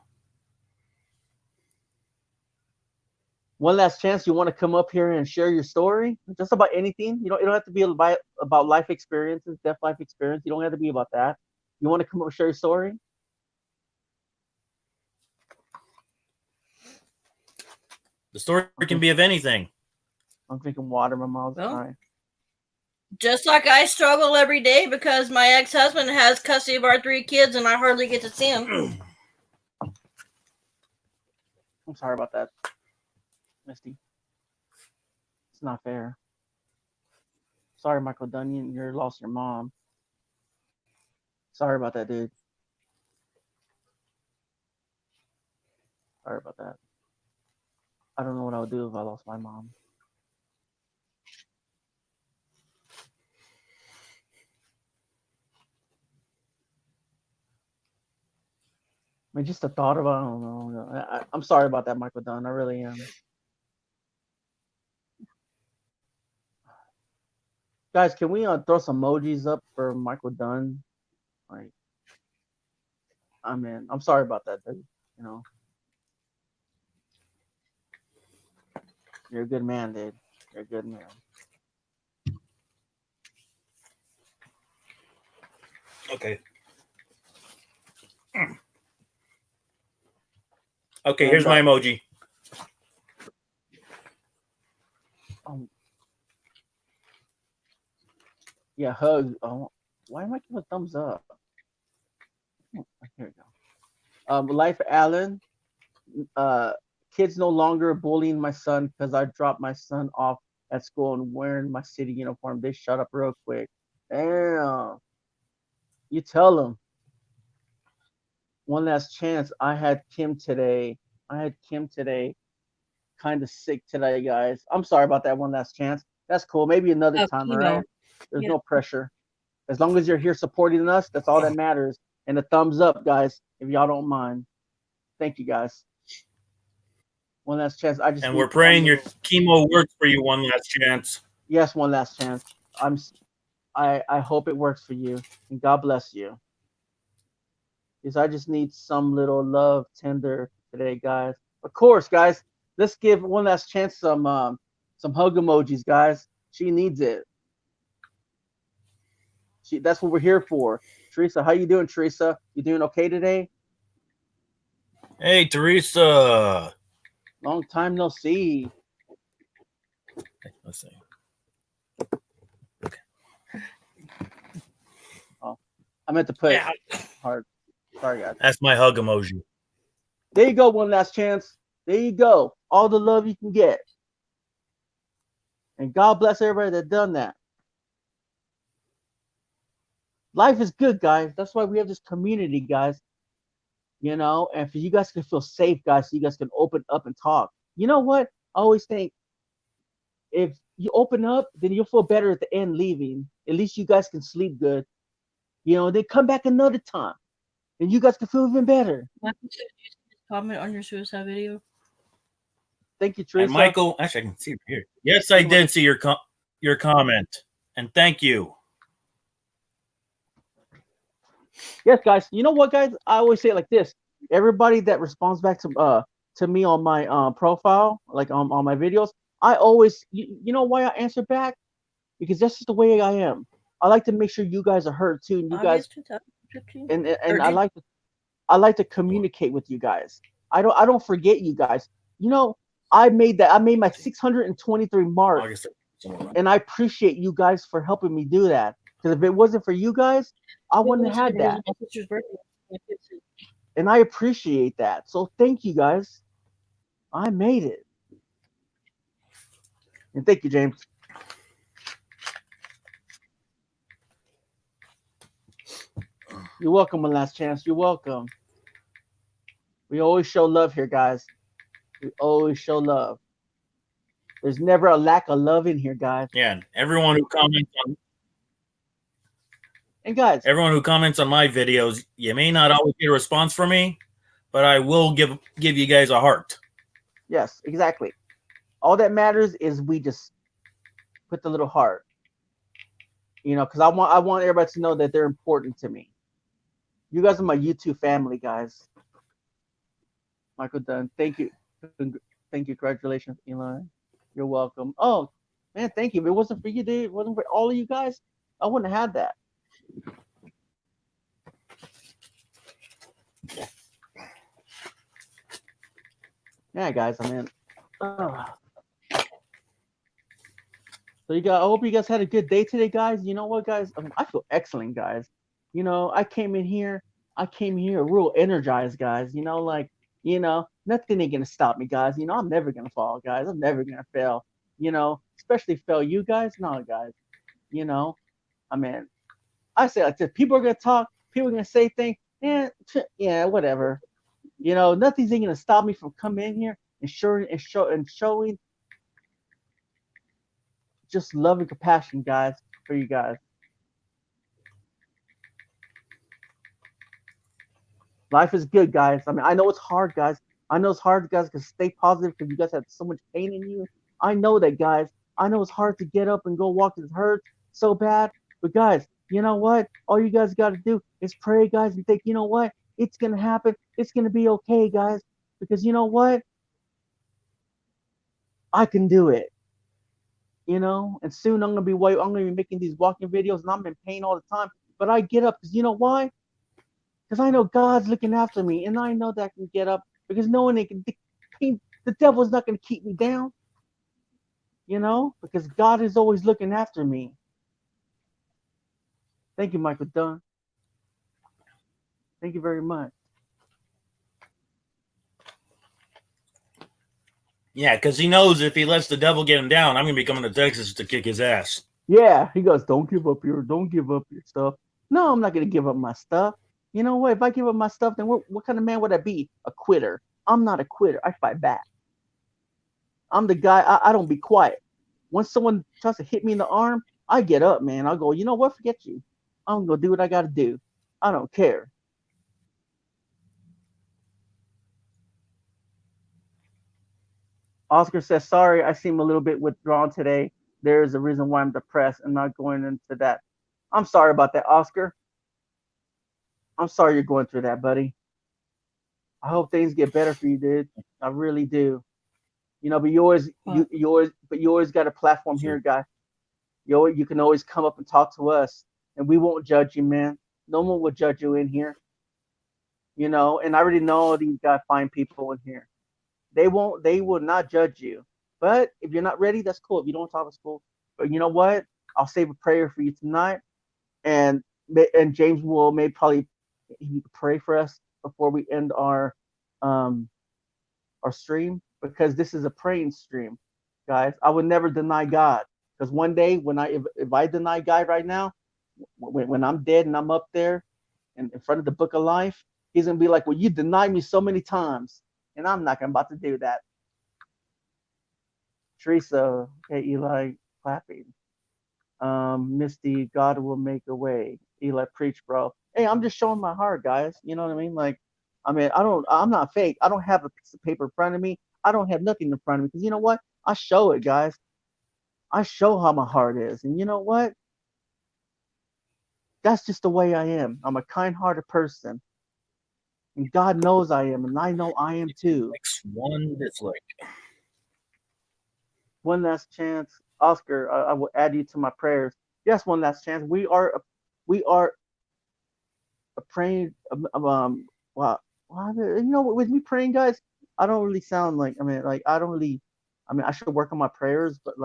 One last chance. You want to come up here and share your story? Just about anything. You don't have to be about life experiences, deaf life experience. You don't have to be about that. You want to come up and share your story? The story can be of anything. I'm drinking water. My mouth's Well, dry. just like I struggle every day because my ex-husband has custody of our 3 kids and I hardly get to see him. I'm sorry about that, Misty. It's not fair. Sorry, Michael Dunn. You lost your mom. Sorry about that, dude. Sorry about that. I don't know what I would do if I lost my mom. I mean, just the thought of it, I don't know. I'm sorry about that, Michael Dunn. I really am. Guys, can we throw some emojis up for Michael Dunn? Like, I mean, I'm sorry about that, dude. You know, you're a good man, dude. You're a good man. Okay. Okay, here's my emoji. Yeah, hug. Oh, why am I giving a thumbs up? Here we go. Life Allen. Kids no longer bullying my son because I dropped my son off at school and wearing my city uniform. They shut up real quick. Damn. You tell them. One last chance. I had Kim today. Kind of sick today, guys. I'm sorry about that. One last chance. That's cool. Maybe another time, all right? There's no pressure. As long as you're here supporting us, that's all that matters. And a thumbs up, guys, if y'all don't mind. Thank you, guys. One last chance. I just And need we're praying one your little- chemo works for you one last chance. Yes, one last chance. I hope it works for you, and God bless you. Because I just need some little love, tender today, guys. Of course, guys. Let's give one last chance some hug emojis, guys. She needs it. That's what we're here for. Teresa, how you doing, Teresa? You doing okay today? Hey, Teresa. Long time no see. Let's see. Oh, I meant to put hard. Sorry, guys. That's my hug emoji. There you go. One last chance. There you go. All the love you can get. And God bless everybody that done that. Life is good, guys. That's why we have this community, guys. You know, and for you guys can feel safe, guys, so you guys can open up and talk. You know what? I always think if you open up, then you'll feel better at the end leaving. At least you guys can sleep good. You know, then come back another time. And you guys can feel even better. Comment on your suicide video. Thank you, Teresa. And Michael, actually, I can see it here. Yes, I did see your comment, and thank you. Yes, guys. You know what, guys? I always say it like this: everybody that responds back to me on my profile, like on my videos, I always, you know why I answer back? Because that's just the way I am. I like to make sure you guys are heard too, and you guys, 2015. and I like to communicate with you guys. I don't forget you guys. You know, I made my 623 mark, August, and I appreciate you guys for helping me do that. Because if it wasn't for you guys, I wouldn't have had that. And I appreciate that. So thank you guys. I made it. And thank you, James. You're welcome, one last chance. You're welcome. We always show love here, guys. We always show love. There's never a lack of love in here, guys. Yeah, and everyone who comments on my videos, you may not always get a response from me, but I will give you guys a heart. Yes, exactly. All that matters is we just put the little heart. You know, because I want everybody to know that they're important to me. You guys are my YouTube family, guys. Michael Dunn, thank you. Thank you. Congratulations, Eli. You're welcome. Oh, man, thank you. If it wasn't for you, dude, it wasn't for all of you guys, I wouldn't have had that. Yeah, guys, I mean, so I hope you guys had a good day today, guys. You know what, guys? I feel excellent, guys. You know, I came here real energized, guys. You know, like, you know, nothing ain't gonna stop me, guys. You know, I'm never gonna fall, guys. I'm never gonna fail. You know, especially fail you guys. No, guys. You know, I mean, I say like this: people are gonna talk, people are gonna say things. Yeah, whatever. You know, nothing's gonna stop me from coming in here and showing just love and compassion, guys, for you guys. Life is good, guys. I mean, I know it's hard, guys. I know it's hard, guys, because stay positive because you guys have so much pain in you. I know that, guys. I know it's hard to get up and go walk. It hurts so bad. But, guys, you know what? All you guys got to do is pray, guys, and think, you know what? It's going to happen. It's going to be okay, guys. Because you know what? I can do it. You know? And soon I'm going to be making these walking videos, and I'm in pain all the time. But I get up because you know why? Because I know God's looking after me, and I know that I can get up because no one can. The devil's not going to keep me down, you know, because God is always looking after me. Thank you, Michael Dunn. Thank you very much. Yeah, because he knows if he lets the devil get him down, I'm going to be coming to Texas to kick his ass. Yeah, he goes, don't give up your stuff. No, I'm not going to give up my stuff. You know what? If I give up my stuff, then what kind of man would I be? A quitter. I'm not a quitter. I fight back. I'm the guy. I don't be quiet. Once someone tries to hit me in the arm, I get up, man. I'll go, you know what? Forget you. I'm going to do what I got to do. I don't care. Oscar says, sorry, I seem a little bit withdrawn today. There is a reason why I'm depressed and not going into that. I'm sorry about that, Oscar. I'm sorry you're going through that, buddy. I hope things get better for you, dude. I really do. You know, but you always got a platform here, guy. You can always come up and talk to us, and we won't judge you, man. No one will judge you in here. You know, and I already know these guys fine people in here. They will not judge you. But if you're not ready, that's cool. If you don't talk, it's cool. But you know what? I'll save a prayer for you tonight, and James will probably he could pray for us before we end our stream, because this is a praying stream, guys. I would never deny God, because one day when if I deny God right now, when I'm dead and I'm up there and in front of the book of life, he's gonna be like, well, you denied me so many times, and I'm not about to do that. Teresa, okay, Eli clapping. Misty, God will make a way. Eli, preach, bro. Hey, I'm just showing my heart, guys. You know what I mean? Like, I'm not fake. I don't have a piece of paper in front of me. I don't have nothing in front of me, because you know what? I show it, guys. I show how my heart is. And you know what? That's just the way I am. I'm a kind-hearted person. And God knows I am, and I know I am too. One dislike. One last chance. Oscar, I will add you to my prayers. Yes, one last chance. We are praying. Wow. You know, with me praying, guys, I don't really sound like. I should work on my prayers, but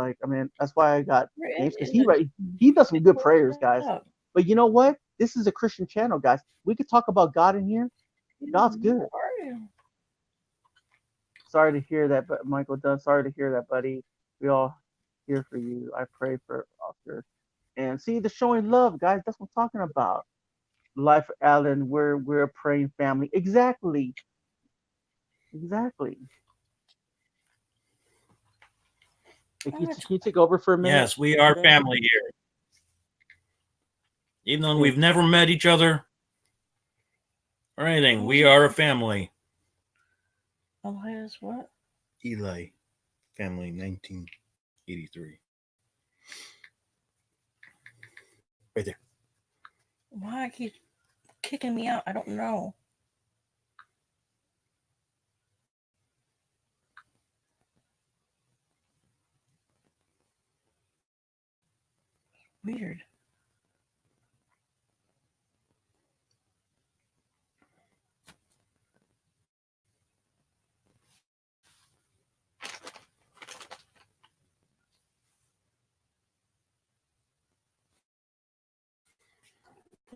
that's why I got James, because he does some good prayers, guys. But you know what? This is a Christian channel, guys. We could talk about God in here. God's good. Sorry to hear that, but Michael Dunn. Sorry to hear that, buddy. We all here for you. I pray for Oscar. And see, the showing love, guys. That's what I'm talking about. Life, Alan. We're a praying family. Exactly. Can you take over for a minute? Yes, we are family here. Even though we've never met each other or anything, we are a family. Elias, what? Eli, family, 1983. Right there. Why keep kicking me out? I don't know. Weird.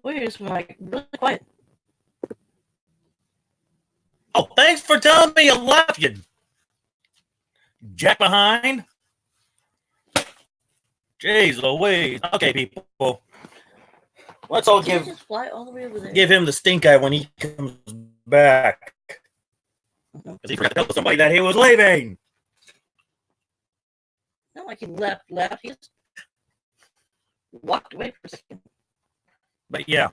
Wait, it's like really quiet. Oh, thanks for telling me you left, you jack behind. Jeez Louise. Okay, people. Let's all Just fly all the way over there. give him the stink eye when he comes back. Because he forgot to tell somebody that he was leaving. Not like he left. He just walked away for a second. But yeah.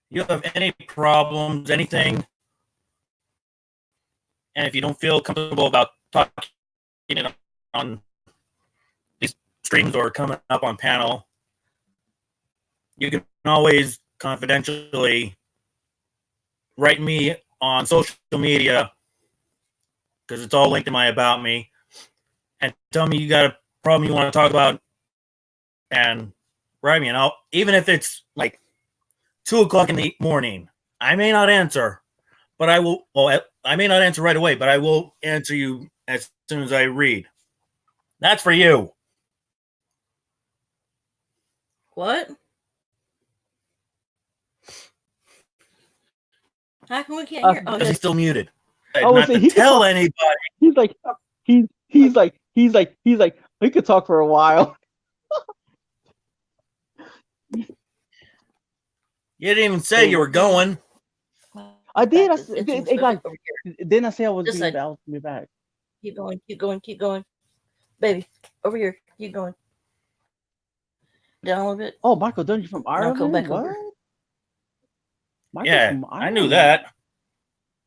You have any problems, anything, and if you don't feel comfortable about talking on these streams or coming up on panel, you can always confidentially write me on social media, because it's all linked in my About Me, and tell me you got a problem you want to talk about, and write me, and I'll, even if it's like 2:00 in the morning, I may not answer, but I will. Well, I may not answer right away, but I will answer you as soon as I read. That's for you. What? How come we can't hear? Oh, Because he's still muted. Oh, Not so to he can tell talk. anybody. He's like he could talk for a while. You didn't even say you were going. I did. It's Hey, guys, over here. didn't I say I was This being side. back? Keep going. Baby, over here. Keep going. Down a little bit. Oh, Michael Dunn, you from Now Ireland? go back What? over. Michael's Yeah, from I knew Ireland. that.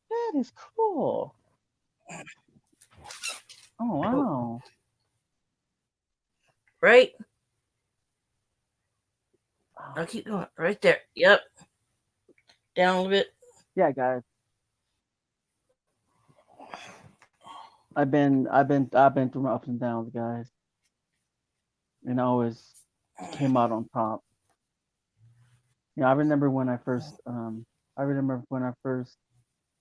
That is cool. Oh wow. Right? I'll keep going. Right there. Yep. Down a little bit. Yeah, guys. I've been through my ups and downs, guys. And I always came out on top. You know, I remember when I first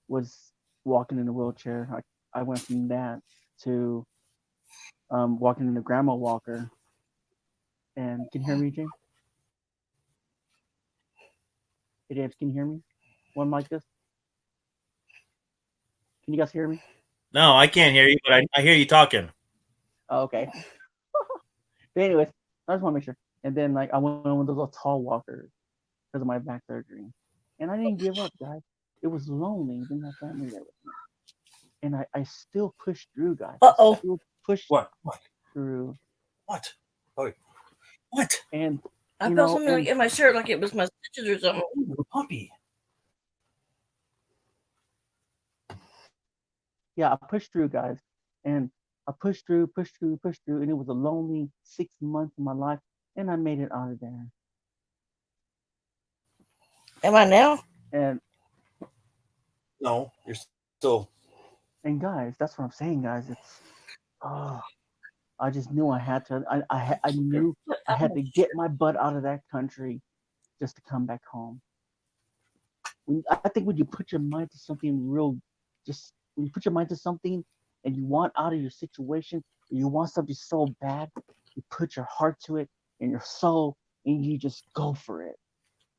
was walking in a wheelchair. I went from that to walking in a grandma walker. And can you hear me, James? Hey, James, can you hear me? One like this? Can you guys hear me? No, I can't hear you, but I hear you talking. Oh, okay. But anyways, I just want to make sure. And then like I went on one of those little tall walkers because of my back surgery. And I didn't give up, guys. It was lonely. Didn't have family there with me. And I still pushed through, guys. Uh-oh. I still pushed through. What? Oh, what? And I you felt know, something like in my shirt, like it was my stitches or something. Ooh, puppy. yeah, I pushed through, guys. And I pushed through, and it was a lonely 6 months of my life, and I made it out of there. Am I now? And No, you're still. and guys, that's what I'm saying, guys. It's I just knew I had to. I knew I had to get my butt out of that country just to come back home. I think when you put your mind to something real, just when you put your mind to something and you want out of your situation, you want something so bad, you put your heart to it and your soul, and you just go for it.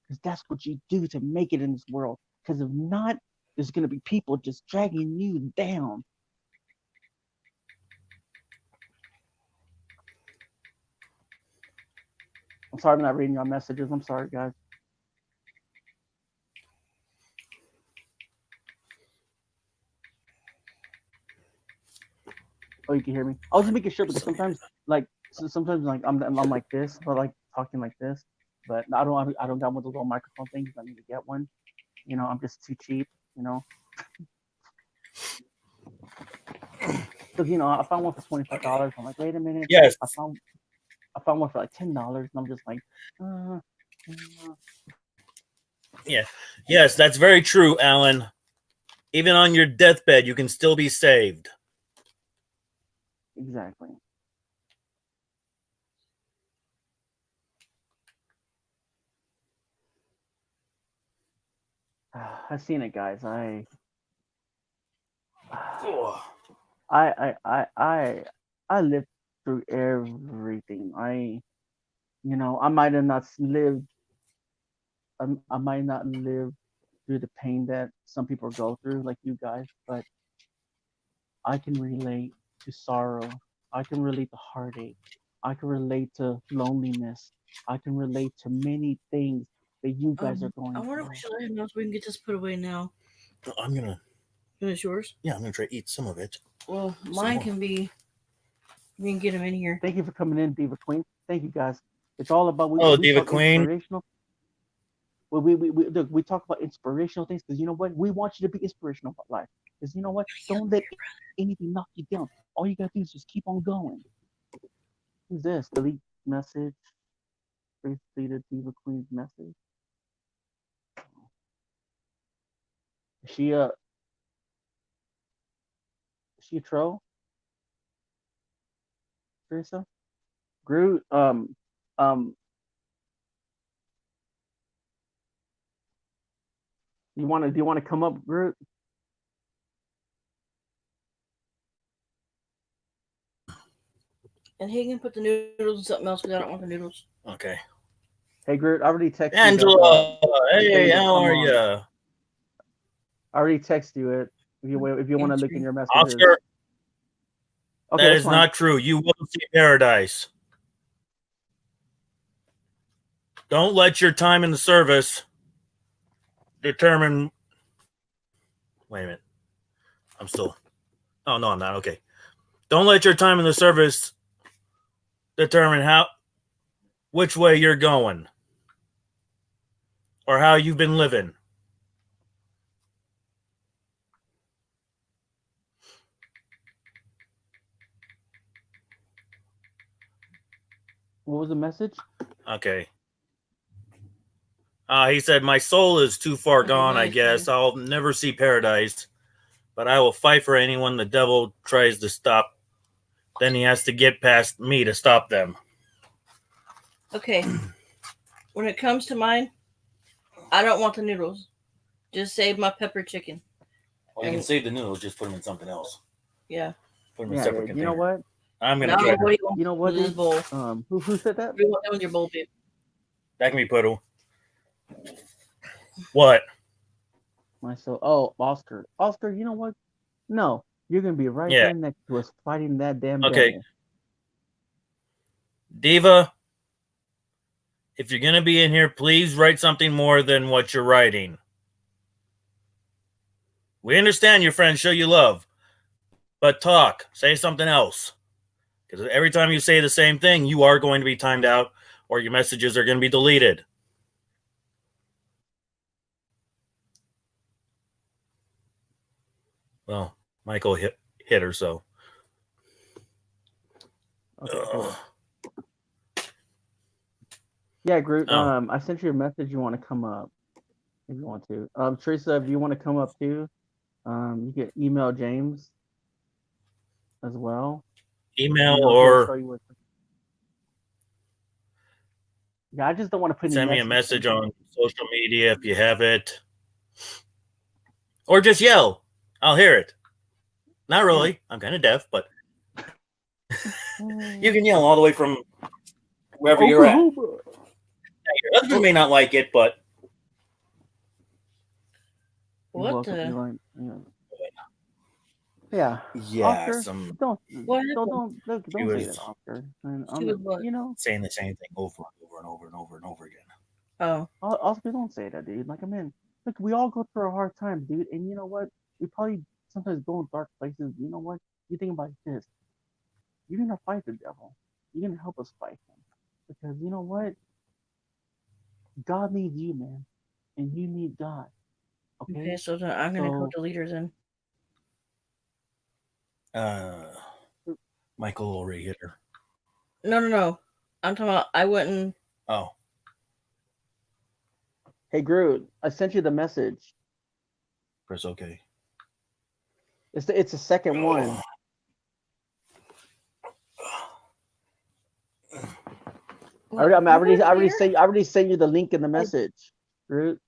Because that's what you do to make it in this world. Because if not, there's going to be people just dragging you down. I'm sorry I'm not reading your messages. I'm sorry, guys. Oh, you can hear me? I was just making sure because sometimes like I'm like this, or like talking like this, but I don't got one of those little microphone things. I need to get one. You know, I'm just too cheap. You know, because you know I found one for $25. I'm like, wait a minute. Yes. I found one for like $10, and I'm just like, Yeah. Yes, that's very true, Alan. Even on your deathbed, you can still be saved. Exactly. I've seen it, guys. I lived through everything. You know, I might have not lived. I might not live through the pain that some people go through, like you guys, but I can relate to sorrow. I can relate to heartache. I can relate to loneliness. I can relate to many things that you guys are going I wonder if through. we should let him know so we can get this put away now. I'm gonna. Finish yours? Yeah, I'm gonna try to eat some of it. Well, mine can be. We can get him in here. Thank you for coming in, Diva Queen. Thank you, guys. It's all about Diva talk Queen. Inspirational. Well, we talk about inspirational things because you know what? We want you to be inspirational about life. Because you know what? Don't let anything knock you down. All you gotta do is just keep on going. Who's this? Delete message. Deleted Diva Queen's message. Is she a troll? Teresa? Groot, do you want to come up, Groot? And he can put the noodles in something else because I don't want the noodles. Okay. Hey, Groot, I already texted Angela, you. hey, how are you? I already texted you it. If you want to look in your messages. Oscar, okay, that is not true. You will see paradise. Don't let your time in the service determine. Wait a minute. I'm still. Oh, no, I'm not. Okay. Don't let your time in the service determine which way you're going or how you've been living. What was the message? Okay. He said, "My soul is too far gone, I nice, guess. I'll never see paradise, but I will fight for anyone the devil tries to stop. Then he has to get past me to stop them." Okay. When it comes to mine, I don't want the noodles. Just save my pepper chicken. Well, you can save the noodles, just put them in something else. Yeah. Put them in a Yeah, separate dude, container. you know what? I'm gonna Now, try. what do you want You know what, with this dude? bowl? Who said that? What do you want with your bowl, babe? That can be put. What? Myself. Oh, Oscar. Oscar, you know what? No, you're gonna be right Yeah. there next to us fighting that damn Okay. devil. Diva, if you're gonna be in here, please write something more than what you're writing. We understand your friends show you love, but talk. Say something else. Because every time you say the same thing, you are going to be timed out, or your messages are going to be deleted. Well, Michael hit her, so. Okay, cool. Yeah, Groot. Oh. I sent you a message. You want to come up if you want to. Teresa, if you want to come up too, you can email James as well. Email He'll or show you what. Yeah, I just don't want to put any send me a messages message on social media if you have it. Or just yell. I'll hear it. Not really. I'm kind of deaf, but you can yell all the way from wherever you're at. Your husband may not like it, but What the? Yeah. yeah, Oscar, don't What don't say was that, Oscar. And She was what? you know, saying the same thing over and over and over and over and over again. Oh. Oscar, don't say that, dude. Like, I mean, look, we all go through a hard time, dude. And you know what? We probably sometimes go in dark places. You know what? You think about this. You're gonna fight the devil. You're gonna help us fight him. Because you know what? God needs you, man. And you need God. Okay, so then I'm gonna go delete her then. Michael already hit her. No. I'm talking about I wouldn't. Oh. Hey, Groot, I sent you the message. Press OK. It's the second one. I already sent you the link in the message, Groot.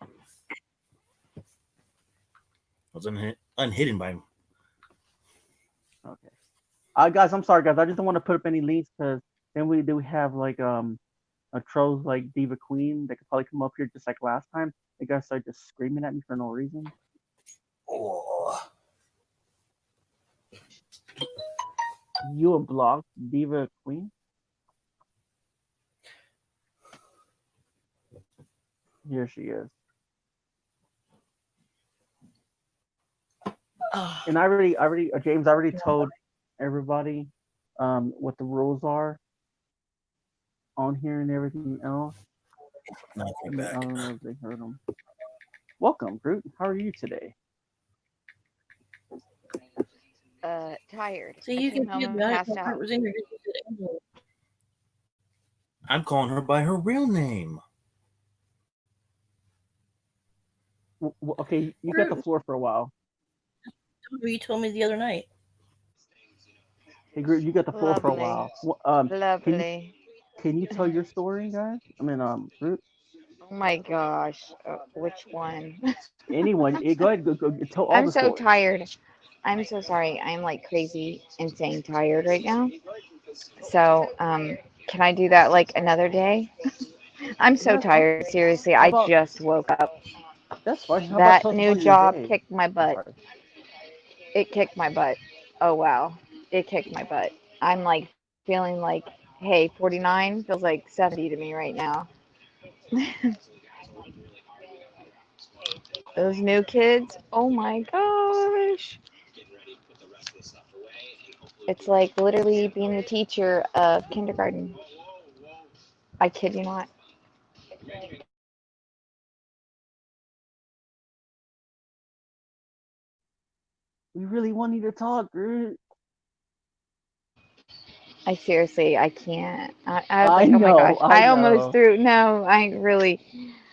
I was unhidden by him. Okay. Guys, I'm sorry, guys. I just don't want to put up any links because then we have like a trolls like Diva Queen that could probably come up here just like last time. You guys start just screaming at me for no reason. Oh. You unblocked Diva Queen? Here she is. And James, I already told everybody what the rules are on here and everything else. I don't know if they heard them. Welcome, Groot. How are you today? Tired. So you can see that passed out. was in your. I'm calling her by her real name. Okay, you got the floor for a while. You told me the other night. Hey, Groot, you got the floor for a while. Lovely. Can you tell your story, guys? I mean, Groot. Oh my gosh, which one? Anyone? Go ahead. Go tell all I'm the so stories. tired. I'm so sorry. I'm like crazy, insane tired right now. So, can I do that like another day? I'm so tired. Seriously, I just woke up. That's fine. How That about new job kicked my butt. It kicked my butt. Oh wow, it kicked my butt. I'm like feeling like, hey, 49 feels like 70 to me right now. Those new kids, oh my gosh. It's like literally being the teacher of kindergarten. I kid you not. We really want you to talk, Groot. I seriously, I can't. I was I like, oh my know, gosh, I I almost know. threw. No, I really.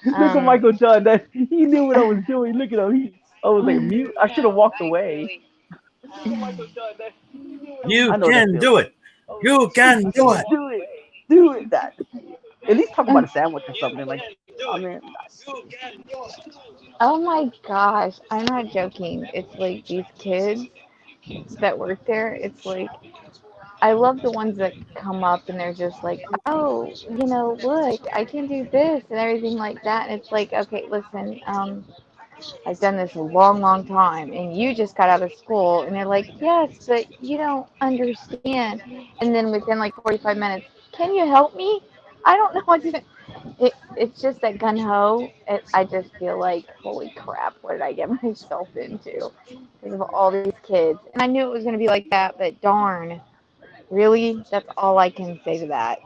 Look at Michael Dunn. That he knew what I was doing. Look at him. I was like mute. I should have walked away. You I know that can feeling. do it. You can do it. Do it. Do it. That. At least talk about a sandwich or something. Like, I mean, Oh my gosh, I'm not joking. It's like these kids that work there. It's like I love the ones that come up and they're just like, oh, look, I can do this and everything like that. And it's like, okay, listen, I've done this a long, long time, and you just got out of school, and they're like, yes, but you don't understand. And then within like 45 minutes, can you help me? I don't know what to. It's just that gun ho. I just feel like, holy crap, what did I get myself into? Because of all these kids, and I knew it was going to be like that, but darn, really, that's all I can say to that.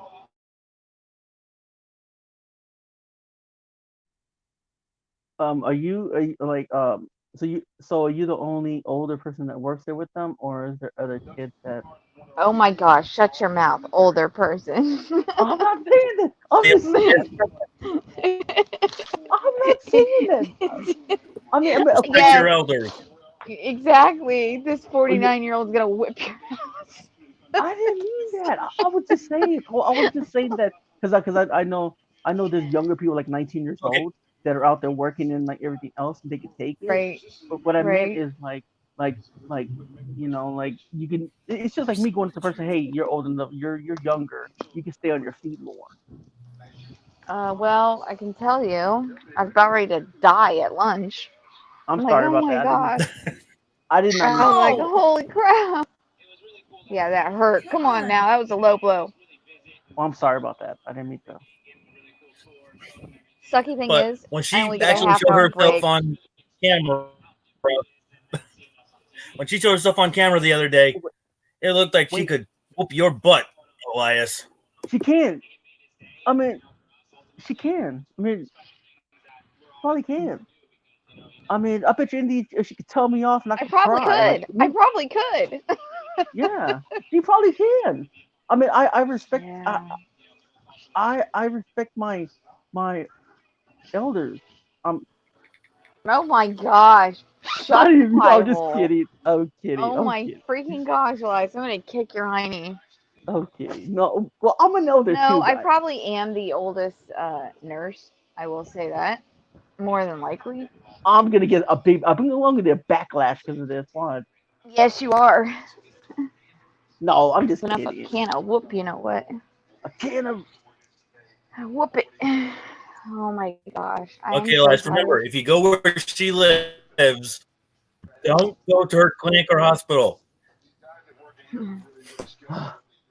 are you like so are you the only older person that works there with them, or is there other kids that? Oh my gosh, shut your mouth, older person. I'm not saying that. I'm just saying. I'm not saying that. I mean, Respect Yes, your elders. exactly. This 49-year-old's gonna whip your ass. I didn't mean that. I was just saying. I was just saying that because I know there's younger people like 19 years Okay. old that are out there working and like everything else and they can take it. Right, But what I meant right. is like like you can. It's just like me going to the person. Hey, you're old enough. You're younger. You can stay on your feet more. Well, I can tell you, I was about ready to die at lunch. I'm I'm like, sorry oh about my that. gosh. I did not. I was like, No. holy crap. Yeah, that hurt. Come on now, that was a low blow. I'm sorry about that. I didn't mean to. Sucky thing But is, when I she only get a actually half showed hour herself break. on camera, when she showed herself on camera the other day, it looked like she could whoop your butt, Elias. She can. I mean, she can. I mean, probably can. I mean, I bet you Indy, if she could tell me off and I I could probably cry. Like, could. I probably could. yeah, she probably can. I mean, I respect. Yeah. I respect my elders. Oh my gosh. I Shut didn't the even know. pie I'm just hole. kidding. I'm kidding. Oh I'm my kidding. freaking gosh, Elias. I'm gonna kick your hiney. I'm kidding. No, well, I'm an elder No, too, I guys. probably am the oldest nurse. I will say that. More than likely. I'm gonna get a big. I'm gonna get a backlash because of this one. Yes, you are. No, I'm just Enough a kidding. can of whoop, you know what? A can of. Whoop it. Oh my gosh. I am Okay, so Elias, remember, tired. if you go where she lives, don't go to her clinic or hospital.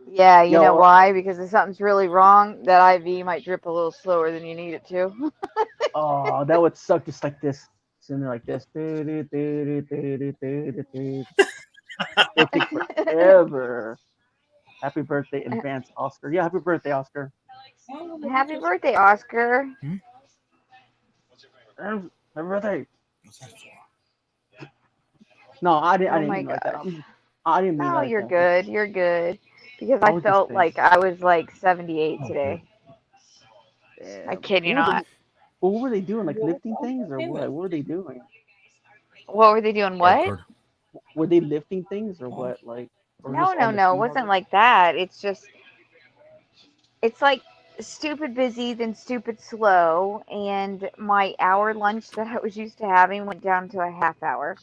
Yeah, you know Yo, why? Because if something's really wrong, that IV might drip a little slower than you need it to. oh, that would suck. Just like this, sitting there like this. It'll take forever. Happy birthday, in advance, Oscar. Yeah, happy birthday, Oscar. Happy birthday, Oscar. Happy birthday. No, I didn't. Oh I didn't my mean like that. gosh. I didn't mean No, like you're that. good. You're good. Because I I was just felt saying. like I was like 78 today. Yeah. I kid you What not. were they doing? Like lifting things or what? What were they doing? What were they doing? What? Were they lifting things or what? Like, or No, just no, on the no. It feet? wasn't like that. It's like stupid busy, then stupid slow. And my hour lunch that I was used to having went down to a half hour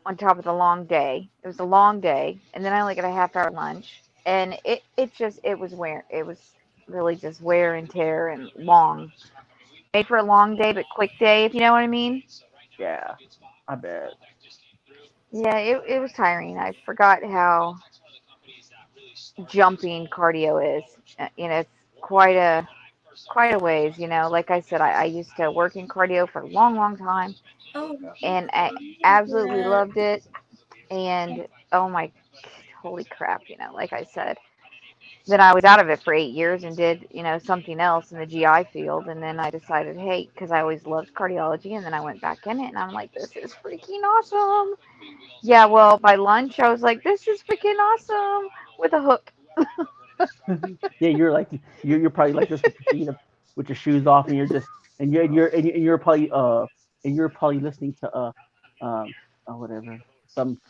on top of the long day. It was a long day. And then I only got a half hour lunch. And it was really just wear and tear and long. Made for a long day, but quick day, if you know what I mean. Yeah, I bet. Yeah, it was tiring. I forgot how jumping cardio is. It's quite a ways. Like I said, I used to work in cardio for a long, long time, and I absolutely loved it. And oh my, holy crap! Like I said, then I was out of it for 8 years and did something else in the GI field, and then I decided, hey, because I always loved cardiology, and then I went back in it, and I'm like, this is freaking awesome. Yeah, well, by lunch I was like, this is freaking awesome with a hook. Yeah, you're probably like this with your feet up, with your shoes off, and you're probably listening to whatever, some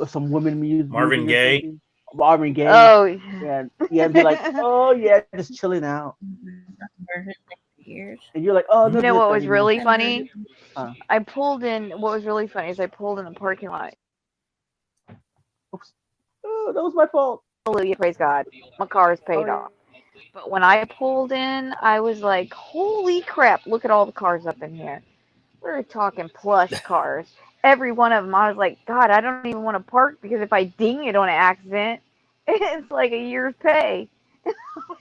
some women music. Marvin Gaye. Marvin Gaye. Oh, Yeah, yeah, and be like, oh yeah, just chilling out. And you're like, oh, you know what was really funny? funny? Huh. I pulled in. What was really funny is I pulled in the parking lot. Oops. Oh, that was my fault. Hallelujah, praise God. My car is paid off. But when I pulled in, I was like, holy crap, look at all the cars up in here. We're talking plush cars. Every one of them, I was like, God, I don't even want to park because if I ding it on an accident, it's like a year's pay. I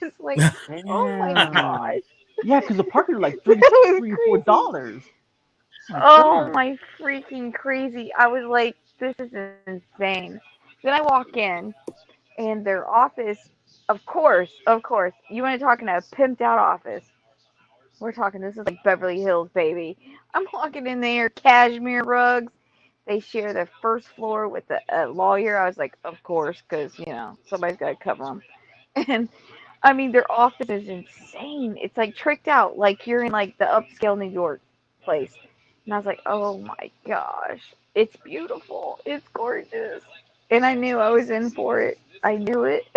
was like, oh my gosh. Yeah, because the parking is like $3 or $4. Oh my freaking crazy. I was like, this is insane. Then I walk in and their office, of course, you want to talk in a pimped out office. We're talking, this is like Beverly Hills, baby. I'm walking in there, cashmere rugs. They share the first floor with a lawyer. I was like, of course, because, you know, somebody's got to cover them. And I mean, their office is insane. It's like tricked out, like you're in like the upscale New York place. And I was like, oh my gosh, it's beautiful. It's gorgeous. And I knew I was in for it. I knew it.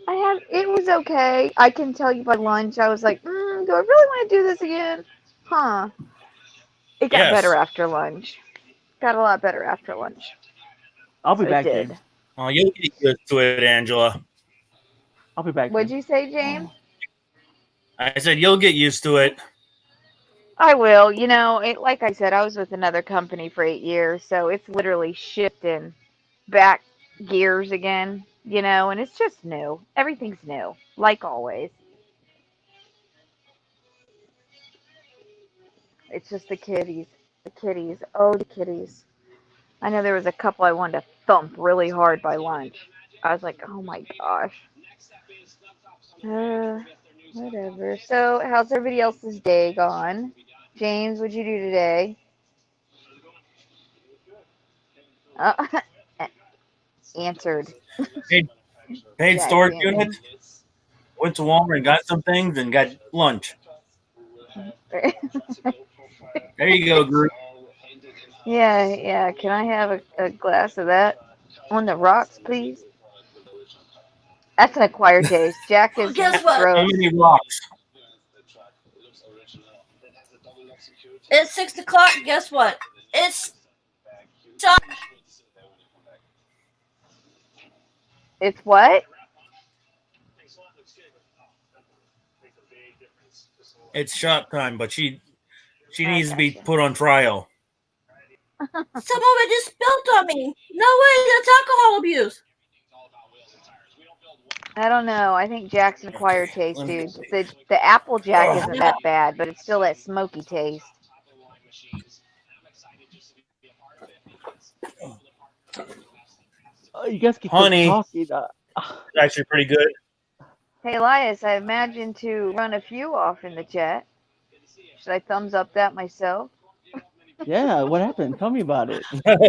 It was okay. I can tell you by lunch, I was like, do I really want to do this again? Huh. It got better after lunch. Got a lot better after lunch. I'll be back, James. Oh, you'll get used to it, Angela. I'll be back. What'd you say, James? I said you'll get used to it. I will. You know, like I said, I was with another company for 8 years, so it's literally shifting back gears again, you know, and it's just new. Everything's new, like always. It's just the kitties. The kitties. Oh, the kitties. I know there was a couple I wanted to thump really hard by lunch. I was like, oh my gosh. Whatever. So, how's everybody else's day gone? James, what'd you do today? Answered. Paid storage unit. Went to Walmart and got some things and got lunch. There you go, group. Yeah. Can I have a glass of that on the rocks, please? That's an acquired taste. Jack is Guess what? gross. How many rocks? It's 6 o'clock. Guess what? It's shot. It's what? It's shot time, but she needs to be put on trial. Some of it just spilled on me. No way, that's alcohol abuse. I don't know. I think Jack's an acquired taste, dude. The apple Jack isn't that bad, but it's still that smoky taste. You guys can Honey. talking. It's actually pretty good. Hey, Elias, I imagine to run a few off in the chat. Should I thumbs up that myself? Yeah, what happened? Tell me about it. I'm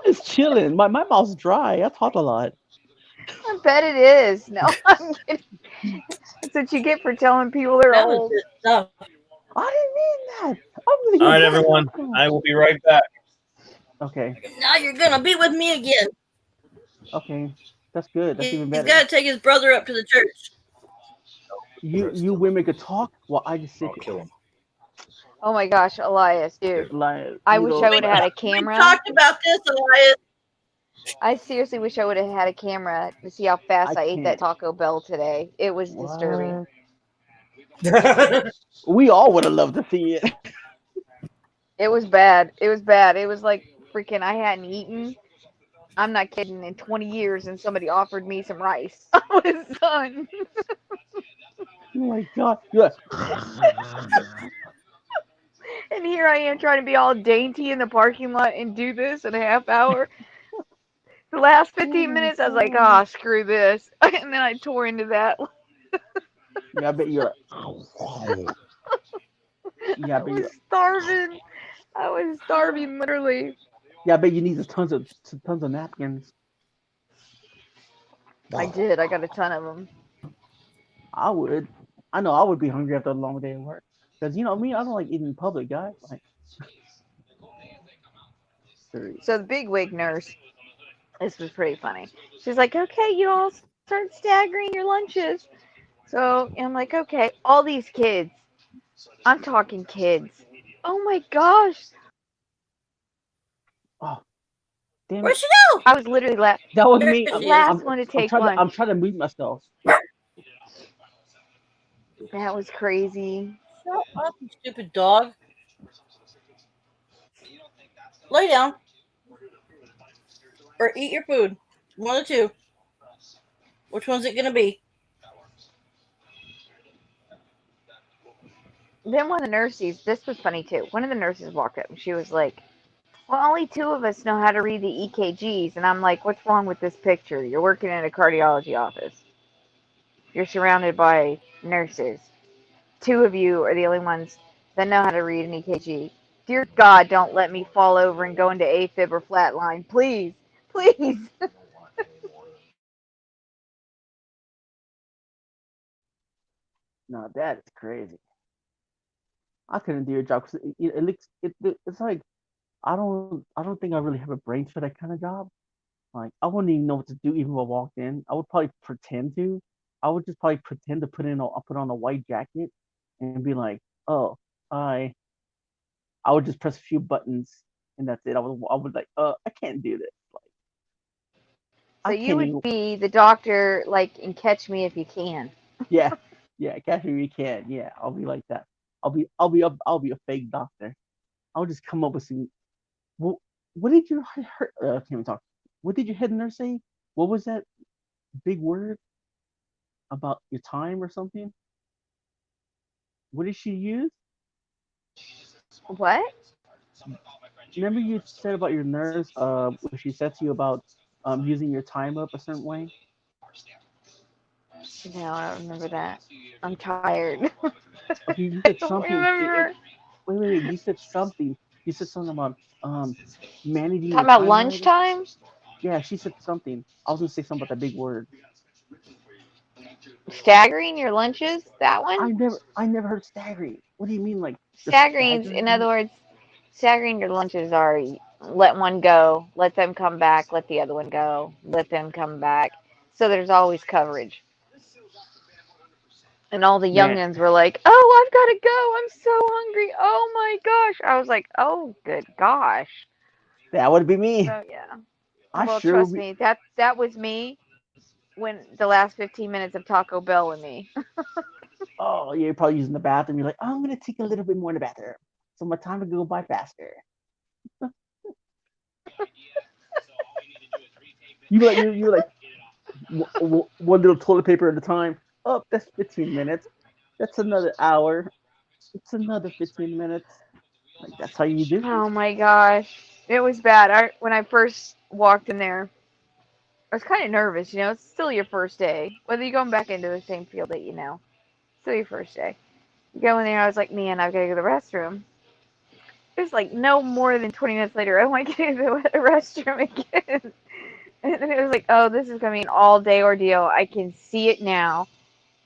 just chilling. My mouth's dry. I talk a lot. I bet it is. No, I'm kidding. That's what you get for telling people they're That old. was good stuff. I didn't mean that. I'm gonna All right, everyone. I will be right back. Okay. Now you're gonna be with me again. Okay. That's good. That's even He's better. got to take his brother up to the church. You women could talk while I just sit I'll kill him. Oh my gosh, Elias, dude. Like, I wish I would have had a We camera. talked about this, Elias. I seriously wish I would have had a camera to see how fast I ate can't. that Taco Bell today. It was disturbing. We all would have loved to see it. It was bad. It was bad. It was like freaking I hadn't eaten. I'm not kidding. In 20 years, and somebody offered me some rice. I was done. Oh my god. Yeah. And here I am trying to be all dainty in the parking lot and do this in a half hour. The last 15 minutes, I was like, oh, screw this. And then I tore into that. Yeah, I bet you're. Yeah, I I bet was you're. starving. I was starving, literally. Yeah, I bet you need tons of napkins. I did. I got a ton of them. I would. I know I would be hungry after a long day of work. Because you know me, I don't like eating in public, guys. Like, so the big wig nurse, this was pretty funny. She's like, okay, you all start staggering your lunches. So I'm like, okay, all these kids. I'm talking kids. Oh my gosh. oh, damn Where'd it. she go? I was literally That was me. There the she is. last one to take lunch. I'm trying to mute myself. That was crazy. Shut up, you stupid dog. Lay down. Or eat your food. One of the two. Which one's it gonna be? Then one of the nurses, this was funny too. One of the nurses walked up and she was like, well, only 2 of us know how to read the EKGs. And I'm like, what's wrong with this picture? You're working in a cardiology office. You're surrounded by nurses. 2 of you are the only ones that know how to read an EKG. Dear God, don't let me fall over and go into AFib or flatline. Please. Please. No, that is crazy. I couldn't do your job because it's like I don't think I really have a brain for that kind of job. Like I wouldn't even know what to do even if I walked in. I would probably pretend to. I would just probably pretend to put on a white jacket and be like, oh, hi. I would just press a few buttons and that's it. I would like, I can't do this. Like, So I you can't would even, be the doctor, like, in Catch Me If You Can. yeah, catch me if you can. Yeah, I'll be like that. I'll be a fake doctor. I'll just come up with some. What did your can't even talk. What did your head nurse say? What was that big word about your time or something? What did she use? What? Remember you said about your nurse, what she said to you about using your time up a certain way? No, I don't remember that. I'm tired. Okay, you I said don't something. remember. Wait. You said something. You said something about managing your Talking about time right. lunchtime? Yeah, she said something. I was gonna say something about that big word. Staggering your lunches? That one? I never heard staggering. What do you mean, like Staggerings, in other words, staggering your lunches are let one go, let them come back, let the other one go, let them come back. So there's always coverage. And all the youngins were like, oh, I've got to go. I'm so hungry. Oh my gosh. I was like, oh, good gosh. That would be me. So, yeah. I sure trust me, that was me when the last 15 minutes of Taco Bell with me. Oh, you're probably using the bathroom. You're like, oh, I'm gonna take a little bit more in the bathroom, so my time will go by faster. you're like one little toilet paper at a time. Oh, that's 15 minutes. That's another hour. It's another 15 minutes. Like that's how you do. Oh my gosh, it was bad. When I first walked in there, I was kind of nervous. It's still your first day, whether you're going back into the same field that you know. Still your first day. You go in there, I was like, man, I've got to go to the restroom. It was like no more than 20 minutes later, I went to the restroom again. And then it was like, oh, this is going to be an all-day ordeal. I can see it now.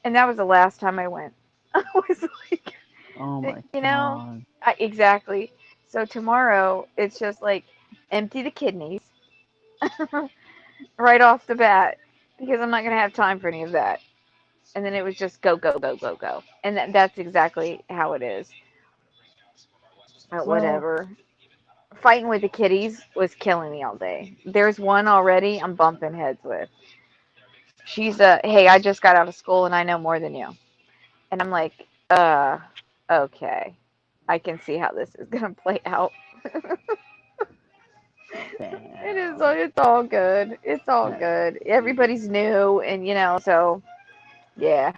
And that was the last time I went. I was like, oh my God. Exactly. So tomorrow, it's just like empty the kidneys right off the bat because I'm not going to have time for any of that. And then it was just go, go, go, go, go. And that's exactly how it is. Whatever. Fighting with the kitties was killing me all day. There's one already I'm bumping heads with. She's hey, I just got out of school and I know more than you. And I'm like, okay. I can see how this is going to play out. It's all good. It's all good. Everybody's new and, so, yeah.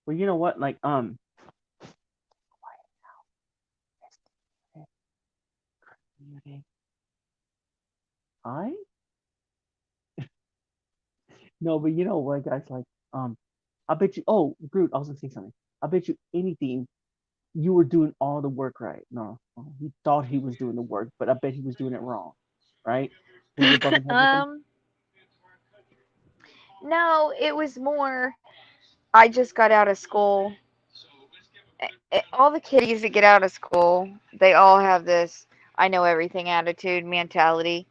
Well, you know what? Like, I? No, but you know what, guys? Like, I bet you. Oh, Groot, I was gonna say something. I bet you anything, you were doing all the work right. No, he thought he was doing the work, but I bet he was doing it wrong, right? No, it was more. I just got out of school. All the kiddies that get out of school, they all have this I know everything attitude mentality.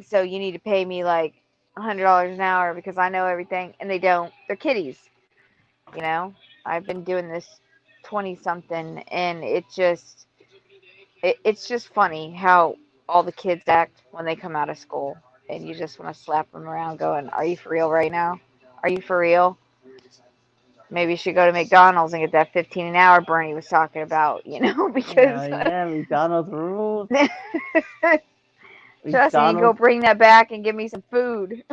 So you need to pay me like $100 an hour because I know everything, and they don't. They're kiddies, you know. I've been doing this 20 something, and it's just funny how all the kids act when they come out of school, and you just want to slap them around, going, "Are you for real right now? Are you for real? Maybe you should go to McDonald's and get that 15 an hour Bernie was talking about, because Yeah, McDonald's rules. trust me, go McDonald's. bring that back and give me some food."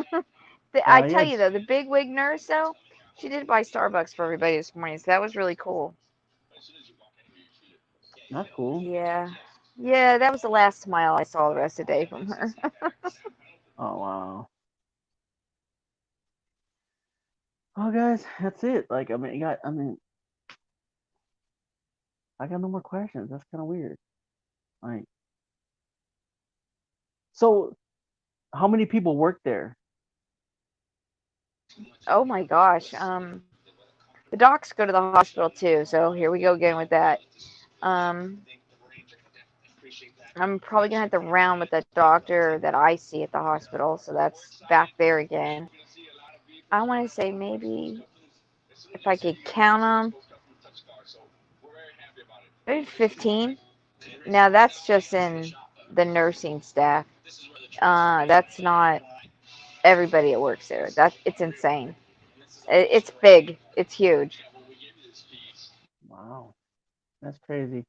I tell Yeah, you though, the big wig nurse though, she did buy Starbucks for everybody this morning, so that was really cool. that's cool. Yeah. Yeah, that was the last smile I saw the rest of the day from her. Oh wow. Oh guys, that's it. Like I got no more questions. That's kind of weird. Like, so how many people work there? Oh my gosh. The docs go to the hospital too, so here we go again with that. Um, I'm probably gonna have to round with the doctor that I see at the hospital, so that's back there again. I want to say maybe if I could count them, maybe 15. Now that's just in the nursing staff. That's not everybody that works there. It's insane. It's big. It's huge. Wow, that's crazy.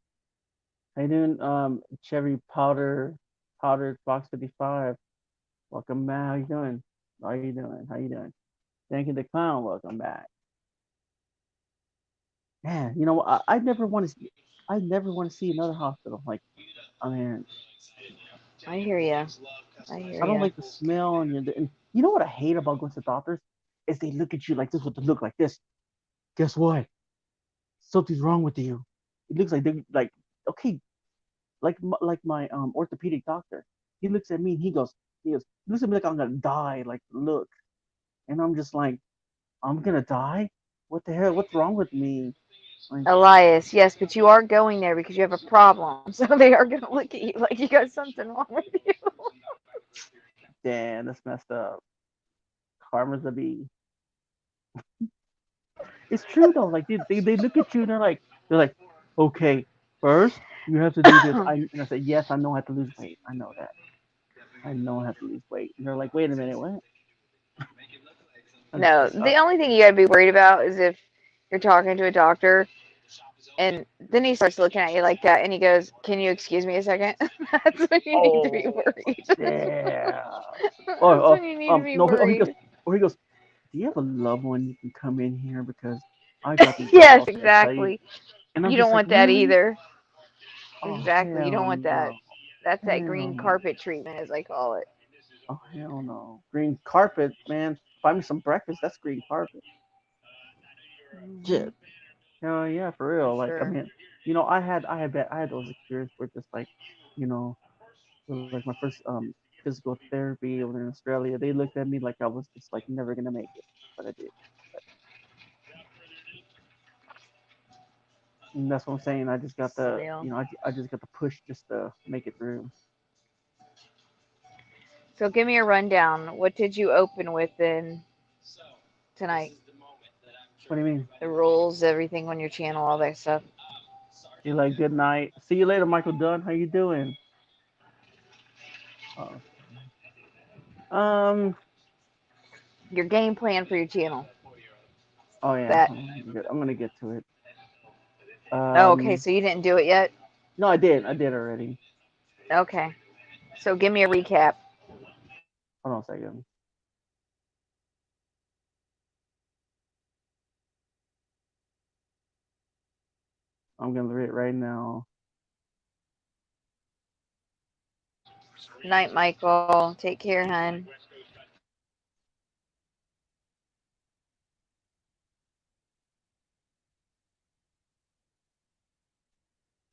How you doing? Cherry powdered Fox 55. Welcome back. How you doing? How you doing? How you doing? Thank you, the clown. Welcome back. Man, I never want to see. I never want to see another hospital. Like, I mean, I hear you. I hear I don't you. like the smell, and you know what I hate about going to doctors is they look at you like this with the look like this. Guess what? Something's wrong with you. It looks like they like okay, like my orthopedic doctor. He looks at me and he goes, looks at me like I'm gonna die. Like, look, and I'm just like, I'm gonna die. What the hell? What's wrong with me? Like, Elias, yes, but you are going there because you have a problem. So they are going to look at you like you got something wrong with you. damn, that's messed up. Karma's a bee. It's true though. Like they look at you and they're like, okay, first you have to do this. And I said, yes, I know I have to lose weight. I know that. I know I have to lose weight. And they're like, wait a minute, what? No, the only thing you got to be worried about is if you're talking to a doctor and then he starts looking at you like that and he goes, "Can you excuse me a second?" That's when you need to be worried. Yeah. That's when you need to be No, worried. he goes, do you have a loved one you can come in here because I got these Yes, all set to you? exactly. And I'm You just don't like, want that really? either. Oh Exactly. You don't hell want that. no. That's that Hell green no. carpet treatment, as I call it. Oh hell no. Green carpet, man. Buy me some breakfast. That's green carpet. Shit. Hell yeah, for For real. Like, I sure. mean, I had those experiences where just like, you know, like my first physical therapy over in Australia, they looked at me like I was just like never gonna make it, but I did. And that's what I'm saying. I just got the, Real. I just got the push just to make it through. So give me a rundown. What did you open with in tonight? What do you mean? The rules, everything on your channel, all that stuff. You're like, good night. See you later, Michael Dunn. How you doing? Oh. Your game plan for your channel. Oh yeah. That. I'm gonna get to it. Oh, okay. So you didn't do it yet? No, I did. I did already. Okay. So give me a recap. Hold on a second. I'm gonna read it right now. Night, Michael. Take care, hun.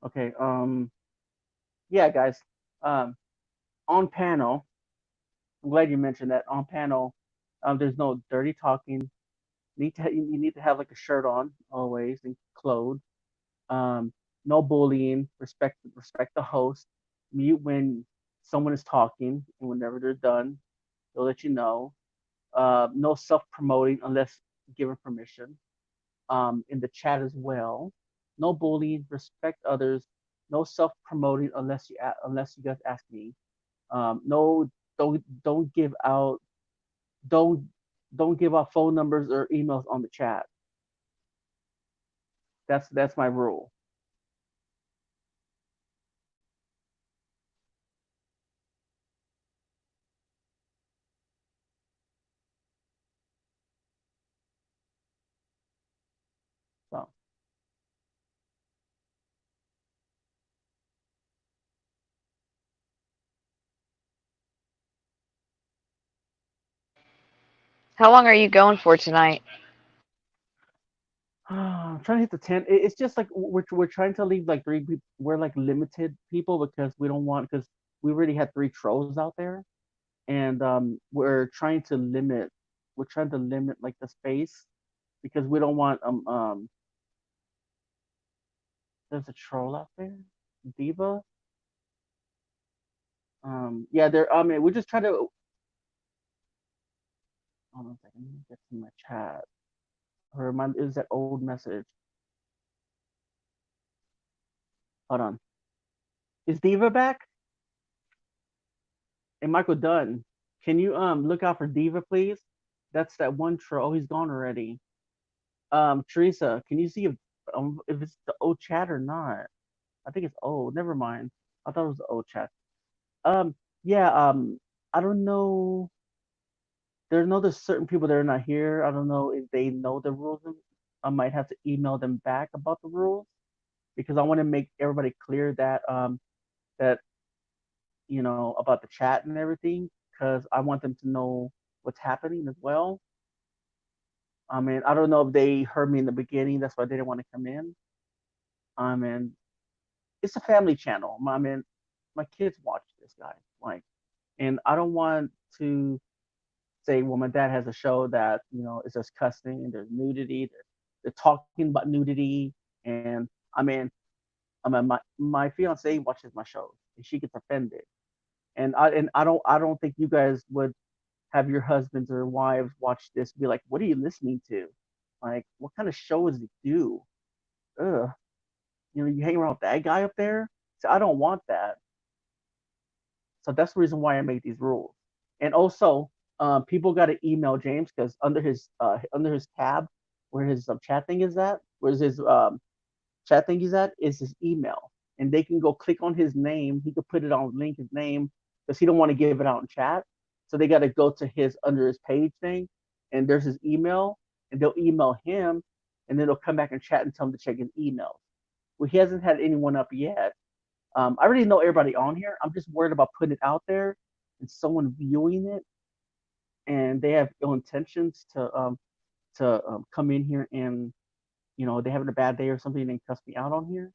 Okay. Yeah, guys. On panel. I'm glad you mentioned that. On panel, There's no dirty talking. You need to have like a shirt on always and clothed. No bullying. Respect the host. Mute when someone is talking, and whenever they're done, they'll let you know. No self-promoting unless given permission. In the chat as well. No bullying. Respect others. No self-promoting unless you guys ask me. No, don't give out don't give out phone numbers or emails on the chat. That's my rule. So How long are you going for tonight? I'm trying to hit the 10. It's just like we're trying to leave like 3 people. We're like limited people because we don't want because we already had 3 trolls out there, and we're trying to limit. We're trying to limit like the space because we don't want There's a troll out there, Diva. Yeah, there. I mean, we're just trying to. Hold on a second. Let me get to my chat. Or is that old message? Hold on. Is Diva back? And Michael Dunn, can you look out for Diva, please? That's that one troll. Oh, he's gone already. Teresa, can you see if it's the old chat or not? I think it's old. Never mind. I thought it was the old chat. Yeah. I don't know. There's certain people that are not here. I don't know if they know the rules. I might have to email them back about the rules because I want to make everybody clear that that about the chat and everything because I want them to know what's happening as well. I mean, I don't know if they heard me in the beginning. That's why they didn't want to come in. I mean, it's a family channel. I mean, my kids watch this guy, and I don't want to say, well, my dad has a show that is just cussing and there's nudity. They're talking about nudity, and I mean, my fiance watches my shows and she gets offended, and I don't think you guys would have your husbands or wives watch this and be like, what are you listening to? Like, what kind of show does he do? Ugh. You hang around with that guy up there? So I don't want that. So that's the reason why I made these rules. And also, people got to email James because under his tab, where his chat thing is at, where his chat thing is at, is his email, and they can go click on his name. He could put it on link his name because he don't want to give it out in chat. So they got to go to his under his page thing, and there's his email, and they'll email him, and then they'll come back and chat and tell him to check his email. Well, he hasn't had anyone up yet. I already know everybody on here. I'm just worried about putting it out there and someone viewing it, and they have ill intentions to come in here and they having a bad day or something and cuss me out on here.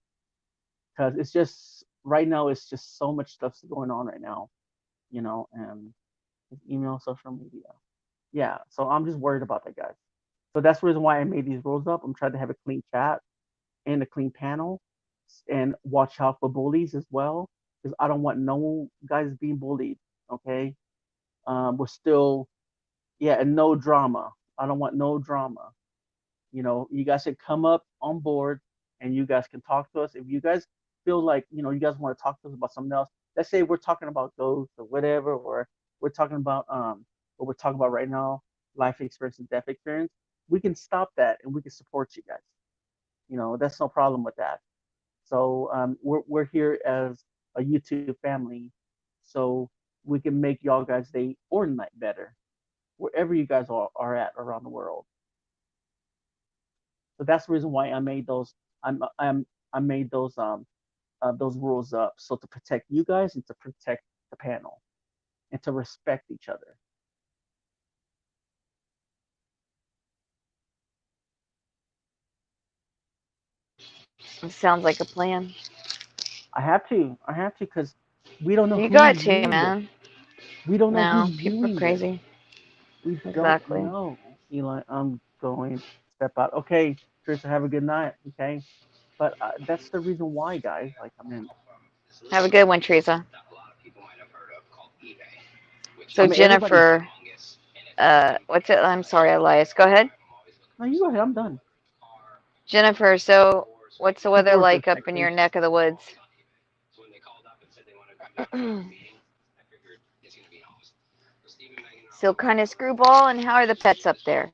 Because it's just right now, it's just so much stuff's going on right now, and email, social media. Yeah, so I'm just worried about that, guys. So that's the reason why I made these rules up. I'm trying to have a clean chat and a clean panel, and watch out for bullies as well, because I don't want no guys being bullied. Okay, we're still, and no drama. I don't want no drama. You guys should come up on board, and you guys can talk to us if you guys feel like you guys want to talk to us about something else. Let's say we're talking about ghosts or whatever, or we're talking about what we're talking about right now, life experience and death experience. We can stop that and we can support you guys. That's no problem with that. So we're here as a YouTube family, so we can make y'all guys' day or night better, wherever you guys are at around the world. So that's the reason why I made those. I made those rules up, so to protect you guys and to protect the panel, and to respect each other. It sounds like a plan. I have to because we don't know. You got to, man. We don't know No, who's people are viewing crazy. We Exactly. don't know, Eli. I'm going to step out. Okay, Teresa, have a good night. Okay, but that's the reason why, guys. Like, I mean, Have a good one, Teresa. So everybody. Jennifer, what's it? I'm sorry, Elias. Go ahead. No, you go ahead. I'm done. Jennifer, so what's the Take weather over for a like up sec, in please. your neck of the woods? Still kind of screwball, and how are the pets up there?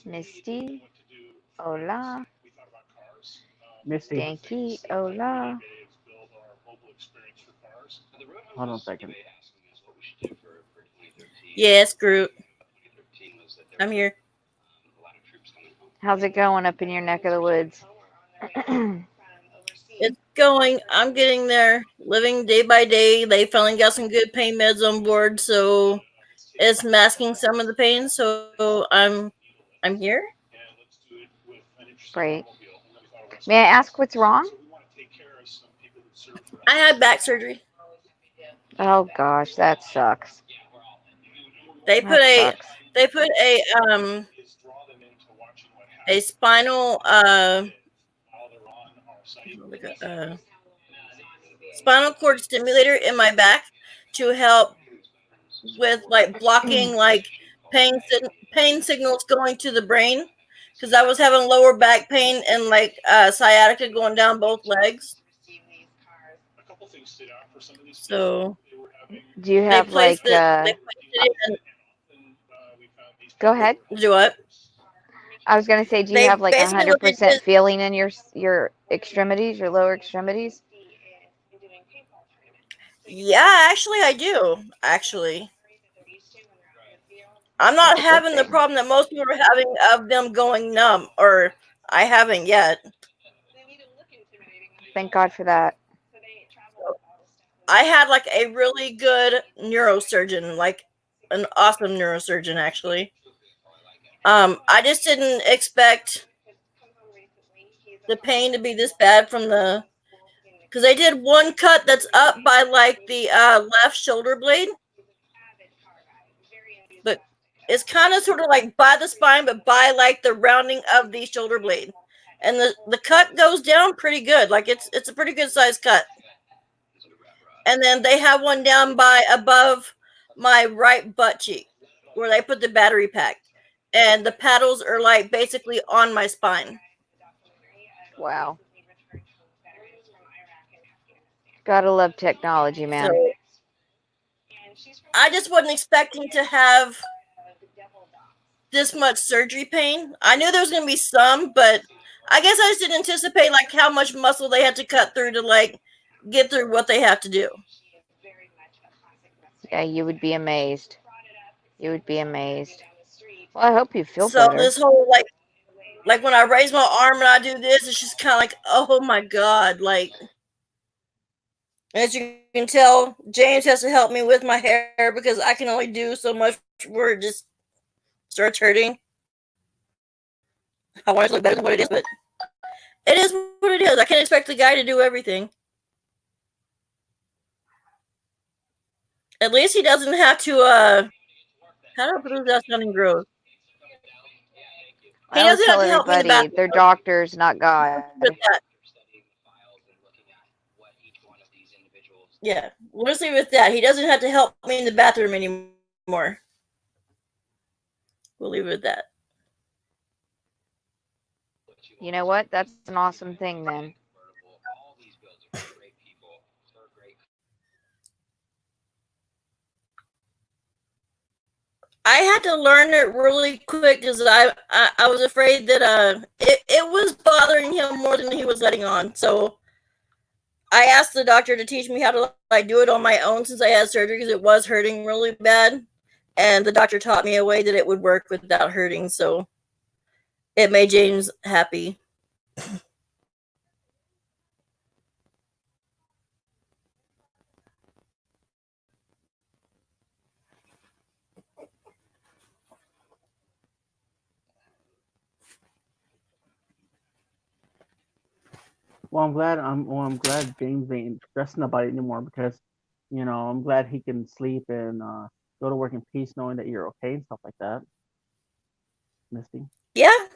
Misty, hola. Misty, Danky, hola. hold on a second. Yes, Groot. I'm here. How's it going up in your neck of the woods? It's going. I'm getting there. Living day by day. They finally got some good pain meds on board, so it's masking some of the pain. So I'm here. Great. May I ask what's wrong? I had back surgery. Oh gosh, that sucks. They That sucks. put a spinal spinal cord stimulator in my back to help with like blocking like pain signals going to the brain, because I was having lower back pain and like sciatica going down both legs. So Do you they have placed like it in, go ahead. do what? I was gonna say, do you They have like basically what they 100% did. feeling in your extremities, your lower extremities? Yeah, actually I do. Actually, I'm not That's a good having the thing. problem that most people are having of them going numb, or I haven't yet. Thank God for that. I had like a really good neurosurgeon, like an awesome neurosurgeon actually. I just didn't expect the pain to be this bad from the, because they did one cut that's up by like the left shoulder blade, but it's kind of sort of like by the spine, but by like the rounding of the shoulder blade, and the cut goes down pretty good. Like it's a pretty good size cut. And then they have one down by above my right butt cheek where they put the battery pack, and the paddles are like basically on my spine. Wow. Gotta love technology, man. So I just wasn't expecting to have this much surgery pain. I knew there was going to be some, but I guess I just didn't anticipate like how much muscle they had to cut through to like get through what they have to do. Yeah, you would be amazed. You would be amazed. Well, I hope you feel So better. this whole like when I raise my arm and I do this, it's just kind of like, oh my God. Like, as you can tell, James has to help me with my hair because I can only do so much where it just starts hurting. I want it to look better than what it is, but it is what it is. I can't expect the guy to do everything. At least he doesn't have to how do I put this without sounding gross? He I always doesn't tell have to help me in the everybody bathroom they're doctors, not God. with that. Yeah, let's leave it with that. He doesn't have to help me in the bathroom anymore. We'll leave it at that. You know what? That's an awesome thing, then. I had to learn it really quick because I was afraid that it was bothering him more than he was letting on. So I asked the doctor to teach me how to like do it on my own since I had surgery because it was hurting really bad, and the doctor taught me a way that it would work without hurting. So it made James happy. Well, I'm glad James ain't stressing about it anymore because, I'm glad he can sleep and go to work in peace, knowing that you're okay and stuff like that. Misty. Yeah,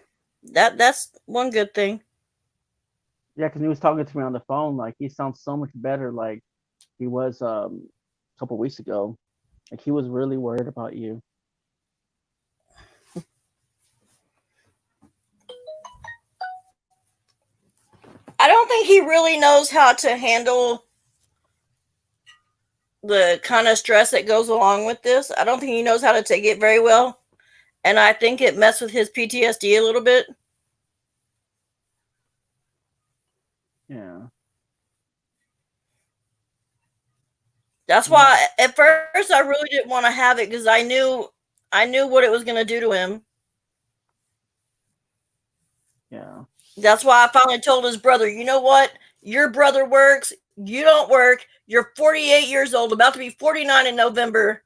that's one good thing. Yeah, because he was talking to me on the phone. Like he sounds so much better. Like he was a couple weeks ago. Like he was really worried about you. I don't think he really knows how to handle the kind of stress that goes along with this. I don't think he knows how to take it very well. And I think it messed with his PTSD a little bit. Yeah. That's why at first I really didn't want to have it because I knew what it was going to do to him. Yeah. That's why I finally told his brother, you know what? Your brother works. You don't work. You're 48 years old, about to be 49 in November.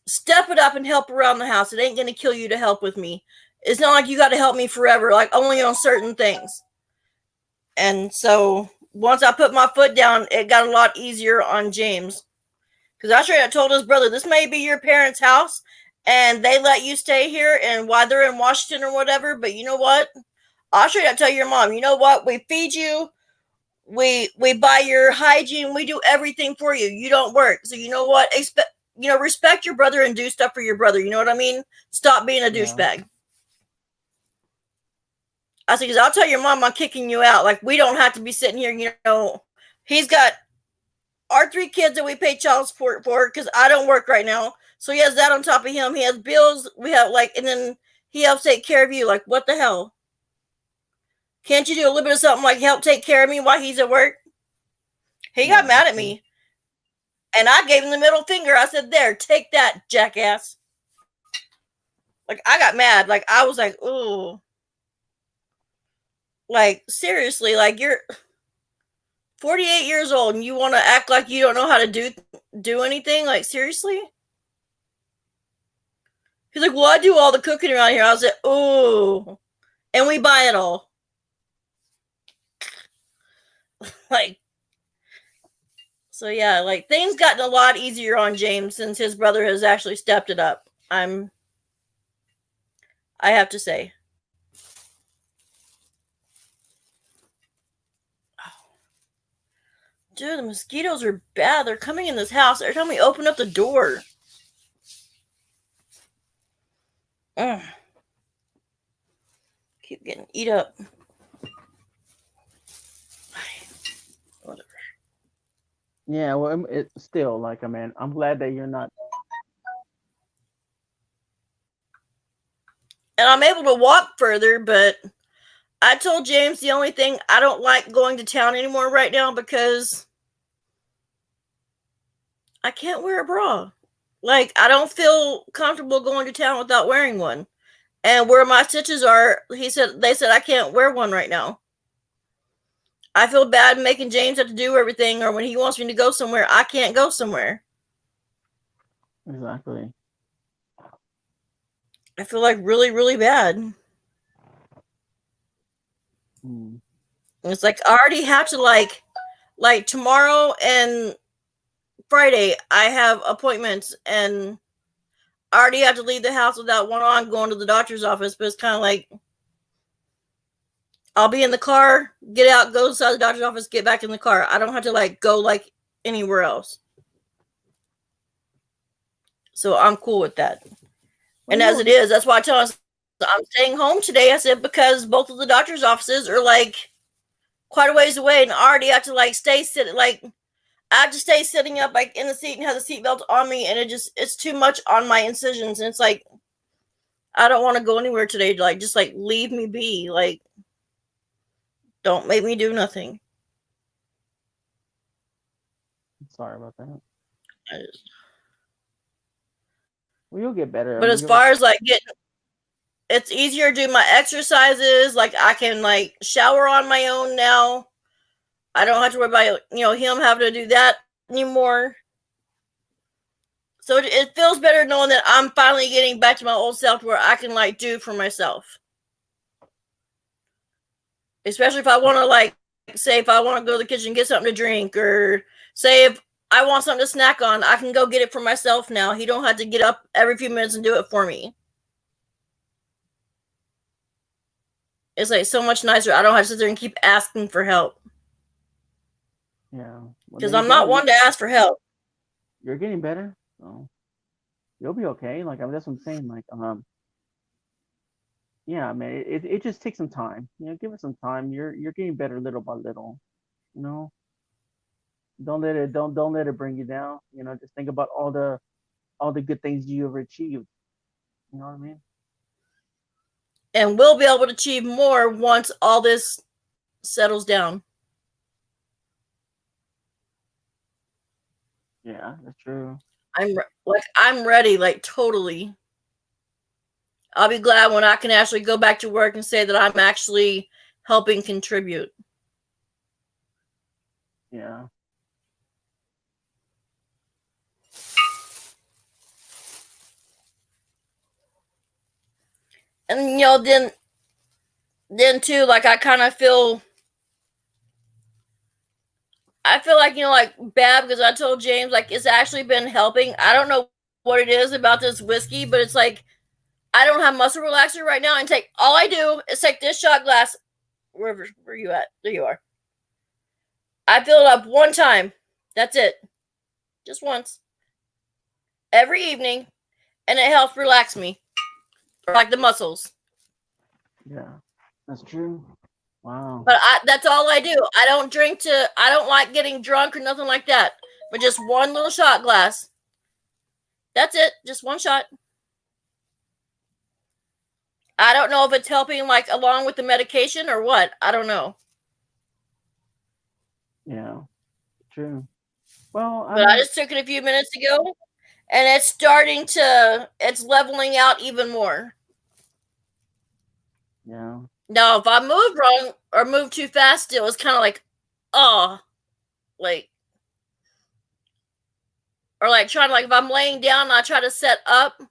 Step it up and help around the house. It ain't going to kill you to help with me. It's not like you got to help me forever, like only on certain things. And so once I put my foot down, it got a lot easier on James. Because I straight up told his brother, this may be your parents' house, and they let you stay here, and while they're in Washington or whatever, but you know what? I'll straight up tell your mom, you know what? We feed you, we buy your hygiene, we do everything for you. You don't work. So you know what? Respect your brother and do stuff for your brother. You know what I mean? Stop being a douchebag. I said, because I'll tell your mom I'm kicking you out. Like, we don't have to be sitting here, He's got our 3 kids that we pay child support for because I don't work right now. So he has that on top of him. He has bills. We have and then he helps take care of you. Like, what the hell? Can't you do a little bit of something like help take care of me while he's at work? He got mad at me. And I gave him the middle finger. I said, there, take that, jackass. Like, I got mad. Like, I was like, ooh. Like, seriously, like, you're 48 years old and you want to act like you don't know how to do anything? Like, seriously? He's like, well, I do all the cooking around here. I was like, ooh. And we buy it all. Like, so yeah, like things gotten a lot easier on James since his brother has actually stepped it up. I have to say. Dude, the mosquitoes are bad. They're coming in this house every time we open up the door. Keep getting eat up. Whatever. Yeah, well, it's still like, I'm glad that you're not. And I'm able to walk further, but I told James the only thing I don't like going to town anymore right now because I can't wear a bra. Like, I don't feel comfortable going to town without wearing one. And where my stitches are, they said I can't wear one right now. I feel bad making James have to do everything, or when he wants me to go somewhere, I can't go somewhere. Exactly. I feel like really, really bad. It's like I already have to like tomorrow and Friday I have appointments and I already have to leave the house without one on going to the doctor's office, but it's kind of like I'll be in the car, get out, go inside the doctor's office, get back in the car. I don't have to go anywhere else. So I'm cool with that. And as it is, that's why I tell us I'm staying home today. I said, because both of the doctor's offices are quite a ways away and I already have to stay sitting, I have to stay sitting up in the seat and have the seatbelt on me. And it's too much on my incisions. And it's I don't want to go anywhere today. Just leave me be. Don't make me do nothing. Sorry about that. Well, you'll get better. But as far as it's easier to do my exercises. I can shower on my own now. I don't have to worry about him having to do that anymore. So it feels better knowing that I'm finally getting back to my old self where I can do for myself. Especially if I want to say if I want to go to the kitchen and get something to drink, or say if I want something to snack on, I can go get it for myself now. He don't have to get up every few minutes and do it for me. It's like so much nicer. I don't have to sit there and keep asking for help. Yeah. Because I'm not one to ask for help. You're getting better, so you'll be okay. Like that's what I'm saying. Like yeah, man. It just takes some time. You know, give it some time. You're getting better little by little. You know, don't let it bring you down. You know, just think about all the good things you have achieved. You know what I mean? And we'll be able to achieve more once all this settles down. Yeah, that's true. I'm ready, like totally. I'll be glad when I can actually go back to work and say that I'm actually helping contribute. Yeah. And then too, like I feel like, like bad because I told James like it's actually been helping. I don't know what it is about this whiskey, but it's like I don't have muscle relaxer right now, and all I do is take this shot glass. Where you at? There you are. I fill it up one time. That's it. Just once. Every evening, and it helps relax me. Like the muscles. Yeah, that's true. Wow. But that's all I do. I don't like getting drunk or nothing like that. But just one little shot glass. That's it. Just one shot. I don't know if it's helping like along with the medication or what. I don't know. Yeah, true. Well, But I just took it a few minutes ago, and it's leveling out even more. Yeah. Now, if I move wrong or move too fast still, it's kind of like, or trying to, if I'm laying down and I try to set up,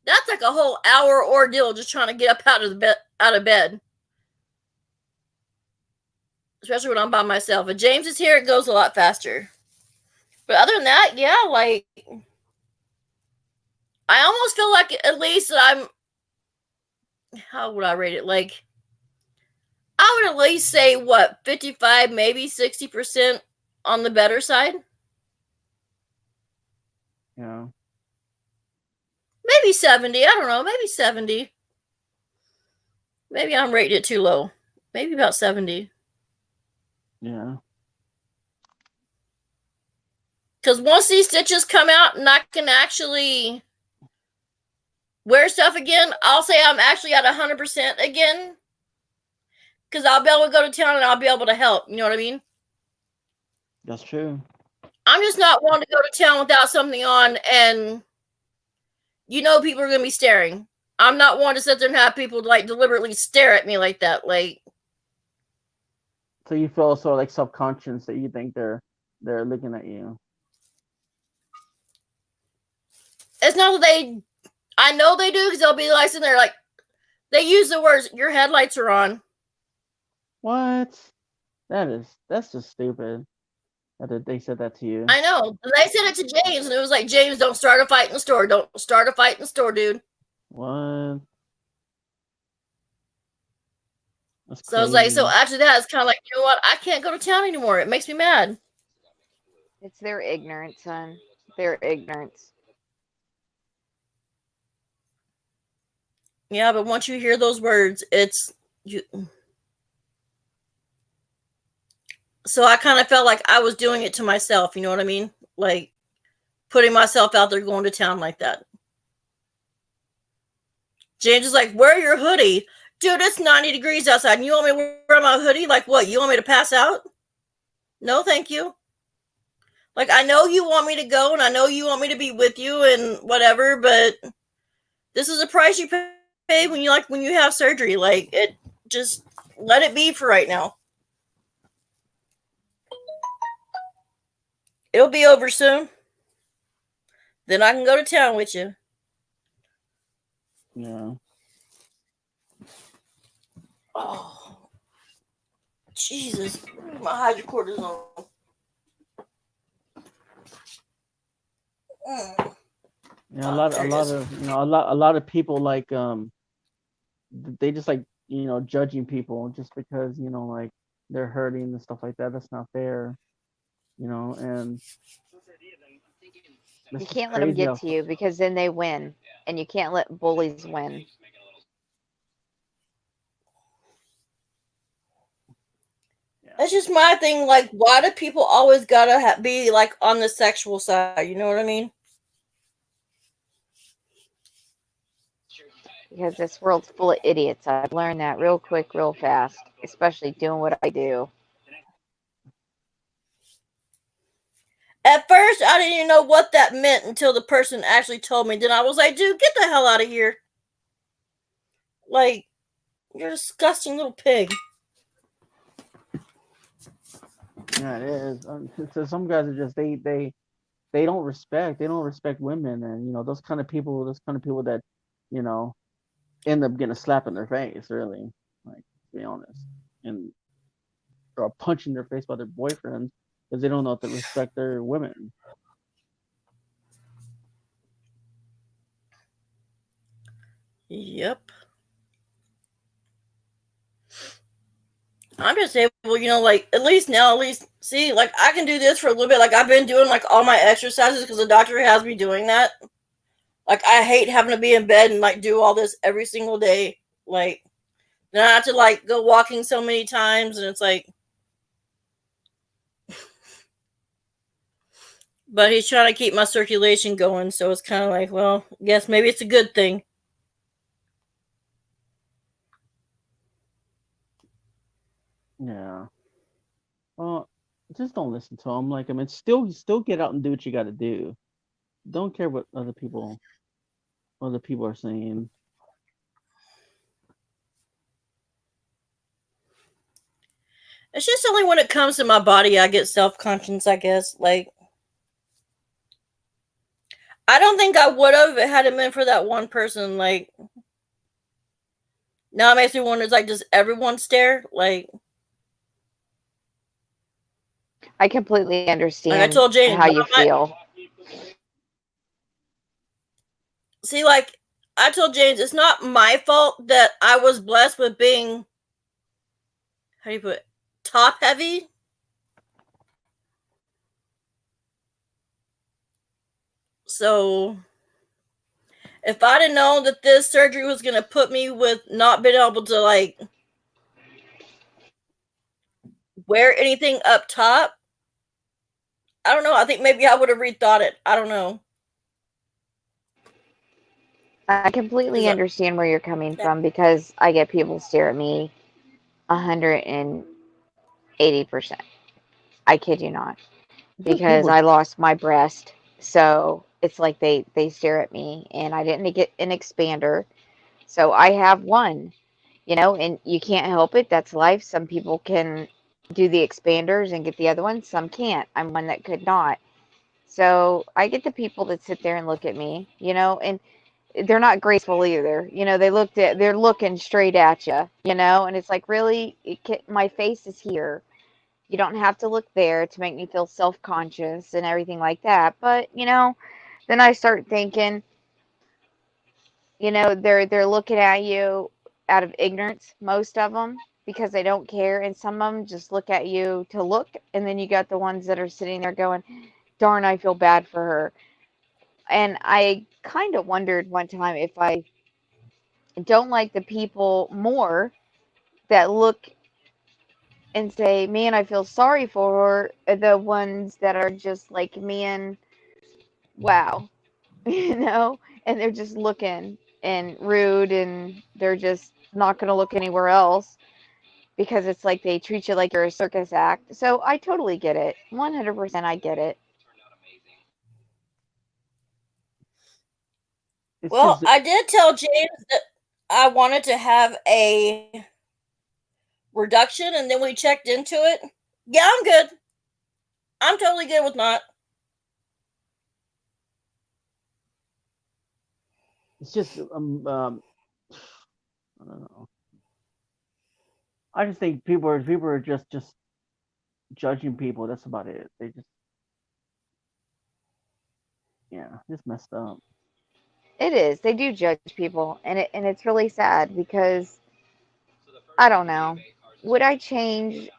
that's like a whole hour ordeal just trying to get up out of bed. Especially when I'm by myself. If James is here, it goes a lot faster. But other than that, yeah, like I almost feel like at least that how would I rate it? Like I would at least say 55, maybe 60% on the better side. Yeah. Maybe 70. I don't know. Maybe 70. Maybe I'm rating it too low. Maybe about 70. Yeah. Because once these stitches come out and I can actually wear stuff again, I'll say I'm actually at 100% again. Because I'll be able to go to town and I'll be able to help. You know what I mean? That's true. I'm just not one to go to town without something on, and people are going to be staring. I'm not one to sit there and have people like deliberately stare at me like that. Like, so you feel sort of like subconscious that you think they're looking at you. It's not that I know they do, because they'll be like sitting there like, they use the words, your headlights are on. What? That's just stupid. That they said that to you. I know. They said it to James, and it was like, James, don't start a fight in the store. Don't start a fight in the store, dude. What? That's so I was like, so after that, it's kind of like, you know what? I can't go to town anymore. It makes me mad. It's their ignorance, son. Their ignorance. Yeah, but once you hear those words, it's you. So I kind of felt like I was doing it to myself. You know what I mean? Like putting myself out there going to town like that. James is like, wear your hoodie. Dude, it's 90 degrees outside. And you want me to wear my hoodie? Like what? You want me to pass out? No, thank you. Like, I know you want me to go and I know you want me to be with you and whatever, but this is a price you pay when you have surgery. Like, it just let it be for right now. It'll be over soon. Then I can go to town with you. Yeah. Oh. Jesus, my hydrocortisone. Yeah, a lot of people like they just like judging people just because like they're hurting and stuff like that. That's not fair, and You it's just can't let them crazy get how to you because then they win, and you can't let bullies win. That's just my thing. Like, why do people always gotta be like on the sexual side? You know what I mean? Because this world's full of idiots. I've learned that real quick, real fast, especially doing what I do. At first, I didn't even know what that meant until the person actually told me. Then I was like, dude, get the hell out of here. Like, you're a disgusting little pig. Yeah, it is. So some guys are just they don't respect women, and those kind of people that end up getting a slap in their face, really, like, to be honest, and or a punch in their face by their boyfriends because they don't know how to respect their women. Yep. I'm just able, like, at least see, like, I can do this for a little bit. Like, I've been doing, like, all my exercises because the doctor has me doing that. Like, I hate having to be in bed and, like, do all this every single day. Like, then I have to, like, go walking so many times, and it's like, but he's trying to keep my circulation going, so it's kind of like, well, I guess maybe it's a good thing. Yeah. Well, just don't listen to them. Like, I mean, still get out and do what you got to do. Don't care what other people are saying. It's just only when it comes to my body I get self-conscious, I guess. Like, I don't think I would have if it hadn't been for that one person. Like, now it makes me wonder, like, does everyone stare? Like, I completely understand I told James how you feel. See, like, I told James, it's not my fault that I was blessed with being, how do you put it, top heavy. So, if I'd have known that this surgery was going to put me with not being able to, like, wear anything up top, I don't know. I think maybe I would have rethought it. I don't know. I completely understand where you're coming from because I get people stare at me 180%. I kid you not. Because I lost my breast. So it's like they stare at me, and I didn't get an expander. So I have one, and you can't help it. That's life. Some people can do the expanders and get the other one. Some can't. I'm one that could not. So I get the people that sit there and look at me, and they're not graceful either. They're looking straight at you, and it's like, really, my face is here. You don't have to look there to make me feel self-conscious and everything like that. But, then I start thinking, they're looking at you out of ignorance, most of them, because they don't care. And some of them just look at you to look. And then you got the ones that are sitting there going, darn, I feel bad for her. And I kind of wondered one time if I don't like the people more that look and say, man, I feel sorry for her, the ones that are just like, man, wow, and they're just looking and rude, and they're just not going to look anywhere else because it's like they treat you like you're a circus act. So I totally get it. 100% I get it. Well, I did tell James that I wanted to have a reduction, and then we checked into it. Yeah, I'm good. I'm totally good with not. It's just I don't know. I just think people are just judging people. That's about it. They just just messed up. It is. They do judge people, and it's really sad because I don't know. Would I change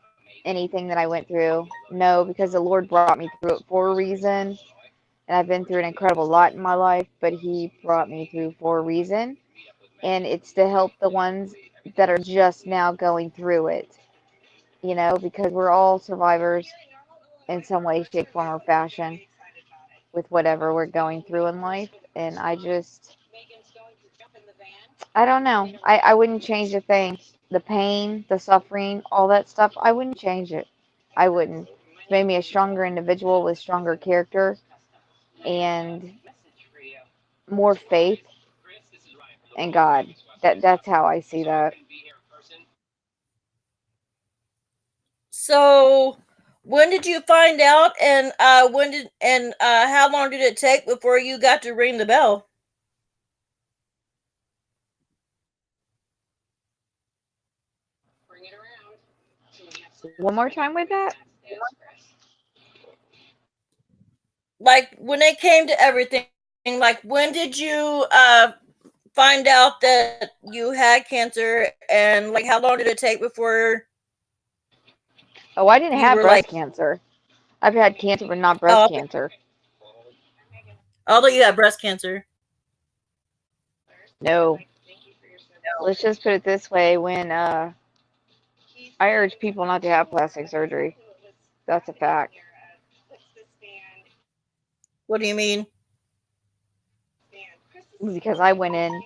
anything that I went through? No, because the Lord brought me through it for a reason, and I've been through an incredible lot in my life, but He brought me through for a reason, and it's to help the ones that are just now going through it. Because we're all survivors in some way, shape, form, or fashion with whatever we're going through in life, and I don't know. I wouldn't change a thing. The pain, the suffering, all that stuff, I wouldn't change it. I wouldn't. It's made me a stronger individual with stronger character and more faith in God. That's how I see that. So, when did you find out, and how long did it take before you got to ring the bell? One more time with that? Like when it came to everything, like when did you find out that you had cancer, and like how long did it take before? Oh, I didn't You have were breast like, cancer. I've had cancer, but not breast oh, cancer. although you had breast cancer. No. Let's just put it this way: when I urge people not to have plastic surgery. That's a fact. What do you mean? Because I went in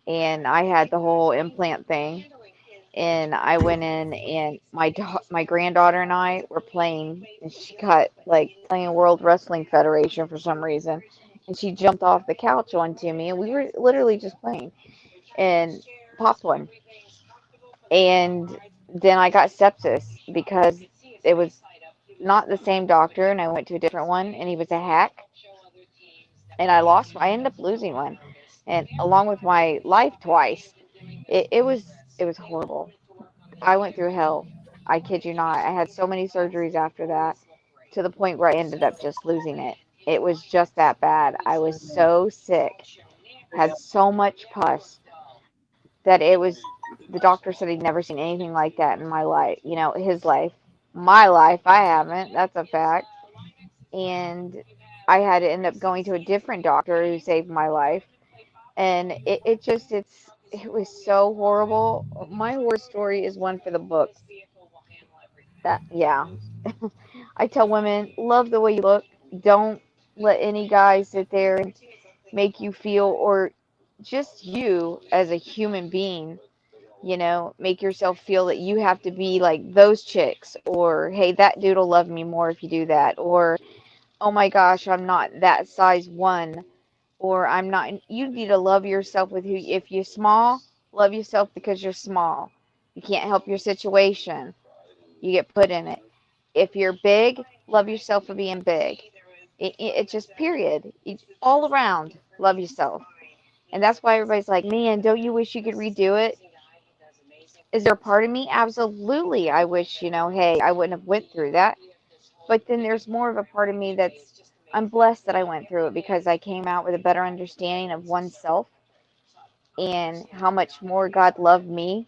and I had the whole implant thing, and I went in and my granddaughter and I were playing, and she got like playing World Wrestling Federation for some reason, and she jumped off the couch onto me, and we were literally just playing, and popped one, and then I got sepsis because it was not the same doctor, and I went to a different one, and he was a hack, and I ended up losing one, and along with my life twice. It was horrible. I went through hell. I kid you not. I had so many surgeries after that to the point where I ended up just losing it. It was just that bad. I was so sick, had so much pus that it was, the doctor said he'd never seen anything like that in my life. His life. My life, I haven't. That's a fact. And I had to end up going to a different doctor who saved my life. And it was so horrible. My horror story is one for the books. Yeah. I tell women, love the way you look. Don't let any guy sit there and make you feel, or just you as a human being, make yourself feel that you have to be like those chicks, or hey, that dude will love me more if you do that, or oh my gosh, I'm not that size one, or I'm not. You need to love yourself with who. If you're small, love yourself because you're small. You can't help your situation. You get put in it. If you're big, love yourself for being big. It's just period. All around, love yourself. And that's why everybody's like, man, don't you wish you could redo it? Is there a part of me? Absolutely. I wish, hey, I wouldn't have went through that. But then there's more of a part of me I'm blessed that I went through it, because I came out with a better understanding of oneself and how much more God loved me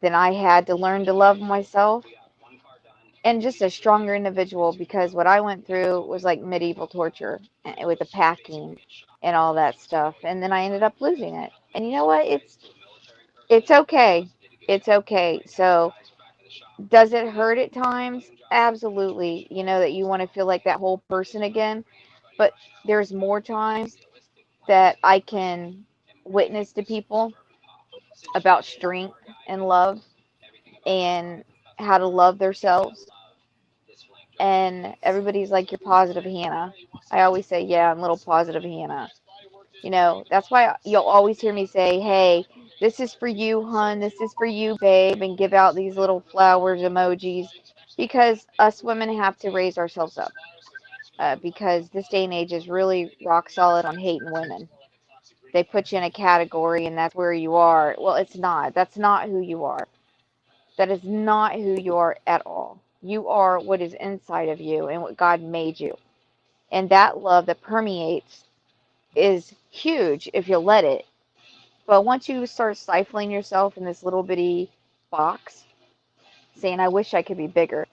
than I had to learn to love myself, and just a stronger individual, because what I went through was like medieval torture with the packing and all that stuff, and then I ended up losing it. And you know what? It's okay. It's okay. So does it hurt at times? Absolutely. That you want to feel like that whole person again, but there's more times that I can witness to people about strength and love and how to love themselves. And everybody's like, you're positive, Hannah. I always say, yeah, I'm little positive, Hannah. That's why you'll always hear me say, hey, this is for you, hun. This is for you, babe. And give out these little flowers emojis, because us women have to raise ourselves up. Because this day and age is really rock solid on hating women. They put you in a category and that's where you are. Well, it's not. That's not who you are. That is not who you are at all. You are what is inside of you and what God made you. And that love that permeates is huge if you'll let it. But once you start stifling yourself in this little bitty box, saying, I wish I could be bigger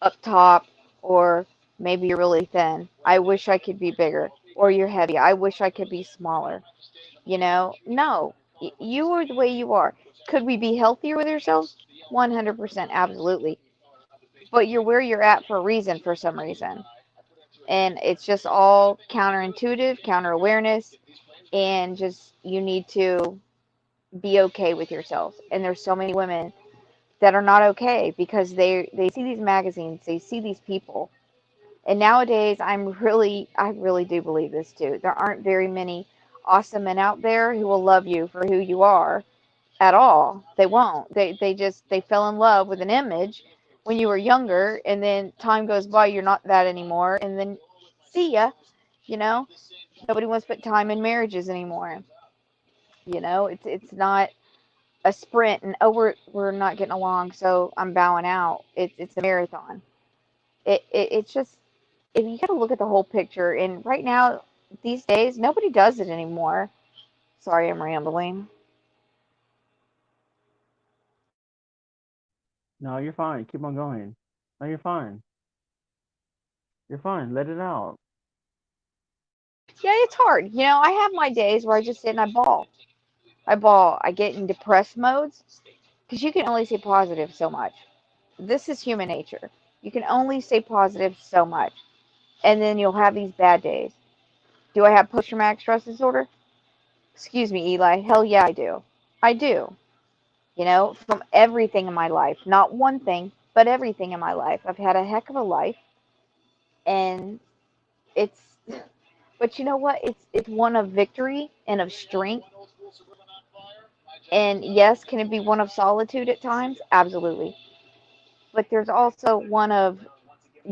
up top, or maybe you're really thin. I wish I could be bigger. Or you're heavy. I wish I could be smaller. No. You are the way you are. Could we be healthier with ourselves? 100%, absolutely. But you're where you're at for a reason, for some reason. And it's just all counterintuitive, counter awareness, and just you need to be okay with yourself. And there's so many women that are not okay because they see these magazines, they see these people. And nowadays I really do believe this too. There aren't very many awesome men out there who will love you for who you are at all. They won't. They fell in love with an image when you were younger, and then time goes by, you're not that anymore, and then see ya. You know, nobody wants to put time in marriages anymore. It's not a sprint and oh we're not getting along, so I'm bowing out. It's a marathon. It's just, if you got to look at the whole picture, and right now these days nobody does it anymore. Sorry, I'm rambling. No, you're fine. Keep on going. No, you're fine. You're fine. Let it out. Yeah, it's hard. I have my days where I just sit and I bawl. I get in depressed modes because you can only say positive so much. This is human nature. You can only say positive so much, and then you'll have these bad days. Do I have post-traumatic stress disorder? Excuse me, Eli. Hell yeah, I do. I do. From everything in my life. Not one thing, but everything in my life. I've had a heck of a life, and it's, but you know what? It's one of victory and of strength. And yes, can it be one of solitude at times? Absolutely. But there's also one of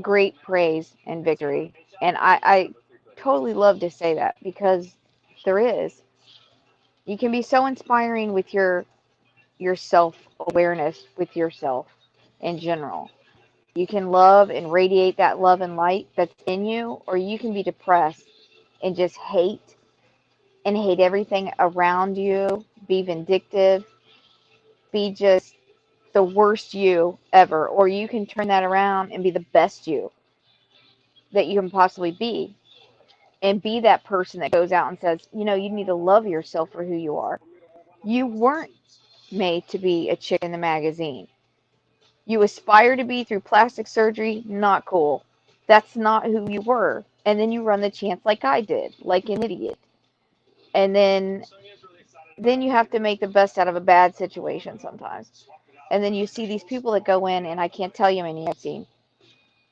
great praise and victory. And I totally love to say that because there is. You can be so inspiring with your self-awareness with yourself in general. You can love and radiate that love and light that's in you, or you can be depressed and just hate everything around you, be vindictive, be just the worst you ever. Or you can turn that around and be the best you that you can possibly be, and be that person that goes out and says, you need to love yourself for who you are. You weren't made to be a chick in the magazine. You aspire to be through plastic surgery, not cool. That's not who you were. And then you run the chance like I did, like an idiot. And then you have to make the best out of a bad situation sometimes. And then you see these people that go in, and I can't tell you how many I've seen.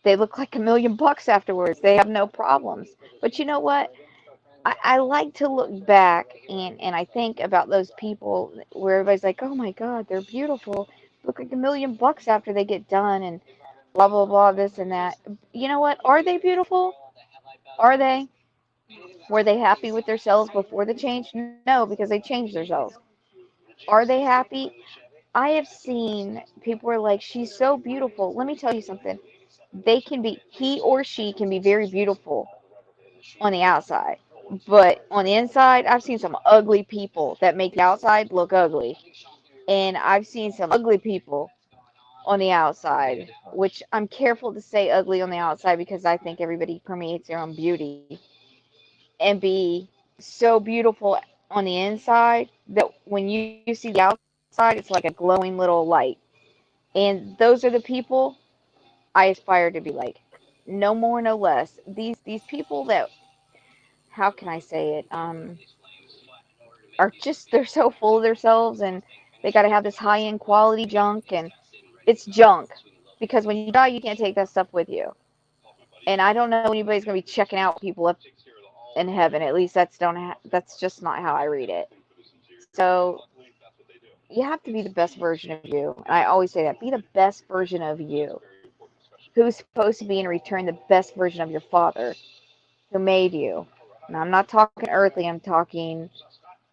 They look like $1,000,000 afterwards. They have no problems. But you know what? I like to look back, and I think about those people where everybody's like, oh my God, they're beautiful. Look like $1,000,000 after they get done, and blah, blah, blah, this and that. You know what? Are they beautiful? Are they? Were they happy with themselves before the change? No, because they changed themselves. Are they happy? I have seen people are like, she's so beautiful. Let me tell you something. He or she can be very beautiful on the outside. But on the inside, I've seen some ugly people that make the outside look ugly. And I've seen some ugly people on the outside, which I'm careful to say ugly on the outside because I think everybody permeates their own beauty, and be so beautiful on the inside that when you see the outside, it's like a glowing little light. And those are the people I aspire to be like. No more, no less. These people that, how can I say it? Are just, they're so full of themselves, and they got to have this high end quality junk, and it's junk because when you die you can't take that stuff with you. And I don't know anybody's going to be checking out people up in heaven. At least that's just not how I read it. So you have to be the best version of you, and I always say that, be the best version of you, who's supposed to be in return the best version of your father who made you. And I'm not talking earthly, I'm talking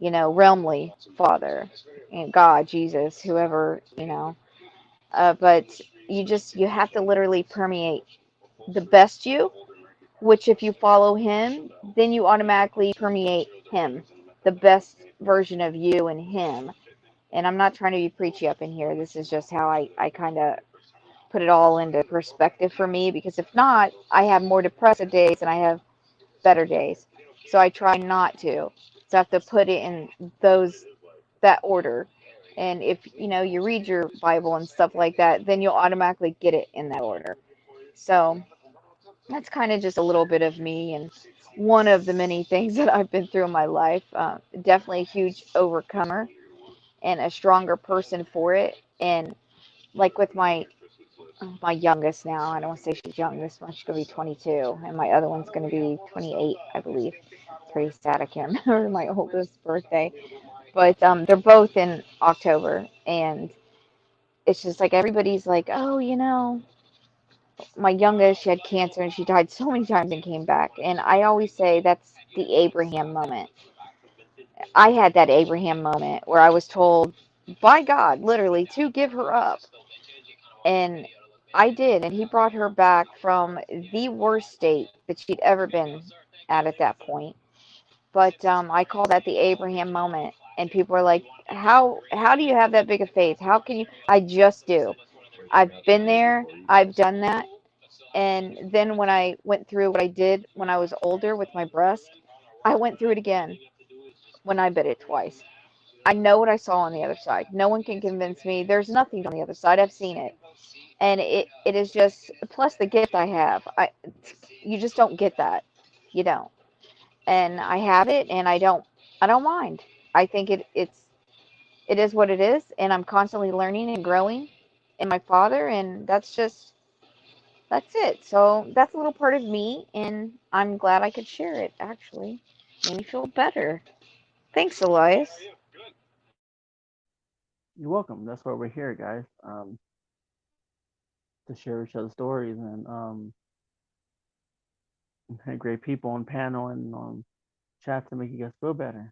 realmly father, and God, Jesus, whoever. But you have to literally permeate the best you, which if you follow him, then you automatically permeate him, the best version of you and him. And I'm not trying to be preachy up in here. This is just how I kind of put it all into perspective for me, because if not, I have more depressive days and I have better days. So I try not to. So I have to put it in that order. And if you read your Bible and stuff like that, then you'll automatically get it in that order. So that's kind of just a little bit of me and one of the many things that I've been through in my life. Definitely a huge overcomer and a stronger person for it. And like with my youngest now, I don't want to say she's young. This one she's gonna be 22, and my other one's gonna be 28, I believe. Pretty sad I can't remember my oldest birthday, but they're both in October, and it's just like everybody's like, oh, my youngest, she had cancer and she died so many times and came back. And I always say that's the Abraham moment. I had that Abraham moment where I was told by God, literally, to give her up. And I did. And he brought her back from the worst state that she'd ever been at that point. But I call that the Abraham moment. And people are like, how do you have that big of faith? How can you? I just do. I've been there. I've done that. And then when I went through what I did when I was older with my breast, I went through it again when I bit it twice. I know what I saw on the other side. No one can convince me. There's nothing on the other side. I've seen it. And it is just, plus the gift I have. You just don't get that. You don't. And I have it, and I don't mind. I think it is what it is, and I'm constantly learning and growing in my Father, and that's it. So that's a little part of me, and I'm glad I could share it, actually. Made me feel better. Thanks, Elias. You're welcome. That's why we're here, guys. To share each other's stories and had great people on panel and on chat to make you guys feel better.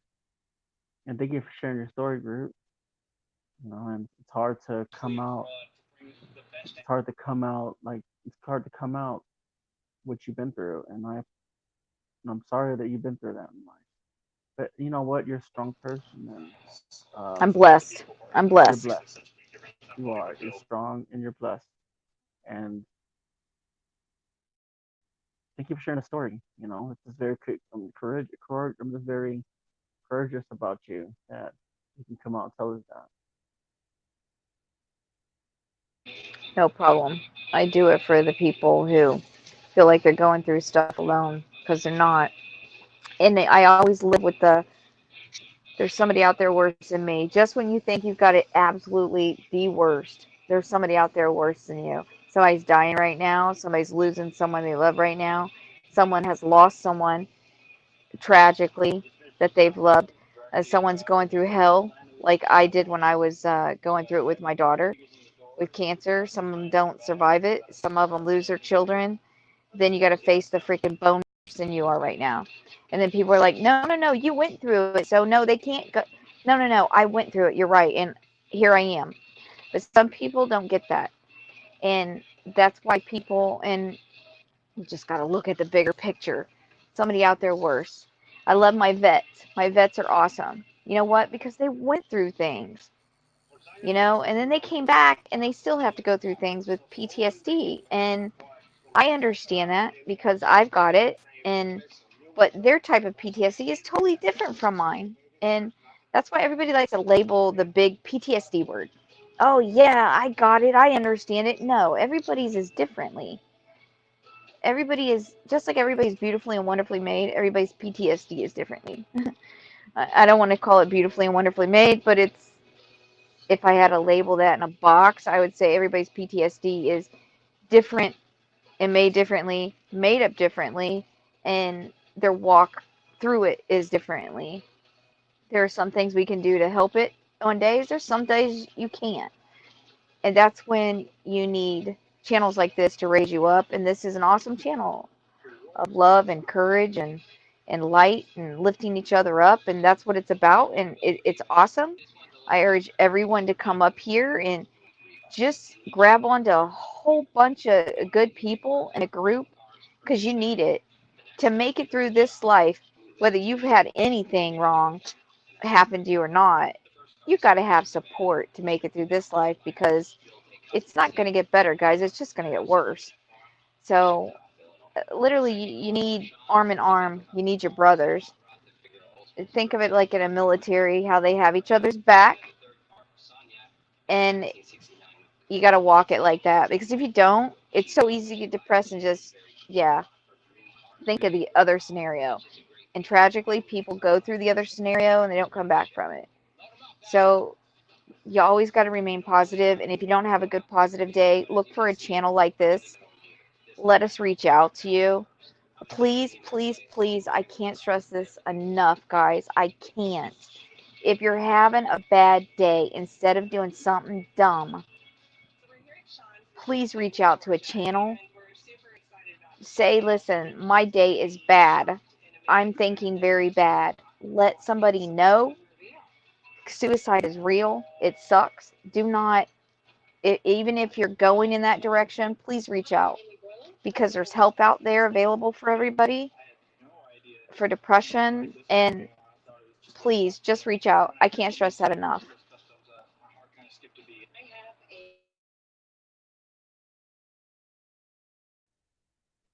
And thank you for sharing your story, group. And it's hard to come out. It's hard to come out what you've been through, and I'm sorry that you've been through that in life. But you know what? You're a strong person, and I'm blessed. I'm blessed. You're blessed. You are. You're strong and you're blessed. And thank you for sharing a story. It's just very I'm just very courageous about you that you can come out and tell us that. No problem. I do it for the people who feel like they're going through stuff alone, because they're not. And I always live with there's somebody out there worse than me. Just when you think you've got it absolutely the worst, there's somebody out there worse than you. Somebody's dying right now. Somebody's losing someone they love right now. Someone has lost someone tragically that they've loved. Someone's going through hell like I did when I was going through it with my daughter with cancer. Some of them don't survive it. Some of them lose their children. Then you got to face the freaking bone than you are right now. And then people are like, no, you went through it. So no, they can't go. No, I went through it. You're right. And here I am. But some people don't get that. And that's why and you just got to look at the bigger picture. Somebody out there worse. I love my vets. My vets are awesome. You know what? Because they went through things. And then they came back and they still have to go through things with PTSD. And I understand that because I've got it. But their type of PTSD is totally different from mine. And that's why everybody likes to label the big PTSD word. Oh, yeah, I got it. I understand it. No, everybody's is differently. Everybody is, just like everybody's beautifully and wonderfully made, everybody's PTSD is differently. I don't want to call it beautifully and wonderfully made, but if I had to label that in a box, I would say everybody's PTSD is different and made differently, made up differently, and their walk through it is differently. There are some things we can do to help it on days. There's some days you can't. And that's when you need channels like this to raise you up. And this is an awesome channel of love and courage and light and lifting each other up. And that's what it's about. And it's awesome. I urge everyone to come up here and just grab onto a whole bunch of good people in a group because you need it to make it through this life, whether you've had anything wrong happen to you or not. You've got to have support to make it through this life because it's not going to get better, guys. It's just going to get worse. So, literally, you need arm in arm. You need your brothers. Think of it like in a military, how they have each other's back, and you got to walk it like that. Because if you don't, it's so easy to get depressed and just, yeah, think of the other scenario. And tragically, people go through the other scenario and they don't come back from it. So, you always got to remain positive. And if you don't have a good positive day, look for a channel like this. Let us reach out to you. Please, please, please. I can't stress this enough, guys. I can't. If you're having a bad day, instead of doing something dumb, please reach out to a channel. Say, listen, my day is bad. I'm thinking very bad. Let somebody know. Suicide is real. It sucks. Do not, even if you're going in that direction, please reach out because there's help out there available for everybody for depression. And please just reach out. I can't stress that enough.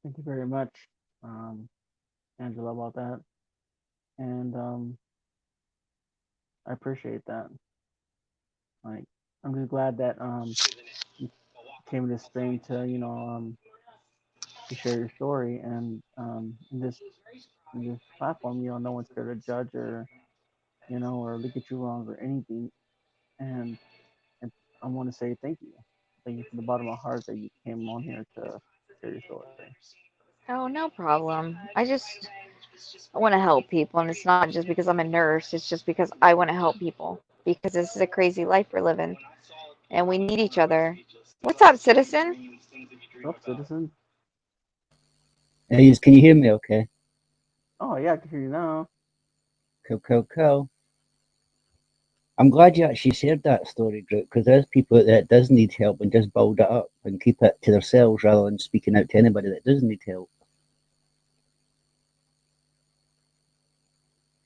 Thank you very much, Angela, about that. And I appreciate that. Like, I'm just glad that you came to this stream to, to share your story. And in this platform, no one's here to judge or, or look at you wrong or anything. And, and I want to say thank you. Thank you from the bottom of my heart that you came on here to share your story. Oh, no problem. I want to help people, and it's not just because I'm a nurse. It's just because I want to help people because this is a crazy life we're living, and we need each other. What's up, citizen? What's up, citizen? Hey, can you hear me okay? Oh, yeah, I can hear you now. Cool. I'm glad you actually shared that story, group, because there's people that does need help and just build it up and keep it to themselves rather than speaking out to anybody that doesn't need help.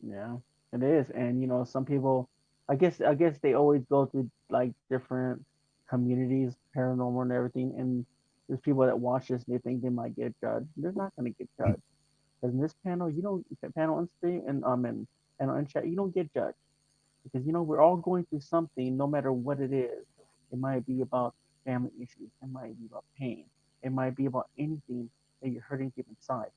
Yeah, it is. And some people, I guess they always go through like different communities, paranormal and everything. And there's people that watch this and they think they might get judged. They're not going to get judged. Because in this panel, panel on stream and on chat, you don't get judged. Because we're all going through something, no matter what it is. It might be about family issues. It might be about pain. It might be about anything that you're hurting deep inside.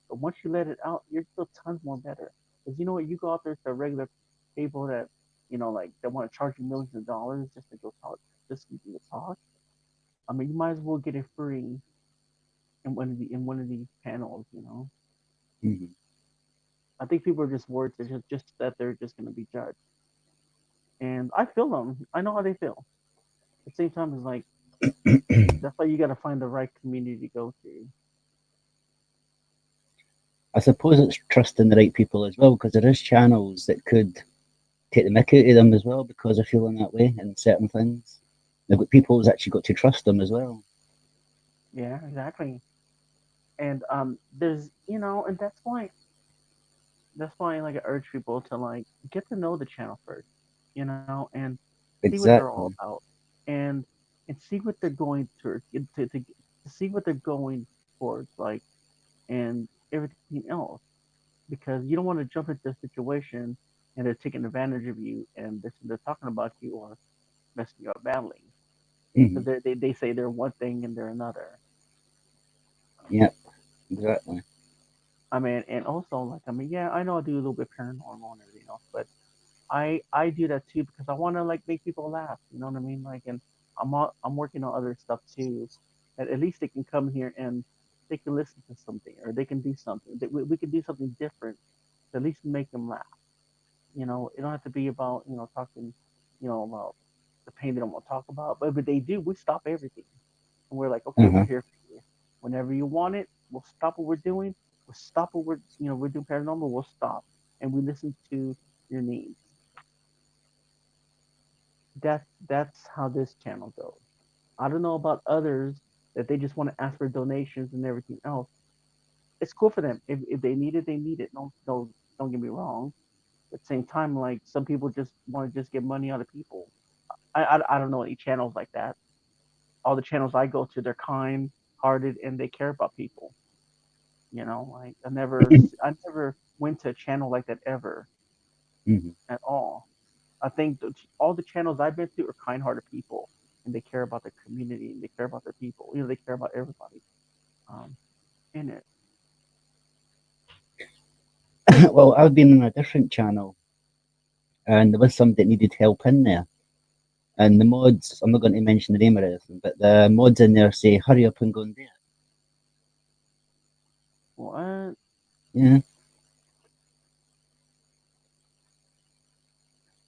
But once you let it out, you're still tons more better. Because you know what, you go out there to regular people that, like they want to charge you millions of dollars just to go talk, just to talk. I mean, you might as well get it free in one of these panels. Mm-hmm. I think people are just worried just that they're just going to be judged. And I feel them. I know how they feel. At the same time, it's like that's why you got to find the right community to go to. I suppose it's trusting the right people as well, because there is channels that could take the mick out of them as well because they're feeling that way in certain things. They've got people who's actually got to trust them as well. Yeah, exactly. And there's and that's why like I urge people to like get to know the channel first, and see what they're all about, and see what they're going to see what they're going towards, like, and everything else, because you don't want to jump into a situation and they're taking advantage of you and they're talking about you or messing you up badly. Because they say they're one thing and they're another. Yep, exactly. I mean, and also yeah, I know I do a little bit paranormal and everything else, but I do that too because I want to like make people laugh. You know what I mean? Like, and I'm working on other stuff too. That at least they can come here and they can listen to something or they can do something. We can do something different to at least make them laugh. It don't have to be about talking, about the pain they don't want to talk about. But if they do, we stop everything and we're like, okay, we're here for you. Whenever you want it, we'll stop what we're doing. We'll stop what we're doing paranormal. We'll stop and we listen to your needs. That's how this channel goes. I don't know about others that they just want to ask for donations and everything else. It's cool for them. If they need it, they need it. Don't get me wrong. At the same time, like some people just want to just get money out of people. I don't know any channels like that. All the channels I go to, they're kind hearted and they care about people. You know, like I never went to a channel like that ever Mhm. at all. I think all the channels I've been to are kind hearted people and they care about their community and they care about their people. You know, they care about everybody in it. Well, I've been on a different channel, and there was somebody that needed help in there. And the mods, I'm not going to mention the name or anything, but the mods in there say, hurry up and go and do it. What? Yeah.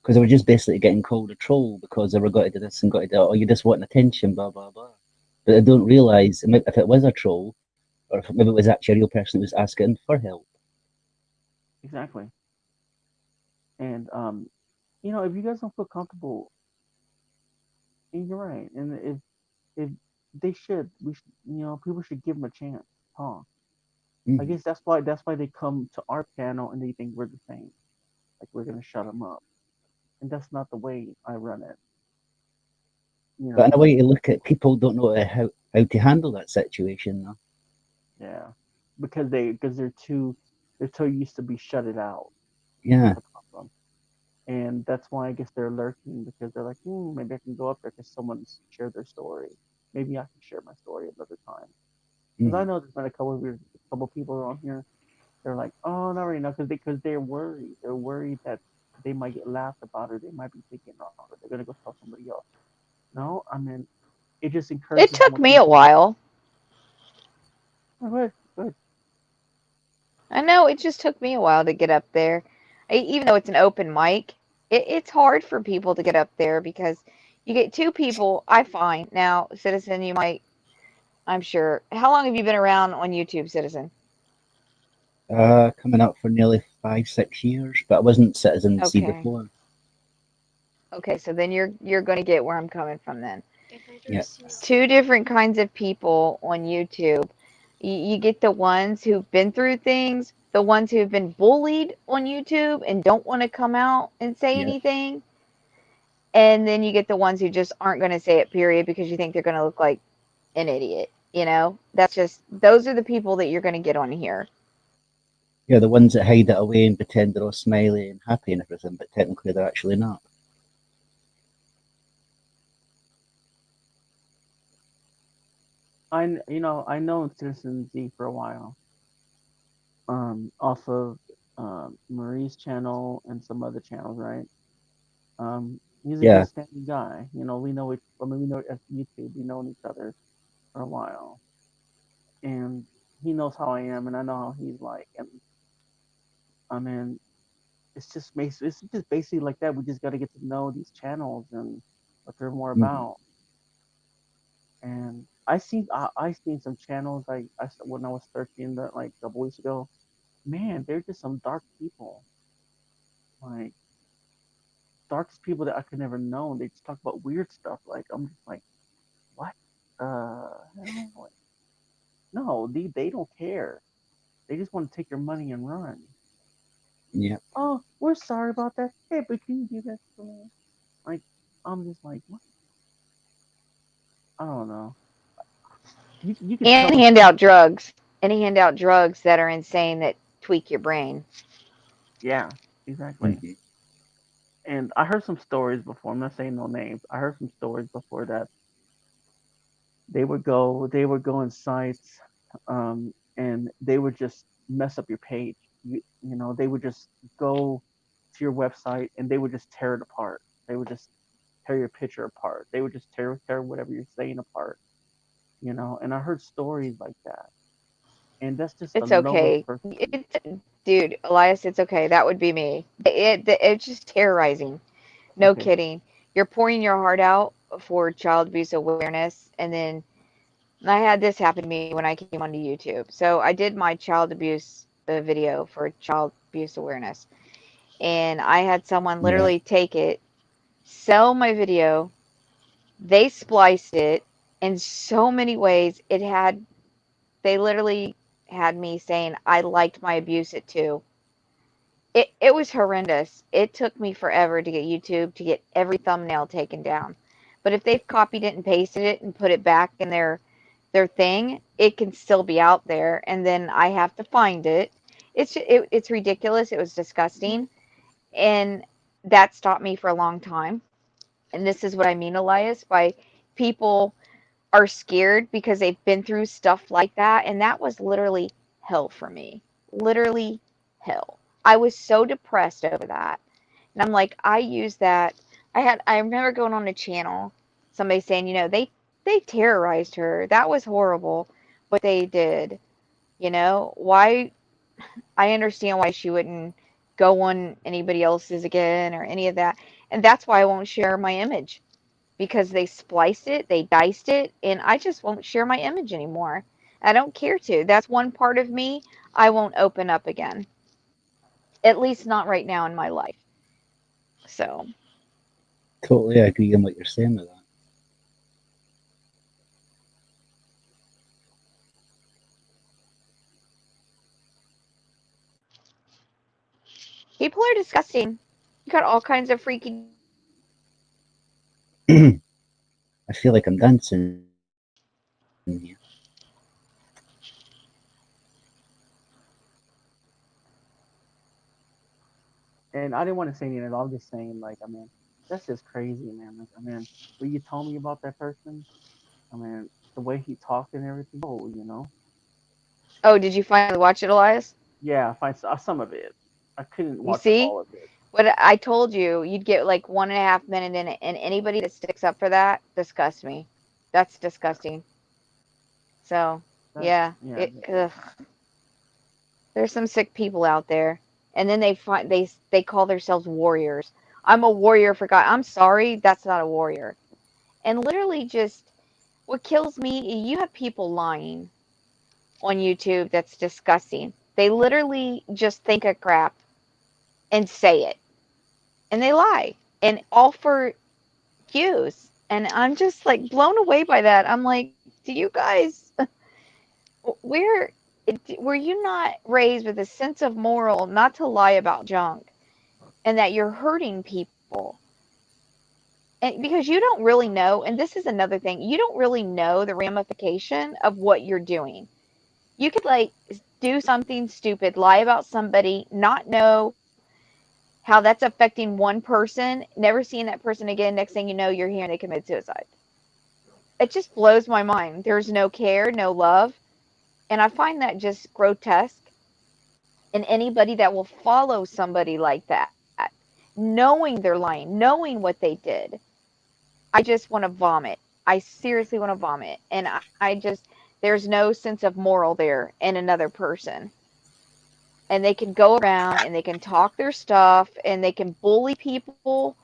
Because they were just basically getting called a troll because they were got to do this and got to do that, or you just want attention, blah, blah, blah. But they don't realise if it was a troll, or if maybe it was actually a real person who was asking for help. Exactly. And you know, if you guys don't feel comfortable, and you're right. And if they should, we should, you know, people should give them a chance. Huh? I guess that's why they come to our channel and they think we're the same, like we're gonna shut them up, and that's not the way I run it. You But in a know? way to look at, people don't know how to handle that situation, though. Yeah, because they're too used to be shut it out. Yeah. That's the problem. And that's why I guess they're lurking because they're like, maybe I can go up there because someone's shared their story. Maybe I can share my story another time. Because I know there's been a couple people on here. They're like, oh, not right now, because they're worried. They're worried that they might get laughed about, or they might be thinking, oh, they're gonna go tell somebody else. No, I mean, it just encourages. It took more me a people. while. Oh, good. I know it just took me a while to get up there. Even though it's an open mic, it's hard for people to get up there because you get two people. I find now, Citizen, you might, I'm sure. How long have you been around on YouTube, Citizen? Coming up for nearly 5-6 years, but I wasn't Citizen C Okay. before. Okay, so then you're going to get where I'm coming from then. Yeah. Two different kinds of people on YouTube. You get the ones who've been through things, the ones who've been bullied on YouTube and don't want to come out and say Yeah. anything. And then you get the ones who just aren't going to say it, period, because you think they're going to look like an idiot. You know, those are the people that you're going to get on here. Yeah, the ones that hide it away and pretend they're all smiley and happy and everything, but technically they're actually not. I've known Citizen Z for a while. Off of Marie's channel and some other channels, right? He's a Yeah. good standing guy. You know, we know at YouTube, we know each other for a while, and he knows how I am, and I know how he's like, and I mean, it's just basically like that. We just got to get to know these channels and what they're more about. And I seen some channels when I was searching that like a couple weeks ago. Man, they're just some dark people. Like darkest people that I could never know. They just talk about weird stuff. Like I'm just like, what? No, they don't care. They just want to take your money and run. Yeah. Oh, we're sorry about that. Hey, but can you do that for me? Like, I'm just like, what? I don't know. You can And tell hand out drugs. And hand out drugs that are insane that tweak your brain. Yeah, exactly. And I heard some stories before. I'm not saying no names. I heard some stories before that they would go in sites, and they would just mess up your page. You know, they would just go to your website and they would just tear it apart. They would just tear your picture apart. They would just tear whatever you're saying apart. You know, and I heard stories like that. And that's just It's a normal okay. person. Dude, Elias, it's okay. That would be me. It's just terrorizing. No Okay. kidding. You're pouring your heart out for child abuse awareness, and then I had this happen to me when I came onto YouTube. So I did my child abuse video for child abuse awareness, and I had someone literally take it, sell my video. They spliced it, in so many ways. They literally had me saying I liked my abuse at 2. It was horrendous. It took me forever to get YouTube to get every thumbnail taken down. But if they've copied it and pasted it and put it back in their thing, it can still be out there, and then I have to find it. It's ridiculous. It was disgusting, and that stopped me for a long time. And this is what I mean, Elias, by people are scared because they've been through stuff like that, and that was literally hell for me. Literally hell. I was so depressed over that. And I'm like, I use that. I remember going on a channel, somebody saying, they terrorized her. That was horrible what they did. Why I understand why she wouldn't go on anybody else's again or any of that. And that's why I won't share my image, because they spliced it, they diced it, and I just won't share my image anymore. I don't care to. That's one part of me I won't open up again. At least not right now in my life. So. Totally agree on what you're saying with that. People are disgusting. You got all kinds of freaky. I feel like I'm dancing in here. And I didn't want to say anything. I'm just saying, like, I mean, that's just crazy, man. Like, I mean, when you told me about that person, I mean, the way he talked and everything. Oh. Oh, did you finally watch it, Elias? Yeah, I saw some of it. I couldn't You watch see? all of it. What I told you, you'd get like 1.5 minutes in it, and anybody that sticks up for that disgusts me. That's disgusting. So, yeah. There's some sick people out there, and then they call themselves warriors. I'm a warrior for God. I'm sorry, that's not a warrior. And literally, just what kills me, you have people lying on YouTube. That's disgusting. They literally just think a crap and say it, and they lie, and all for views. And I'm just like blown away by that. I'm like, do you guys, where were you not raised with a sense of moral not to lie about junk, and that you're hurting people? And because you don't really know, and this is another thing, you don't really know the ramification of what you're doing. You could like do something stupid, lie about somebody, not know how that's affecting one person, never seeing that person again. Next thing you know, you're hearing they commit suicide. It just blows my mind. There's no care, no love. And I find that just grotesque. And anybody that will follow somebody like that, knowing they're lying, knowing what they did, I just want to vomit. I seriously want to vomit. And I just, there's no sense of moral there in another person. And they can go around and they can talk their stuff and they can bully people.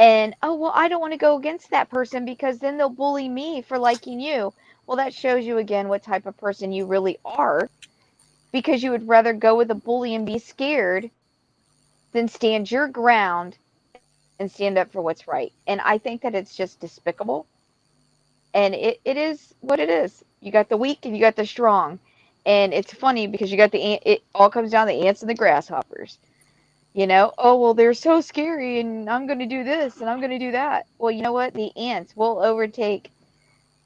And, oh, well, I don't want to go against that person because then they'll bully me for liking you. Well, that shows you again what type of person you really are, because you would rather go with a bully and be scared than stand your ground and stand up for what's right. And I think that it's just despicable. And it is what it is. You got the weak and you got the strong. And it's funny because you got it all comes down to the ants and the grasshoppers. Oh, well, they're so scary and I'm going to do this and I'm going to do that. Well, you know what? The ants will overtake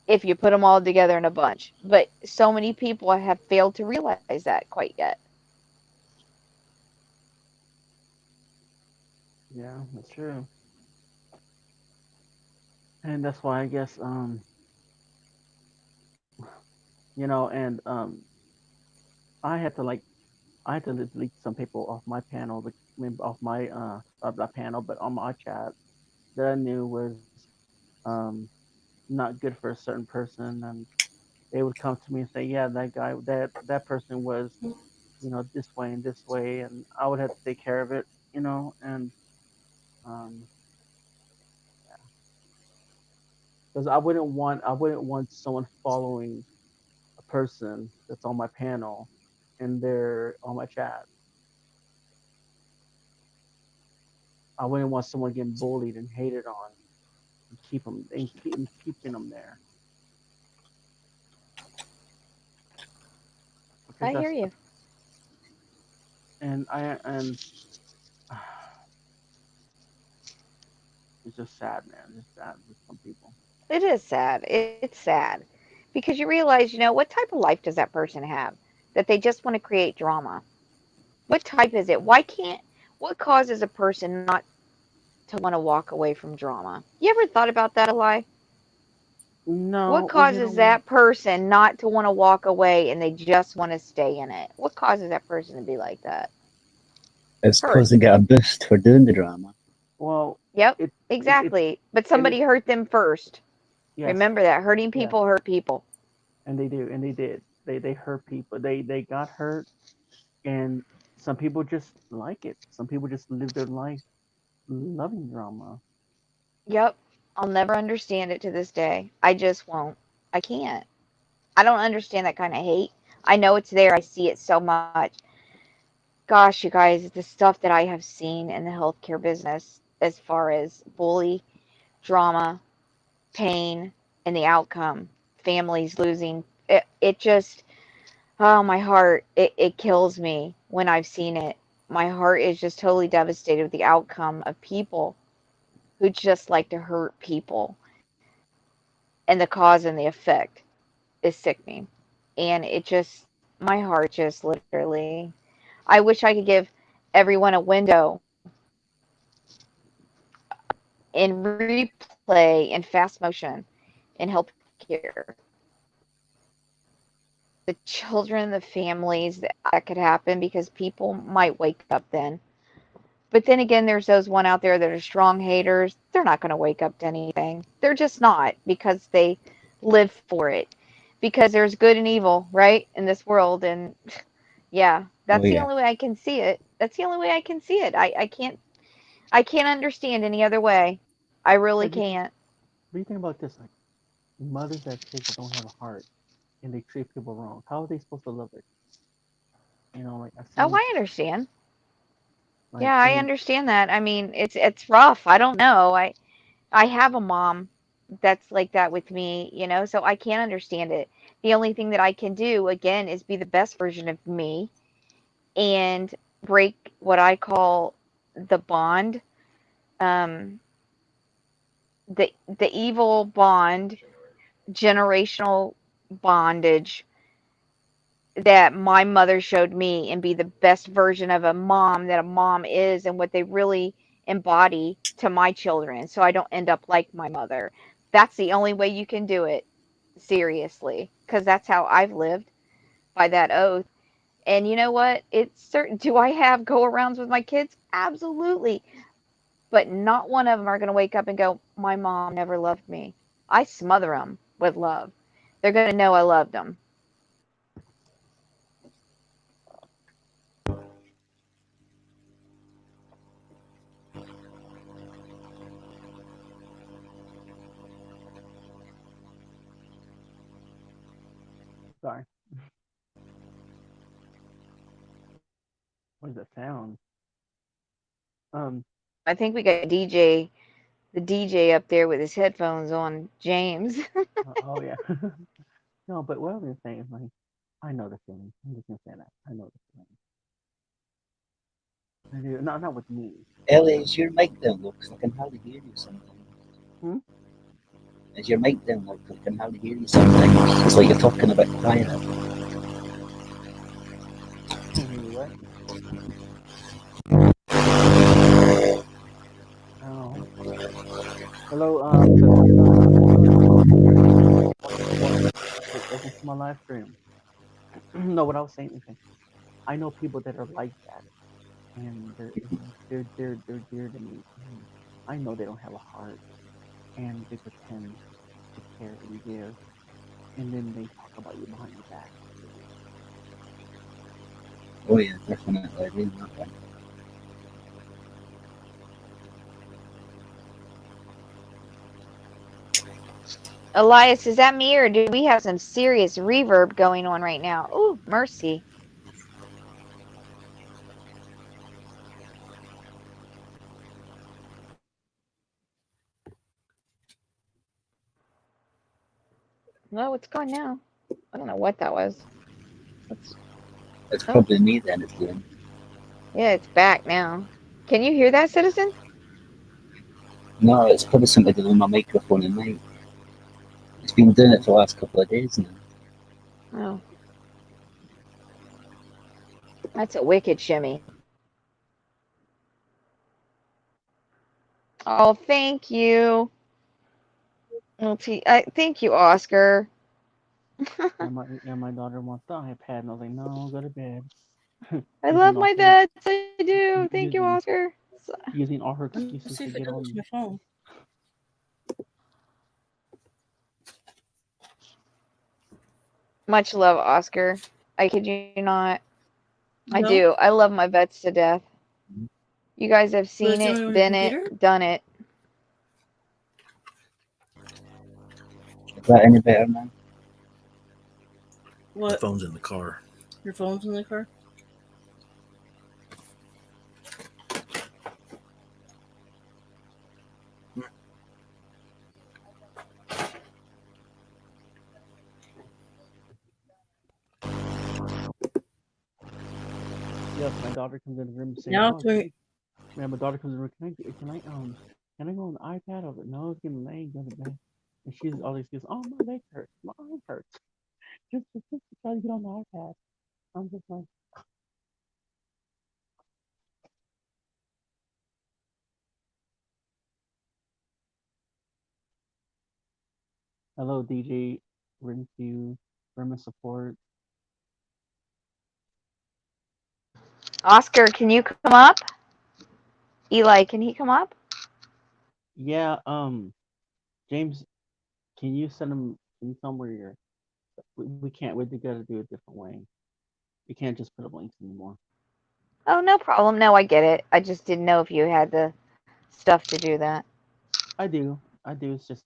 if you put them all together in a bunch. But so many people have failed to realize that quite yet. Yeah, that's true. And that's why I guess, and I had to delete some people off my panel, off my not panel, but on my chat that I knew was not good for a certain person, and they would come to me and say, yeah, that guy, that person was, this way, and I would have to take care of it, and because I wouldn't want someone following a person that's on my panel and they're on my chat. I wouldn't want someone getting bullied and hated on and keeping them there. I hear you. And it's just sad, man. It's sad with some people. It is sad. It's sad because you realize, what type of life does that person have that they just want to create drama? What type is it? What causes a person not to want to walk away from drama? You ever thought about that, Eli? No. What causes that person not to want to walk away and they just want to stay in it? What causes that person to be like that? It's because they get a boost for doing the drama. Well. Yep. Exactly. But somebody hurt them first. Yes. Remember that hurting people hurt people. And they do, and they did. They hurt people. They got hurt, and some people just like it. Some people just live their life loving drama. Yep. I'll never understand it to this day. I just won't. I can't. I don't understand that kind of hate. I know it's there. I see it so much. Gosh, you guys, the stuff that I have seen in the healthcare business as far as bully, drama, pain, and the outcome, families losing, it just, oh, my heart, it kills me when I've seen it. My heart is just totally devastated with the outcome of people who just like to hurt people. And the cause and the effect is sickening. And it just, my heart just literally, I wish I could give everyone a window in replay in fast motion in healthcare. The children, the families, that could happen because people might wake up then. But then again, there's those one out there that are strong haters. They're not going to wake up to anything. They're just not, because they live for it. Because there's good and evil, right, in this world. And yeah, that's the only way I can see it. That's the only way I can see it. I can't understand any other way. I really can't. What do you think about this? Like, mothers that have kids that don't have a heart and they treat people wrong. How are they supposed to love it? Like I understand. Yeah, I understand that. I mean, it's rough. I don't know. I have a mom that's like that with me, so I can't understand it. The only thing that I can do, again, is be the best version of me and break what I call the bond, the evil bond, generational bondage that my mother showed me, and be the best version of a mom that a mom is and what they really embody to my children, so I don't end up like my mother. That's the only way you can do it, seriously, because that's how I've lived, by that oath. And you know what? It's certain. Do I have go-arounds with my kids? Absolutely. But not one of them are going to wake up and go, my mom never loved me. I smother them with love. They're going to know I loved them. Sorry. What is that sound? I think we got the DJ up there with his headphones on, James. Oh yeah. No, but what I was saying is, like, I know the feeling. I'm just gonna say that. I know the feeling. I do. Not with me. Ellie, is your mic down low? Because I can hardly hear you sometimes. Is your mic down low? Because I can hardly hear you sometimes. It's like you're talking a bit quiet. Hello, listen to my live stream. No, what I was saying is, I know people that are like that, and they're dear to me. I know they don't have a heart, and they pretend to care and give, and then they talk about you behind your back. Oh yeah, definitely. I do that one. Elias, is that me, or do we have some serious reverb going on right now? Ooh, mercy. No, it's gone now. I don't know what that was. It's probably me then. It's doing. Yeah, it's back now. Can you hear that, Citizen? No, it's probably something to do with my microphone and mic. It's been doing it for the last couple of days now. Oh. That's a wicked shimmy. Oh, thank you. Thank you, Oscar. And my daughter wants the iPad, and I was like, no, go to bed. I love my beds. I do. Thank you, using- Oscar. Using all her Let's excuses see to if it get goes on. to my phone. Much love, Oscar. I kid you not. I No? do. I love my vets to death. You guys have seen But it's it, on your been computer? it, done it. Is that any better now? The What? phone's in the car. Your phone's in the car? Yes, my daughter comes in the room saying, Now "Oh, it's doing. man, my daughter comes in the room. Can I go on the iPad?" I was like, "No, it's getting late. Go to bed." And she's always goes, "Oh, my leg hurts. My arm hurts." Just to try to get on the iPad. I'm just like, "Hello, DJ, Renfew, Burma support." Oscar, can you come up? Eli, can he come up? Yeah, James, can you send him? Can you tell him where you're? We can't. We gotta do it a different way. You can't just put up links anymore. Oh, no problem. No, I get it. I just didn't know if you had the stuff to do that. I do. It's just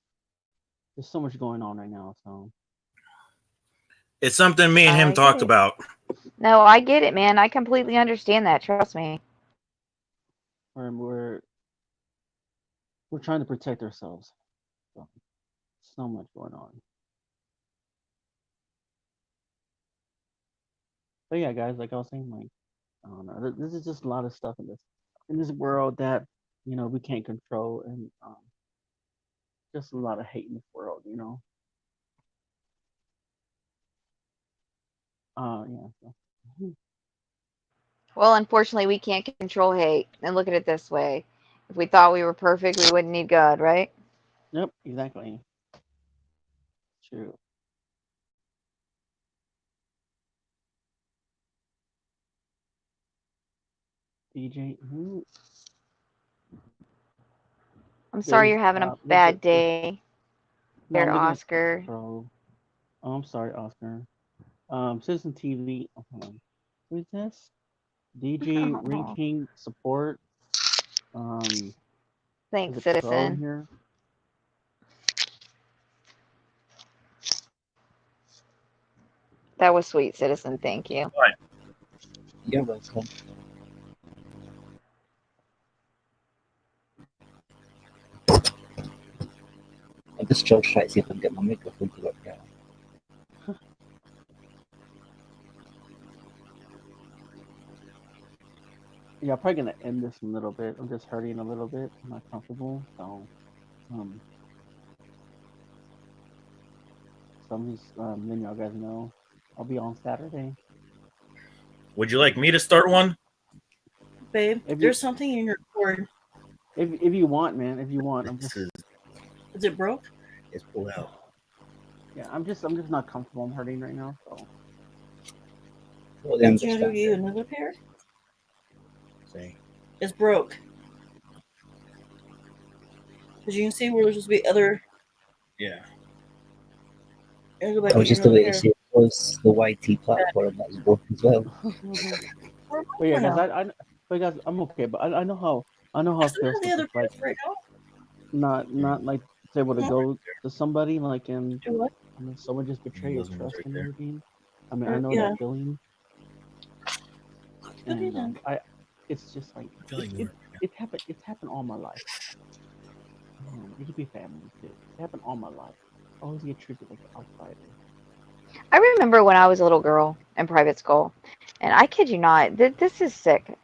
there's so much going on right now, so. It's something me and I him get talked it. about. No, I get it, man. I completely understand that. Trust me. We're trying to protect ourselves. So much going on. But yeah, guys, like I was saying, like I don't know, this is just a lot of stuff in this world that we can't control, and just a lot of hate in this world, Yeah. So. Well, unfortunately, we can't control hate. And look at it this way. If we thought we were perfect, we wouldn't need God, right? Yep, exactly. True. DJ, who? I'm sorry you're having a bad there's- day No, there, I'm looking at Oscar. Pro. Oh, I'm sorry, Oscar. Citizen TV. Oh, hold on. Who is this? DJ Oh. Ring King support. Thanks, is it Pro Citizen. here? That was sweet, Citizen. Thank you. You're welcome. I'm just trying to see if I can get my microphone to work out. Yeah, I'm probably gonna end this in a little bit. I'm just hurting a little bit. I'm not comfortable, so I'm just letting y'all guys know I'll be on Saturday. Would you like me to start one? Babe, there's something in your cord. If you want, man, if you want, I'm just. Is it broke? It's pulled out. Yeah, I'm just not comfortable. I'm hurting right now, so. Well, Did you get you another pair? See. It's broke. As you can see, where there's supposed to be other. Yeah. I was just about to say it was the YT platform that was broken as well. But yeah, guys, but guys, I'm okay. But I know how it feels the other to like right now. not like to able to go to somebody like and Do what? Someone just betray your trust and everything. I mean, I know Yeah. that feeling. And it's just like it's happened all my life. It could be family too. It happened all my life. I always get treated like an outsider. I remember when I was a little girl in private school, And I kid you not, this is sick.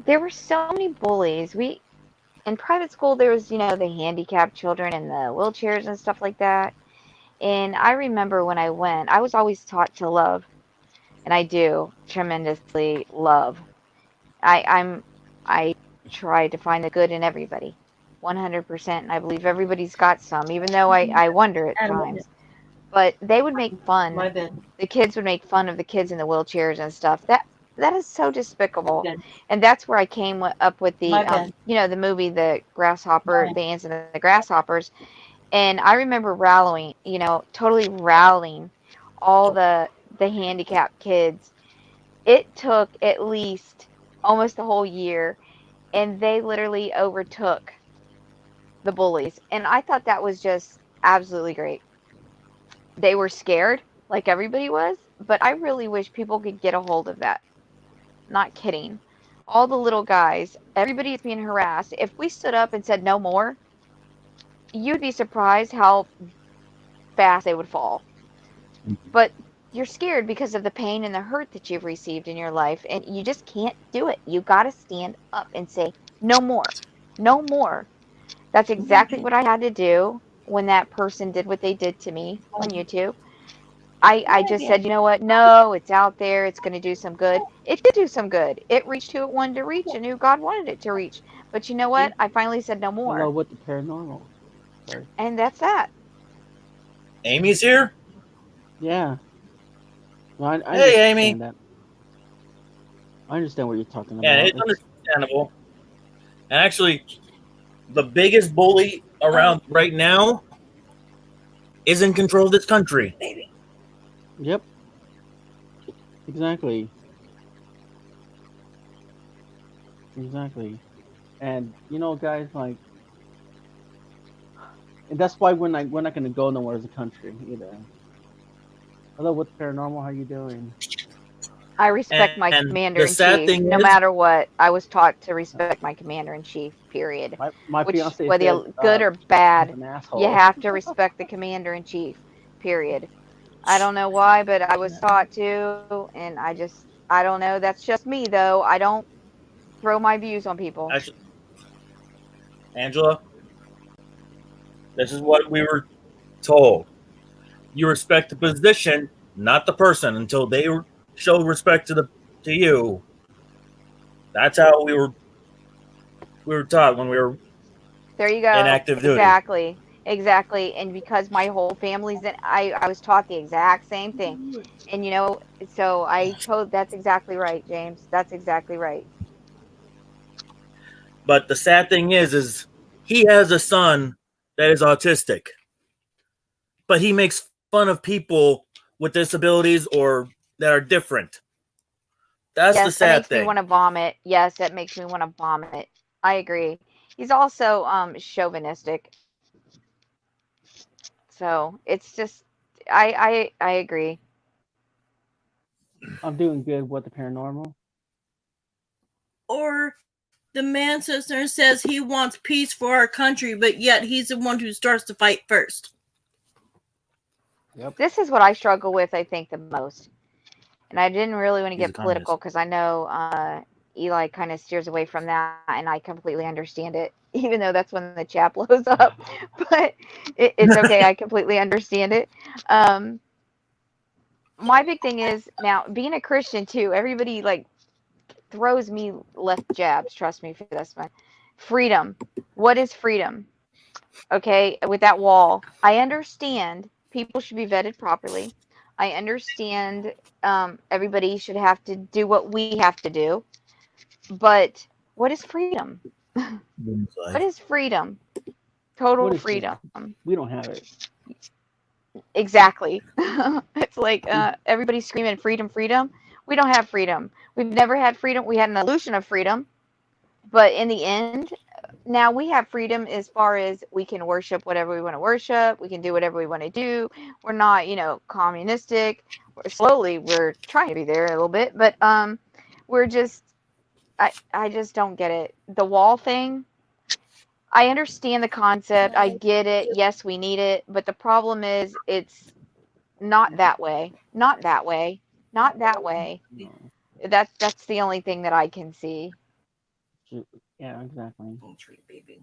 There were so many bullies. In private school, there was, the handicapped children and the wheelchairs and stuff like that. And I remember when I went, I was always taught to love, and I do tremendously love. I try to find the good in everybody, 100%. And I believe everybody's got some, even though I wonder at times. But they would make fun. The kids would make fun of the kids in the wheelchairs and stuff. That is so despicable. And that's where I came up with the, the movie, The Grasshopper, The Ants and the Grasshoppers. And I remember rallying, totally rallying all the handicapped kids. It took at least almost a whole year, and they literally overtook the bullies. And I thought that was just absolutely great. They were scared, like everybody was, but I really wish people could get a hold of that. Not kidding. All the little guys, everybody is being harassed. If we stood up and said no more, you'd be surprised how fast they would fall. But you're scared because of the pain and the hurt that you've received in your life, and you just can't do it. You got to stand up and say, no more. No more. That's exactly what I had to do when that person did what they did to me on YouTube. I just said, you know what? No, it's out there. It's going to do some good. It did do some good. It reached who it wanted to reach and who God wanted it to reach. But you know what? I finally said no more. Hello with the paranormal. Sorry. And that's that. Amy's here? Yeah. Well, I Hey, Amy. that. I understand what you're talking about. Yeah, it's understandable. And actually, the biggest bully around right now is in control of this country. Yep. Exactly. And guys, like, and that's why we're not gonna go nowhere as a country either. Hello, what's paranormal? How you doing? I respect my commander-in-chief, no matter what. I was taught to respect my commander-in-chief, period. My fiance whether said, you're good or bad, an asshole. you have to respect the commander-in-chief, period. I don't know why, but I was taught to, and I don't know. That's just me, though. I don't throw my views on people. Actually, Angela, this is what we were told. You respect the position, not the person, until they show respect to you. That's how we were taught when we were there you go. In active duty. Exactly. And because my whole family's in, I was taught the exact same thing. And so that's exactly right, James. That's exactly right. But the sad thing is he has a son that is autistic. But he makes fun of people with disabilities or that are different. That's the sad thing. That makes me want to vomit. Yes, that makes me want to vomit. I agree. He's also chauvinistic. So it's just, I agree. I'm doing good with the paranormal. Or the man sits there and says he wants peace for our country, but yet he's the one who starts to fight first. Yep. This is what I struggle with, I think, the most. And I didn't really want to get political because I know Eli kind of steers away from that, and I completely understand it, even though that's when the chat blows up. But it's okay. I completely understand it. My big thing is, now, being a Christian, too, everybody, like, throws me left jabs. Trust me for this one. Freedom. What is freedom? Okay, with that wall. I understand people should be vetted properly. I understand everybody should have to do what we have to do. But what is freedom? What is freedom? Total freedom. We don't have it. Exactly. It's like everybody's screaming freedom, freedom. We don't have freedom. We've never had freedom. We had an illusion of freedom. But in the end, now we have freedom as far as we can worship whatever we want to worship. We can do whatever we want to do. We're not, communistic. Slowly, we're trying to be there a little bit. But we're just, I just don't get it. The wall thing, I understand the concept. I get it. Yes, we need it. But the problem is it's not that way. Not that way. Not that way. No. That's the only thing that I can see. Yeah, exactly. Sweet baby.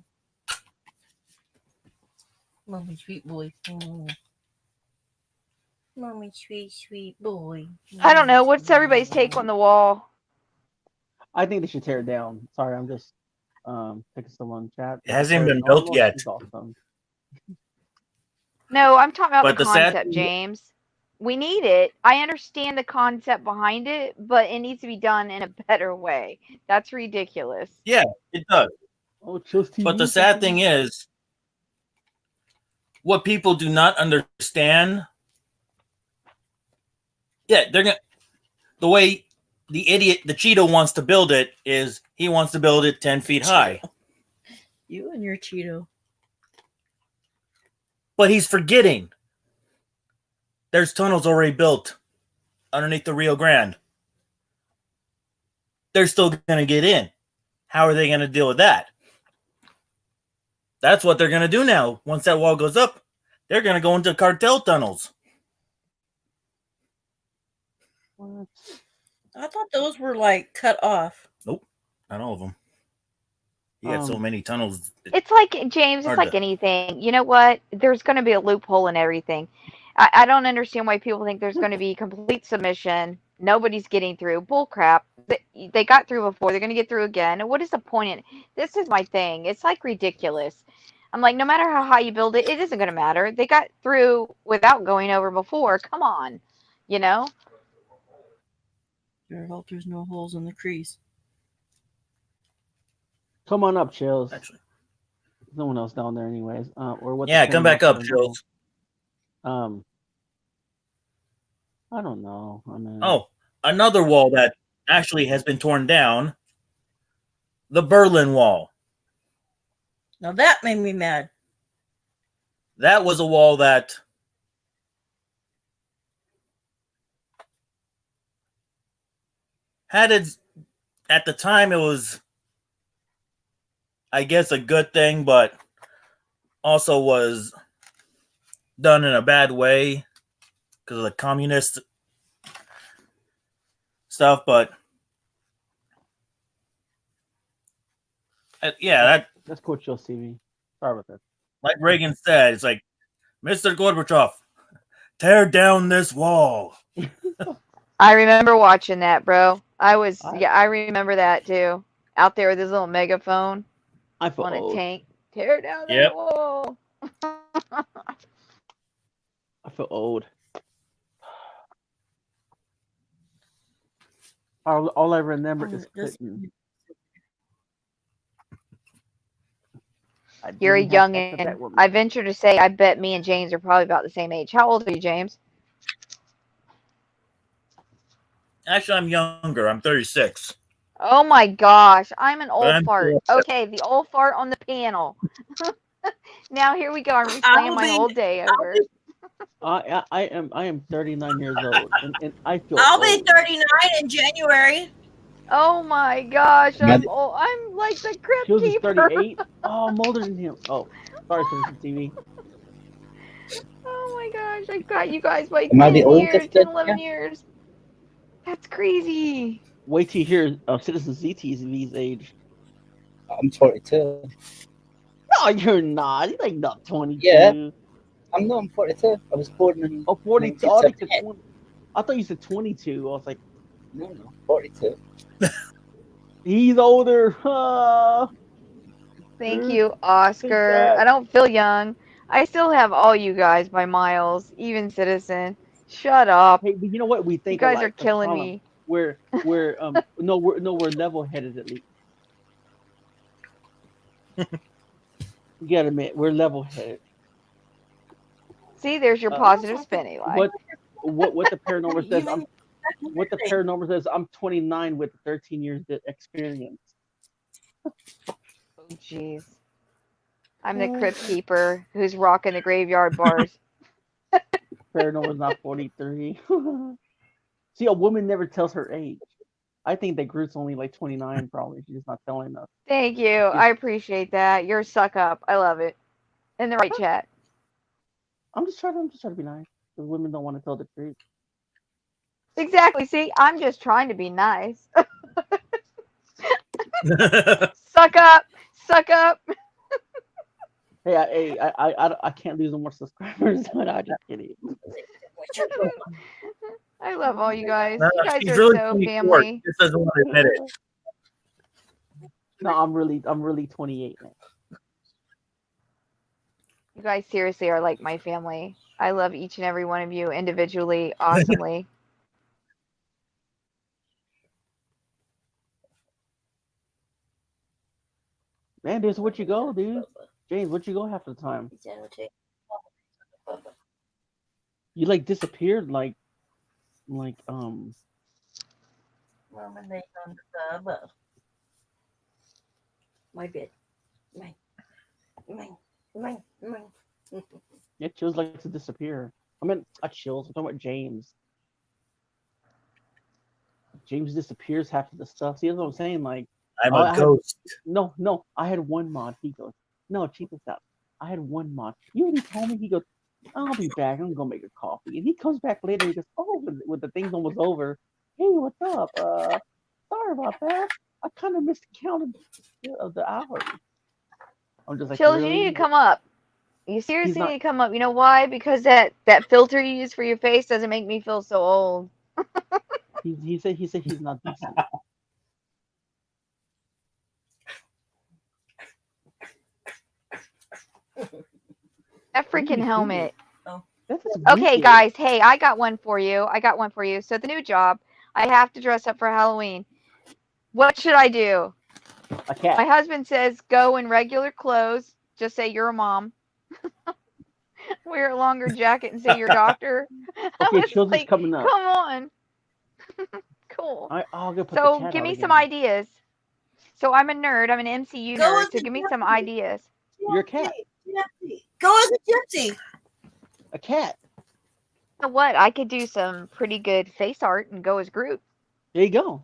Mommy, sweet boy. Mommy, sweet boy. I don't know. What's everybody's take on the wall? I think they should tear it down. Sorry, I'm just picking someone in chat. It hasn't been built yet. Awesome. No, I'm talking about But the the sad concept, thing- James. We need it. I understand the concept behind it, but it needs to be done in a better way. That's ridiculous. Yeah, it does. Oh, Chills TV. But the sad thing is, what people do not understand. Yeah, they're gonna. The way the Cheeto wants to build it is he wants to build it 10 feet high. You and your Cheeto. But he's forgetting there's tunnels already built underneath the Rio Grande. They're still going to get in. How are they going to deal with that? That's what they're going to do now. Once that wall goes up, they're going to go into cartel tunnels. What? I thought those were like cut off. Nope, not all of them. You got so many tunnels. It's like, James, it's Hard like to- anything. You know what? There's going to be a loophole in everything. I don't understand why people think there's going to be complete submission. Nobody's getting through. Bull crap. They got through before. They're going to get through again. And what is the point in this? Is my thing. It's like ridiculous. I'm like, no matter how high you build it, it isn't going to matter. They got through without going over before. Come on. You know? I hope there's no holes in the crease. Come on up, Chills. Actually, There's no one else down there, anyways. Or what? yeah, come back up, Chills. I don't know. I mean, Oh, another wall that actually has been torn down. The Berlin Wall. Now that made me mad. That was a wall that had its, at the time it was, I guess, a good thing, but also was done in a bad way because of the communist stuff. But yeah, that's cool, Chills TV. Sorry about that. like Reagan said, it's like, Mr. Gorbachev, tear down this wall. I remember watching that, bro. I remember that too. Out there with his little megaphone I feel on old. a tank. Tear down that Yep. wall. I feel old. All I remember is Clinton. You're a didn't have sex with youngin'. that woman. I venture to say, I bet me and James are probably about the same age. How old are you, James? Actually, I'm younger. I'm 36. Oh my gosh, I'm an old I'm fart. cool. Okay, the old fart on the panel. Now here we go. I'm replaying my whole day over. I am 39 years old, and I feel I'll be old. 39 in January. Oh my gosh, I'm Mother- old. I'm like the crypt Chills is keeper. 38. Oh, I'm older than him. Oh, sorry, Citizen TV. Oh my gosh, I got you guys by Am I 10 the oldest years, then? 10, 11 Yeah. years. That's crazy. Wait till you hear Citizen ZTV's age. I'm 42. No, you're not. You're like not 22. Yeah. I'm not. I'm 42. I was born in. Oh, 42. Oh, I thought you said 1978. 20. I thought you said 22. I was like, No, 42. he's older. Thank you, Oscar. that. I don't feel young. I still have all you guys by miles, even Citizen. Shut up. Hey, but you know what? We You think guys alike. are That's the killing problem. me. We're we're level headed at least. You gotta admit, we're level headed. See, there's your positive spinny line. What the paranormal says, what the paranormal says, I'm 29 with 13 years of experience. Oh, jeez. I'm the crypt keeper who's rocking the graveyard bars. Paranormal's not 43. See, a woman never tells her age. I think that Groot's only like 29, probably. She's just not telling us. Thank you. I appreciate that. You're a suck up. I love it. In the right chat. I'm just trying to be nice. Because women don't want to tell the truth. Exactly. See, I'm just trying to be nice. Suck up. Suck up. Hey, I can't lose no more subscribers. No, I'm just kidding. I love all you guys. No, You guys she's are really so 24. family. Just doesn't want to admit it. No, I'm really 28 now. You guys seriously are like my family. I love each and every one of you individually, awesomely. Man, James, where'd you go, dude? James, where'd you go half the time? You like disappeared, like Mom and they on the above. My bed. Mine. Yeah, Chills likes to disappear. I mean, not Chills. I'm talking about James. James disappears half of the stuff. See, that's what I'm saying. Like, I'm a ghost. No, I had one mod. He goes, no, check this out. I had one mod. You already told me. He goes, I'll be back. I'm gonna make a coffee. And he comes back later. He goes, oh, when the thing's almost over. Hey, what's up? Sorry about that. I kind of miscounted the hours. I'm just like, Chills, really? you need to come up. You seriously not- need to come up. You know why? Because that filter you use for your face doesn't make me feel so old. He said he's not decent. That freaking helmet. That's Okay, weird. guys. Hey, I got one for you. So the new job, I have to dress up for Halloween. What should I do? A cat. My husband says go in regular clothes. Just say you're a mom. Wear a longer jacket and say you're a doctor. I Okay, was Chills is like, coming up. come on. Cool. I'll go put the So chat give out me again. some ideas. So I'm a nerd. I'm an MCU nerd. So give me some ideas. You're a cat. Go as a gypsy. A cat. You know what? I could do some pretty good face art and go as Groot. There you go.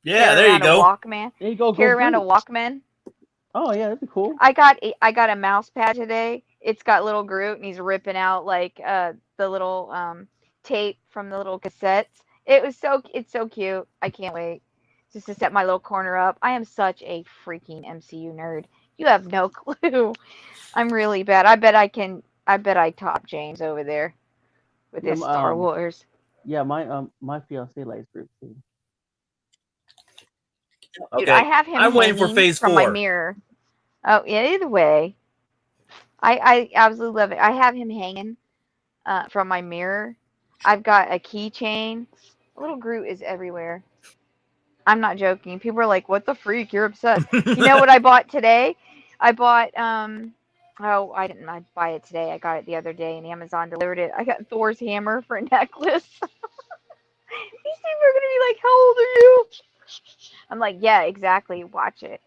Yeah, Carry there you around go. A Walkman. There you go. Carry go around a Groot. Walkman. Oh yeah, that'd be cool. I got a mouse pad today. It's got little Groot and he's ripping out like the little tape from the little cassettes. It's so cute. I can't wait just to set my little corner up. I am such a freaking MCU nerd. You have no clue. I'm really bad. I bet I top James over there with Yeah, his Star Wars. Yeah, my fiance likes Groot too. Dude, Okay. I have him I'm waiting for hanging phase from my 4. mirror. Oh, yeah, either way. I absolutely love it. I have him hanging from my mirror. I've got a keychain. Little Groot is everywhere. I'm not joking. People are like, what the freak? You're obsessed. You know what I bought today? I bought, oh, I didn't buy it today. I got it the other day and Amazon delivered it. I got Thor's hammer for a necklace. These people are going to be like, how old are you? I'm like, yeah, exactly. Watch it.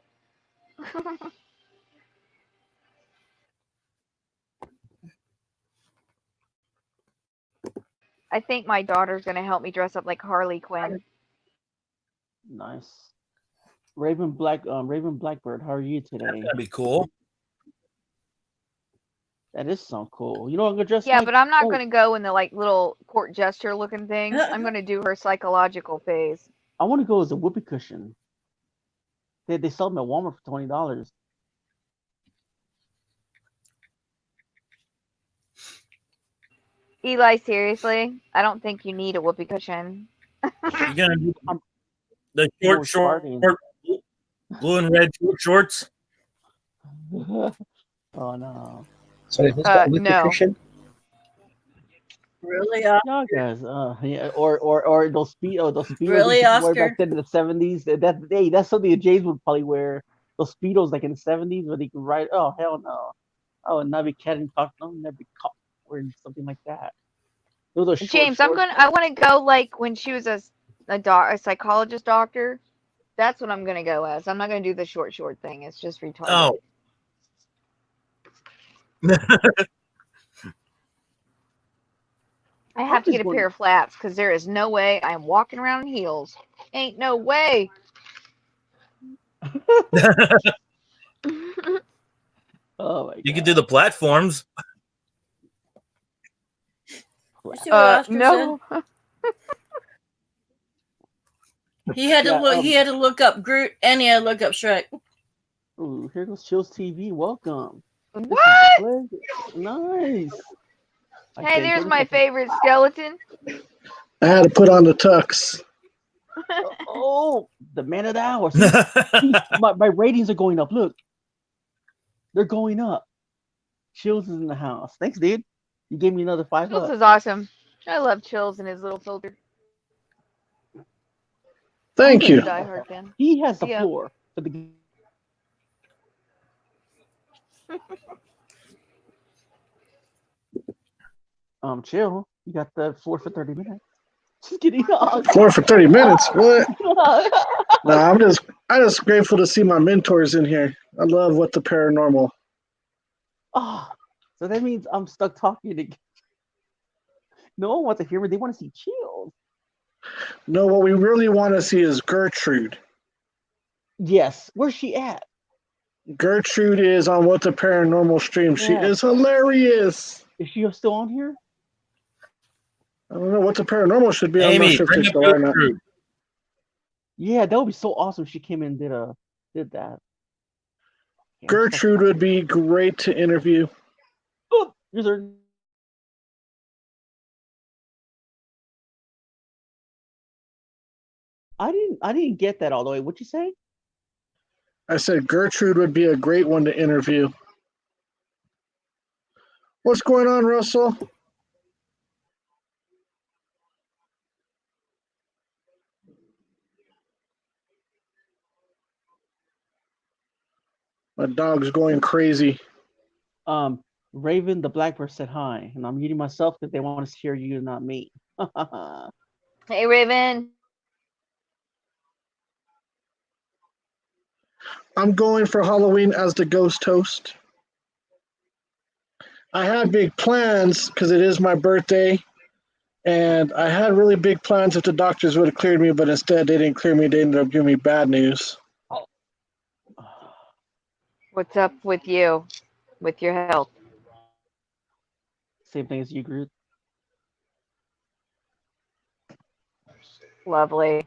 I think my daughter's going to help me dress up like Harley Quinn. Nice. Raven Blackbird, how are you today? That'd be cool. That is so cool. You know, I'm gonna dress. Yeah, like, but I'm not going to go in the like little court jester looking thing. I'm going to do her psychological phase. I want to go as a whoopee cushion. They sell them at Walmart for $20. Eli, seriously, I don't think you need a whoopee cushion. You're gonna do the Oh, short, farting. blue and red shorts. Oh no. Sorry, who's got a whoopee no. cushion? Really, No, guys. Yeah, or those speedos. Really, they used to wear Oscar? back then in the 70s. That's something that James would probably wear. Those speedos like in the 70s where they can ride. Oh hell no. I would not be catching caught. I'll never be caught wearing something like that. Those are short James, shorts. I want to go like when she was a psychologist doctor. That's what I'm going to go as. I'm not going to do the short thing. It's just retarded. Oh. I have to get a pair of flats because there is no way I am walking around in heels. Ain't no way. Oh my You could do the platforms. You see what Oscar No. He had to Yeah, look. He had to look up Groot, and he had to look up Shrek. Ooh, here goes Chills TV. Welcome. This is What? a pleasure. Nice. Hey, there's my favorite skeleton. I had to put on the tux. Oh, the man of the hour. See, my ratings are going up. Look, they're going up. Chills is in the house. Thanks, dude. You gave me another $5. Chills is awesome. I love Chills and his little filter. Thank you. Die Hard fan. He has the Yeah. floor for the. Chill. You got the floor for 30 minutes. Just kidding. Floor for 30 minutes. What? No, I'm just grateful to see my mentors in here. I love What the Paranormal. Oh, so that means I'm stuck talking again. No one wants to hear me. They want to see Chills. No, what we really want to see is Gertrude. Yes. Where's she at? Gertrude is on What the Paranormal stream. She Yeah. is hilarious. Is she still on here? I don't know. What the Paranormal should be. I'm not Amy, sure if bring they're up still are or not. Gertrude. Yeah, that would be so awesome if she came in and did that. Yeah, Gertrude would be great to interview. Oh, here's her. I didn't get that all the way. What'd you say? I said Gertrude would be a great one to interview. What's going on, Russell? My dog's going crazy. Raven the Blackbird said hi, and I'm muting myself because they want to hear you, not me. Hey, Raven. I'm going for Halloween as the ghost host. I had big plans because it is my birthday, and I had really big plans if the doctors would have cleared me, but instead they didn't clear me. They ended up giving me bad news. What's up with you? With your health? Same thing as you, Groot. Lovely.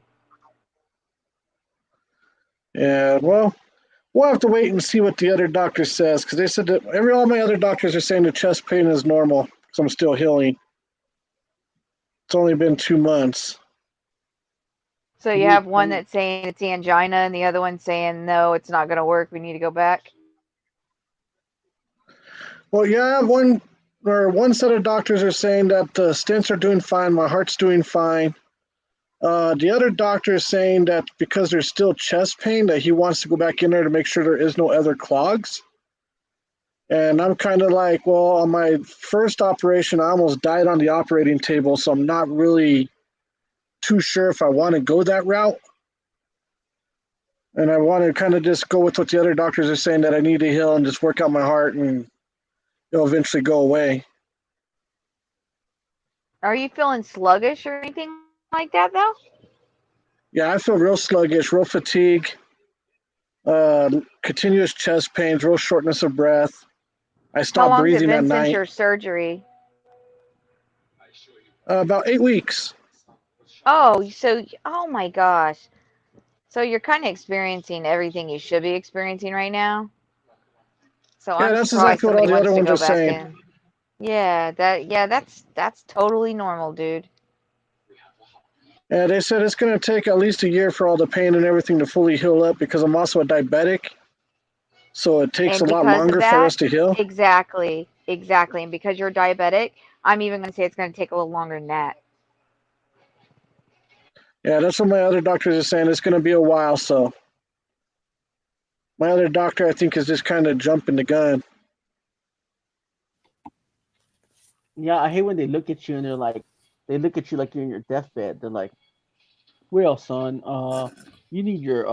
Yeah, well, we'll have to wait and see what the other doctor says because they said that all my other doctors are saying the chest pain is normal because I'm still healing. It's only been 2 months. So you have one that's saying it's angina and the other one saying, no, it's not going to work. We need to go back. Well, yeah, one set of doctors are saying that the stents are doing fine, my heart's doing fine. The other doctor is saying that because there's still chest pain, that he wants to go back in there to make sure there is no other clogs. And I'm kind of like, well, on my first operation, I almost died on the operating table, so I'm not really too sure if I want to go that route. And I want to kind of just go with what the other doctors are saying, that I need to heal and just work out my heart and it'll eventually go away. Are you feeling sluggish or anything like that, though? Yeah, I feel real sluggish, real fatigue, continuous chest pains, real shortness of breath. I How stopped long has it breathing at been since night. your surgery? About 8 weeks. Oh, so, oh my gosh. So you're kind of experiencing everything you should be experiencing right now. So Yeah, I'm that's surprised exactly what all somebody the other wants to ones go are back saying. in. Yeah, that's totally normal, dude. Yeah, they said it's going to take at least a year for all the pain and everything to fully heal up because I'm also a diabetic. So it takes And a lot because of longer for that, us to heal. exactly. And because you're diabetic, I'm even going to say it's going to take a little longer than that. Yeah, that's what my other doctors are saying. It's going to be a while, so. My other doctor, I think, is just kind of jumping the gun. Yeah, I hate when they look at you and they look at you like you're in your deathbed. They're like, "Well, son, you need your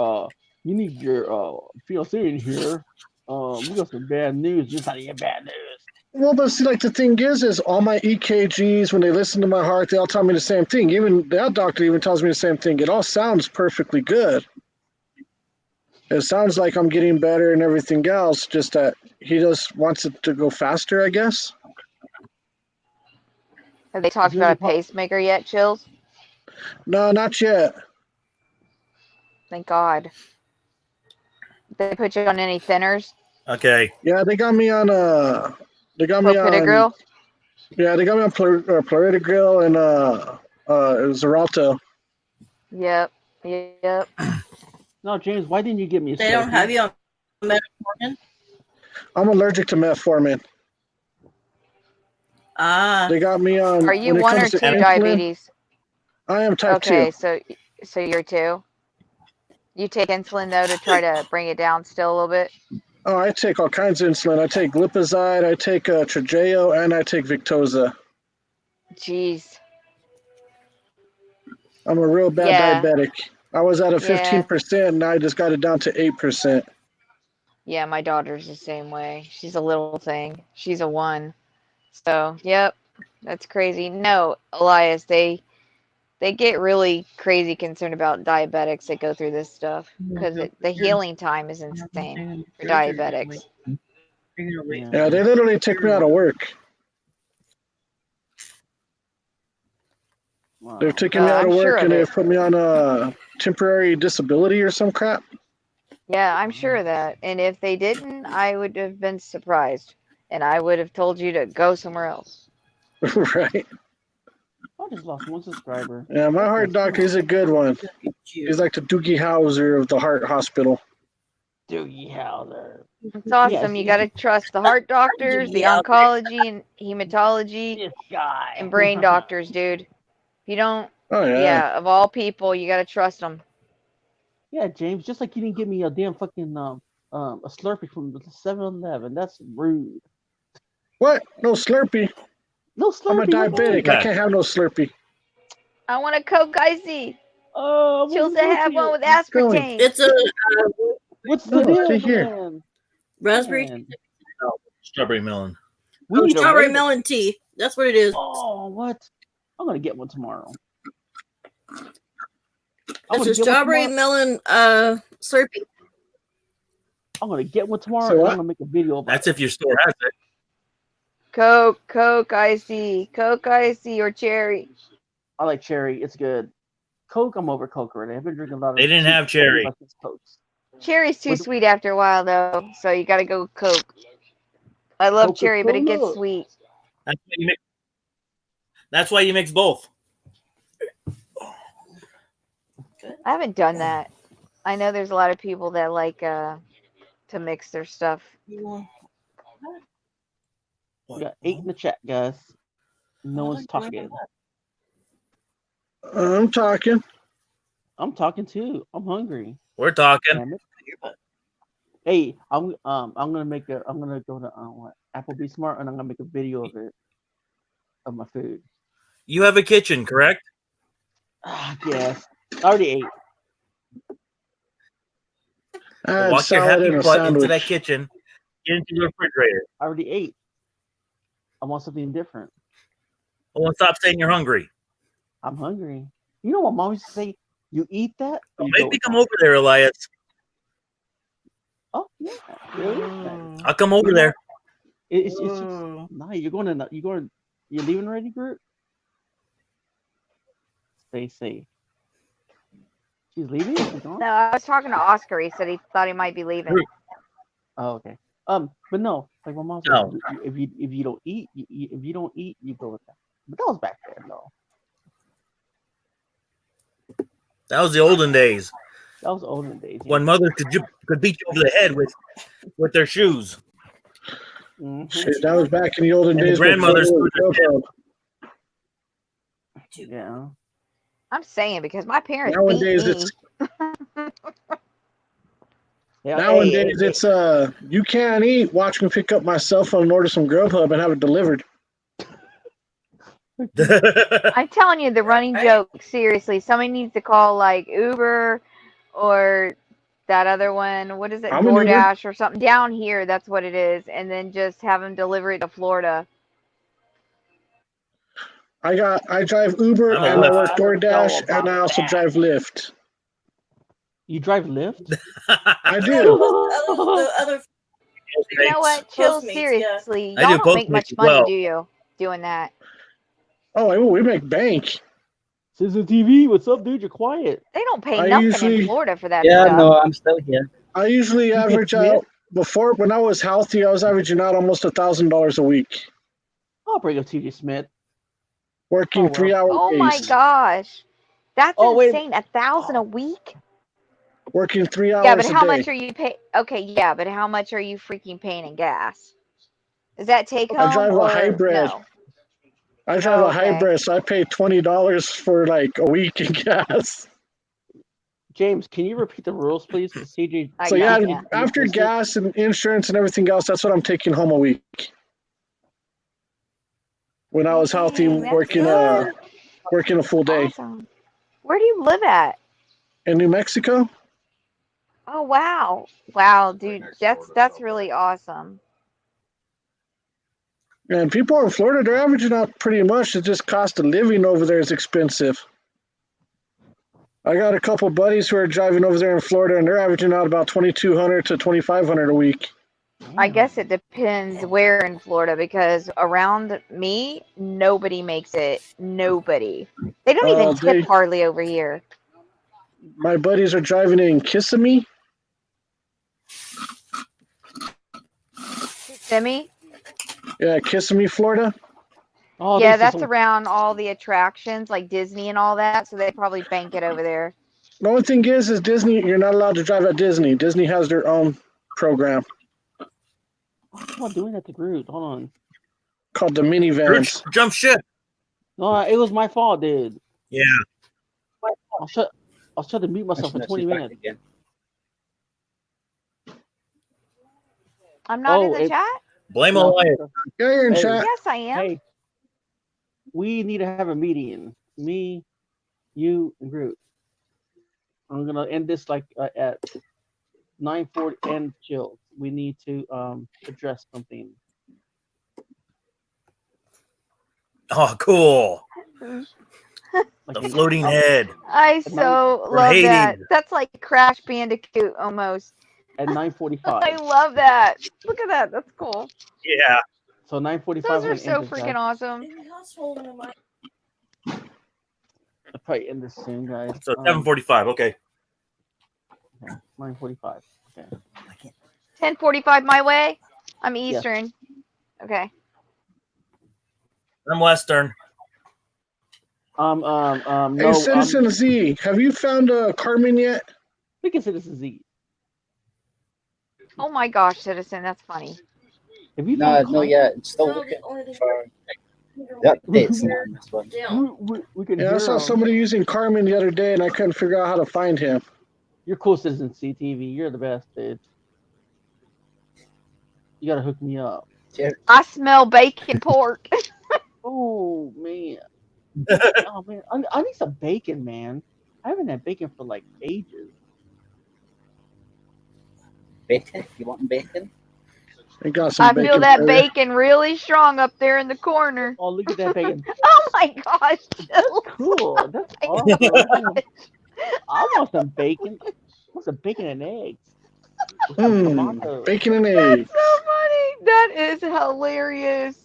fiancé in here. We got some bad news. You're trying to get bad news." Well, but see, like the thing is all my EKGs, when they listen to my heart, they all tell me the same thing. Even that doctor even tells me the same thing. It all sounds perfectly good. It sounds like I'm getting better and everything else, just that he just wants it to go faster, I guess. Have they talked about a pacemaker yet, Chills? No, not yet. Thank God. They put you on any thinners? Okay. Yeah, they got me on they got me on Clopidogrel? yeah, they got me on Clopidogrel and Xarelto. Yep. Yep. No, James, why didn't you get me a They don't Slurpee? have you on metformin. I'm allergic to metformin. Ah. They got me on. Are you when it one or comes two to insulin, diabetes? I am type Okay, 2. so you're 2. You take insulin though to try to bring it down still a little bit. Oh, I take all kinds of insulin. I take glipizide, I take Trajeo, and I take Victoza. Jeez. I'm a real bad Yeah. diabetic. I was at a Yeah. 15%, and I just got it down to 8%. Yeah, my daughter's the same way. She's a little thing. She's a 1. So, yep, that's crazy. No, Elias, they get really crazy concerned about diabetics that go through this stuff because the healing time is insane for diabetics. Yeah, they literally took me out of work. Wow. They've taken me out I'm of sure work of and it. they've put me on a temporary disability or some crap. Yeah, I'm sure of that. And if they didn't, I would have been surprised. And I would have told you to go somewhere else. Right. I just lost 1 subscriber. Yeah, my heart doctor is a good one. He's like the Doogie Howser of the heart hospital. Doogie Howser. It's awesome. You got to trust the heart doctors, the oncology and hematology, This guy. and brain doctors, dude. If you don't, Oh, yeah. yeah, of all people, you got to trust them. Yeah, James, just like you didn't give me a damn fucking a Slurpee from the 7-Eleven. That's rude. What? No Slurpee. No Slurpee. I'm a diabetic. I that? can't have no Slurpee. I want a Coke Icy. Oh, She'll have one with aspartame. It's a What's the No, deal, stay here. man? raspberry. Man. Strawberry melon. We need a Strawberry rating. melon tea. That's what it is. Oh, what? I'm gonna get one tomorrow. It's a strawberry melon Slurpee. I'm gonna get one tomorrow. So and what? I'm gonna make a video about That's it. if your store has it. Coke Icy, or cherry. I like cherry. It's good. Coke, I'm over Coke already. I've been drinking a lot of. They didn't cheap have cherry. Cokes. Cherry's too What- sweet after a while, though, so you got to go with Coke. I love cherry, but it gets Coca-Cola. sweet. That's why you mix both. I haven't done that. I know there's a lot of people that like to mix their stuff. We got 8 in the chat, guys. No one's talking. I'm talking. I'm talking too. I'm hungry. We're talking. Damn it. Hey, I'm gonna go to Applebee's Smart and I'm gonna make a video of it, of my food. You have a kitchen, correct? Yes, I already ate. I had Walk your salad happy and a butt into that sandwich. kitchen, get into the refrigerator. I already ate. I want something different. Oh, stop saying you're hungry. I'm hungry. You know what mom used to say? You eat that? or Well, you make don't me eat come over there, Elias. that." Oh yeah, really? I'll come over there. It's just nah. You're leaving already, Groot? Stay safe. She's leaving? She's gone? No, I was talking to Oscar. He said he thought he might be leaving. Oh, okay. But no, like my mom said, No. if you don't eat, if you don't eat, you go with that. But that was back then, though. That was the olden days That was olden days. when mothers could beat you over the head with their shoes. Mhm. Shit, that was back in the olden And days. grandmothers before threw their Grubhub. Yeah. I'm saying because my parents Nowadays, beat it's me. Yeah. nowadays it's you can't eat. Watch me pick up my cell phone and order some Grubhub and have it delivered. I'm telling you, the running joke. Seriously, somebody needs to call like Uber or that other one. What is it? I'm an Uber. DoorDash or something down here. That's what it is, and then just have them deliver it to Florida. I drive Uber I'm a and I Lyft. work I don't know DoorDash about and I also that. drive Lyft. You drive Lyft? I do. The other You know what? Chill. Postmates, Seriously, I y'all do don't make Postmates much as money, well. do you? Doing that? Oh, we make bank. Citizen TV, what's up, dude? You're quiet. They don't pay I nothing usually- in Florida for that Yeah, stuff. no, I'm still here. I usually get average Smith? out before when I was healthy. I was averaging out almost $1,000 a week, I'll bring up TJ Smith. working Oh, well. 3 hour Oh days. my gosh. That's Oh, wait. insane. 1,000 a week? Working 3 hours Yeah, but a how day. much are you pay? Okay, yeah, but how much are you freaking paying in gas? Is that take home? I drive a or hybrid. No? I drive a Okay. hybrid, so I pay $20 for like a week in gas. James, can you repeat the rules, please? 'Cause CJ. I So got yeah, ya. after gas and insurance and everything else, that's what I'm taking home a week. When I was healthy, Dang, that's working a full day Awesome. Where do you live at? in New Mexico. Oh wow. Wow, dude, that's really awesome. And people in Florida, they're averaging out pretty much. It's just cost of living over there is expensive. I got a couple buddies who are driving over there in Florida, and they're averaging out about $2,200 to $2,500 a week. I guess it depends where in Florida because around me, nobody makes it. Nobody. They don't even tip hardly over here. My buddies are driving in Kissimmee. Kissimmee? Yeah, Kissimmee, Florida. Oh, Yeah, this is that's around all the attractions like Disney and all that, so they probably bank it over there. The only thing is Disney, you're not allowed to drive at Disney. Disney has their own program I'm not doing that to Groot. Hold on. called the minivans. Jump ship. No, it was my fault, dude. Yeah. I'll try to mute myself for 20 minutes. Again. I'm not in Oh, the it- chat? Blame No. Elias. Yeah, you're in Hey. chat. Yes, I am. Hey, we need to have a meeting. Me, you, and Groot. I'm gonna end this like at 9:40 and chill. We need to address something. Oh, cool. Like The floating head. I so From love Hades. that. That's like Crash Bandicoot almost. at I 9:45. love that. Look at that. That's cool. Yeah. So 9:45. Those are so freaking awesome. I'll probably end this soon, guys. So 7:45. Okay. 9:45. Okay. 10:45 my way. I'm Yes. Eastern. Okay. I'm Western. No. Hey, Citizen Z, have you found Carmen yet? We can Citizen Z. Oh my gosh, Citizen, that's funny. Have you No, found no, Carmen? yeah, it's still looking for the updates on this one. We can Yeah, I hear saw him. somebody using Carmen the other day, and I couldn't figure out how to find him. You're cool, Citizen CTV. You're the best, dude. You gotta hook me up. I smell bacon pork. Oh man. Oh man, I need some bacon, man. I haven't had bacon for like ages. Bacon? You want bacon? I got some I bacon feel that for you. bacon really strong up there in the corner. Oh, look at that bacon. Oh my gosh. Jill. Cool. That's Oh awesome. I want some bacon. I want some bacon and eggs. With some tomato. Bacon and That's eggs. so funny. That is hilarious.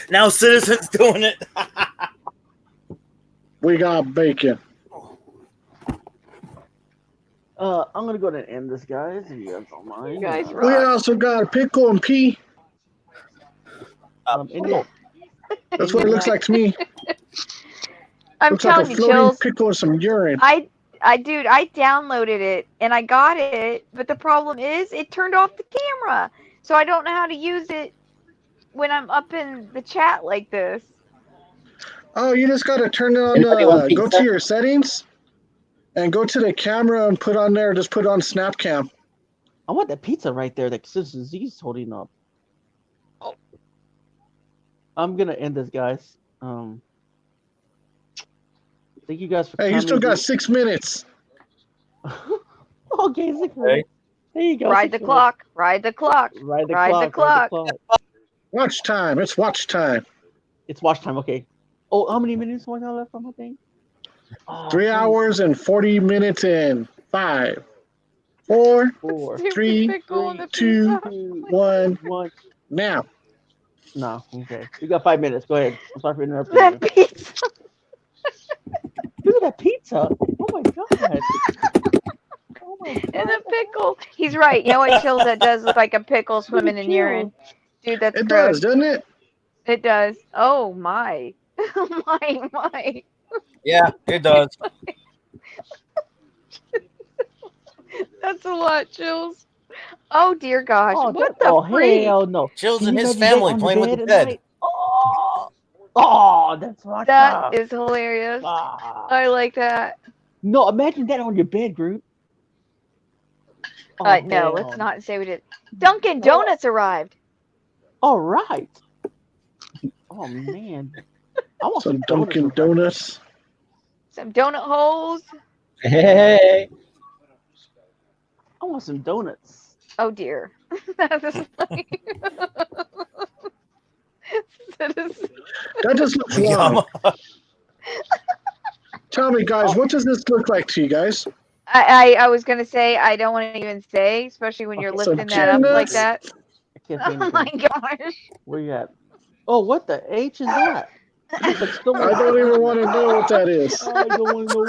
Now Citizen's doing it. We got bacon. I'm gonna go ahead and end this, guys. If you guys don't mind. You guys We rock. also got pickle and pea. India. That's what it looks like to me. I'm Looks like telling a you, floating Chills. pickle and some urine. I downloaded it and I got it, but the problem is it turned off the camera. So I don't know how to use it when I'm up in the chat like this. Oh, you just gotta turn it on. Anybody want Go pizza? to your settings, and go to the camera and put on there. Just put on Snapcam. I want that pizza right there that Citizen Z's holding up. Oh. I'm gonna end this, guys. Thank you guys for Hey, you coming. still got 6 minutes. Okay, 6 Okay. minutes. There you go. Ride 6 the minutes. clock. Ride the clock. Ride the Ride clock. the Ride the clock. clock. Watch time. It's watch time. It's watch time. Okay. Oh, how many minutes do I got left on my thing? Oh, 3 hours and 40 minutes in 5, 4, 4, Stupid 3, pickle on the 2, pizza. 1, 1. now. No, okay. You got 5 minutes. Go ahead. I'm sorry for interrupting That you. pizza. Look at that pizza. Oh my god. Oh my god. And the pickle. He's right. You know what, Chills? That does look like a pickle swimming in urine. Dude, that's It gross. does, doesn't it? It does. Oh my. my. Yeah, it does. That's a lot, Chills. Oh dear gosh. Oh, what that- the oh freak? hell no. Chills Can and you his imagine that family on playing with the at bed. night? Oh, that's fucked That up. is hilarious. Ah. I like that. No, imagine that on your bed, group. Oh, No, hell. let's not say we did. Dunkin' Donuts arrived. All right. Oh man. I want Some Dunkin' Donuts. Some donut holes. Hey. I want some donuts. Oh dear. That is funny. That just looks wrong. Tell me, guys, what does this look like to you guys? I was gonna say I don't want to even say, especially when you're Some lifting that up like donuts. that. I can't say Oh my anything. gosh. Where you at? Oh, what the H is that? It looks like I stolen- don't even want to know what that is. I don't want to know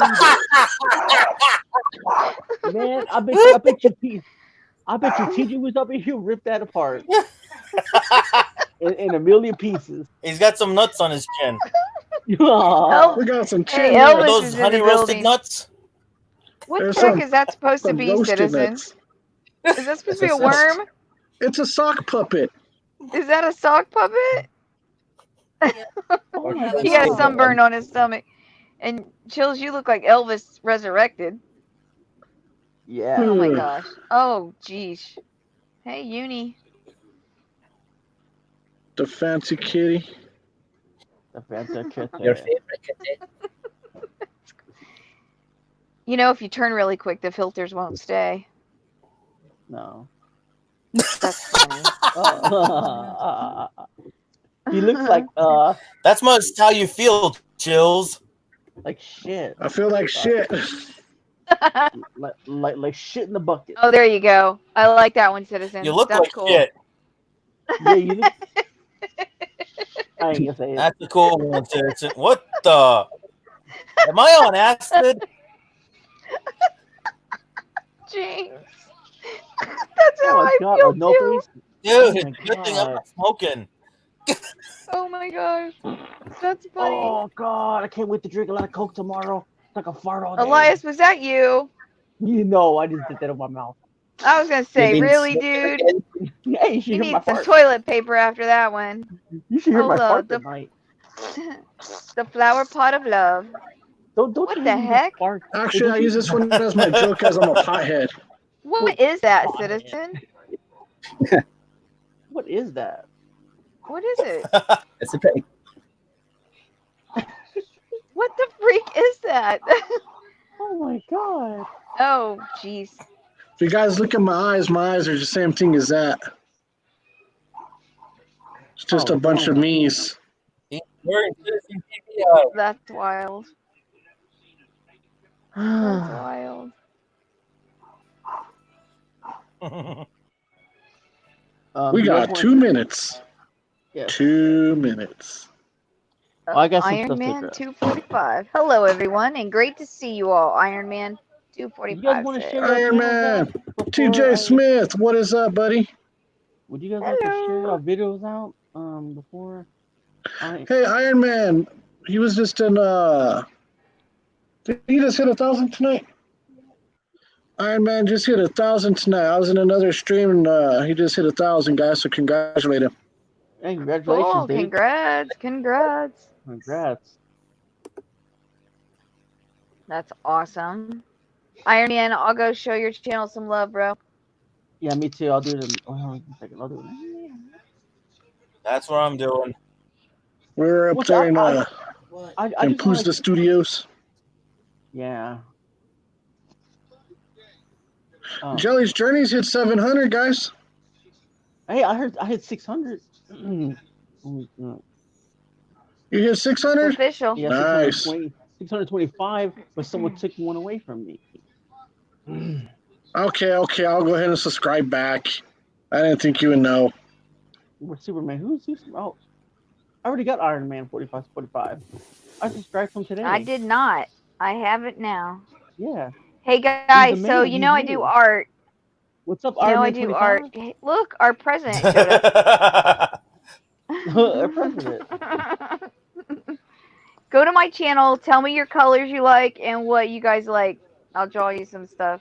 either. Man, I bet you TJ was up in here, ripped that apart in a million pieces. He's got some nuts on his chin. Oh, We got some hey, chin Are Elvis those is in honey the roasted building. nuts? What There's the heck some- is that supposed to some be, roasted citizen? nuts. Is that supposed to be a worm? It's a sock puppet. Is that a sock puppet? Oh my He got a God. sunburn on his stomach. And Chills, you look like Elvis resurrected. Yeah. Oh my Hmm. gosh. Oh geez. Hey, Uni. The fancy kitty. The fancy kitty. Your favorite kitty. You know, if you turn really quick, the filters won't stay. No. That's funny. He looks like That's must how you feel, Chills. like shit. I feel like shit. Like shit in the bucket. Oh, there you go. I like that one, citizen. You look That's like cool. shit. Yeah, you look. I ain't gonna say it. That's a cool one, Citizen. What the? Am I on acid? James. That's how Oh my I god, feel like no too. face. Dude, Oh my it's a good thing I'm God. not smoking. Oh my gosh. That's funny. Oh god, I can't wait to drink a lot of Coke tomorrow. It's like a fart all day. Elias, was that you? You know, I just did that in my mouth. I was gonna say, You mean really, smoking dude? again? Yeah, you should You hear my need some fart. toilet paper after that one. You should hear my Hold up, fart the- tonight. The flower pot of love. Don't What you the hear me heck? fart? Actually, I use this one as my joke as I'm a pothead. What is that, Oh, man. citizen? What is that? What is it? It's a pretty. What the freak is that? Oh my god. Oh, jeez. If you guys look at my eyes are the same thing as that. It's just Oh, a bunch of man. me's. He's wearing Citizen TV That's wild. That's wild. eyes. We do you guys got want- 2 minutes. Yeah. 2 minutes. Oh, I got some Iron stuff to Man address. 245. Hello, everyone, and great to see you all. Iron Man You 245. guys want to says. share your Iron videos Man. out before TJ Smith, what is up, buddy? Would you guys like to share Hello. your videos out before I Hey, Iron Man. He was just in did he just hit 1,000 tonight? Iron Man just hit 1,000 tonight. I was in another stream and he just hit 1,000, guys, so congratulate him. Hey, congratulations, Oh, dude. congrats. Congrats. That's awesome. Iron Man, I'll go show your channel some love, bro. Yeah, me too. I'll do it in hold on a second. I'll do it. That's what I'm doing. We're up What's there up? in I in just wanna- Puzda Studios. Yeah. Jelly's Journeys hit 700, guys. Hey, I heard I hit 600. Oh my God. You hit 600? Official. Yeah, Nice. 625, but someone took one away from me. Okay, I'll go ahead and subscribe back. I didn't think you would know. with Superman. Who's oh, I already got Iron Man 45. I subscribed from today. I did not. I have it now. Yeah. Hey guys, the so man, you know I he's do new. art. What's up, You know Iron I Man do 25? art. Hey, look, our president showed up. Our president. Go to my channel, tell me your colors you like and what you guys like. I'll draw you some stuff.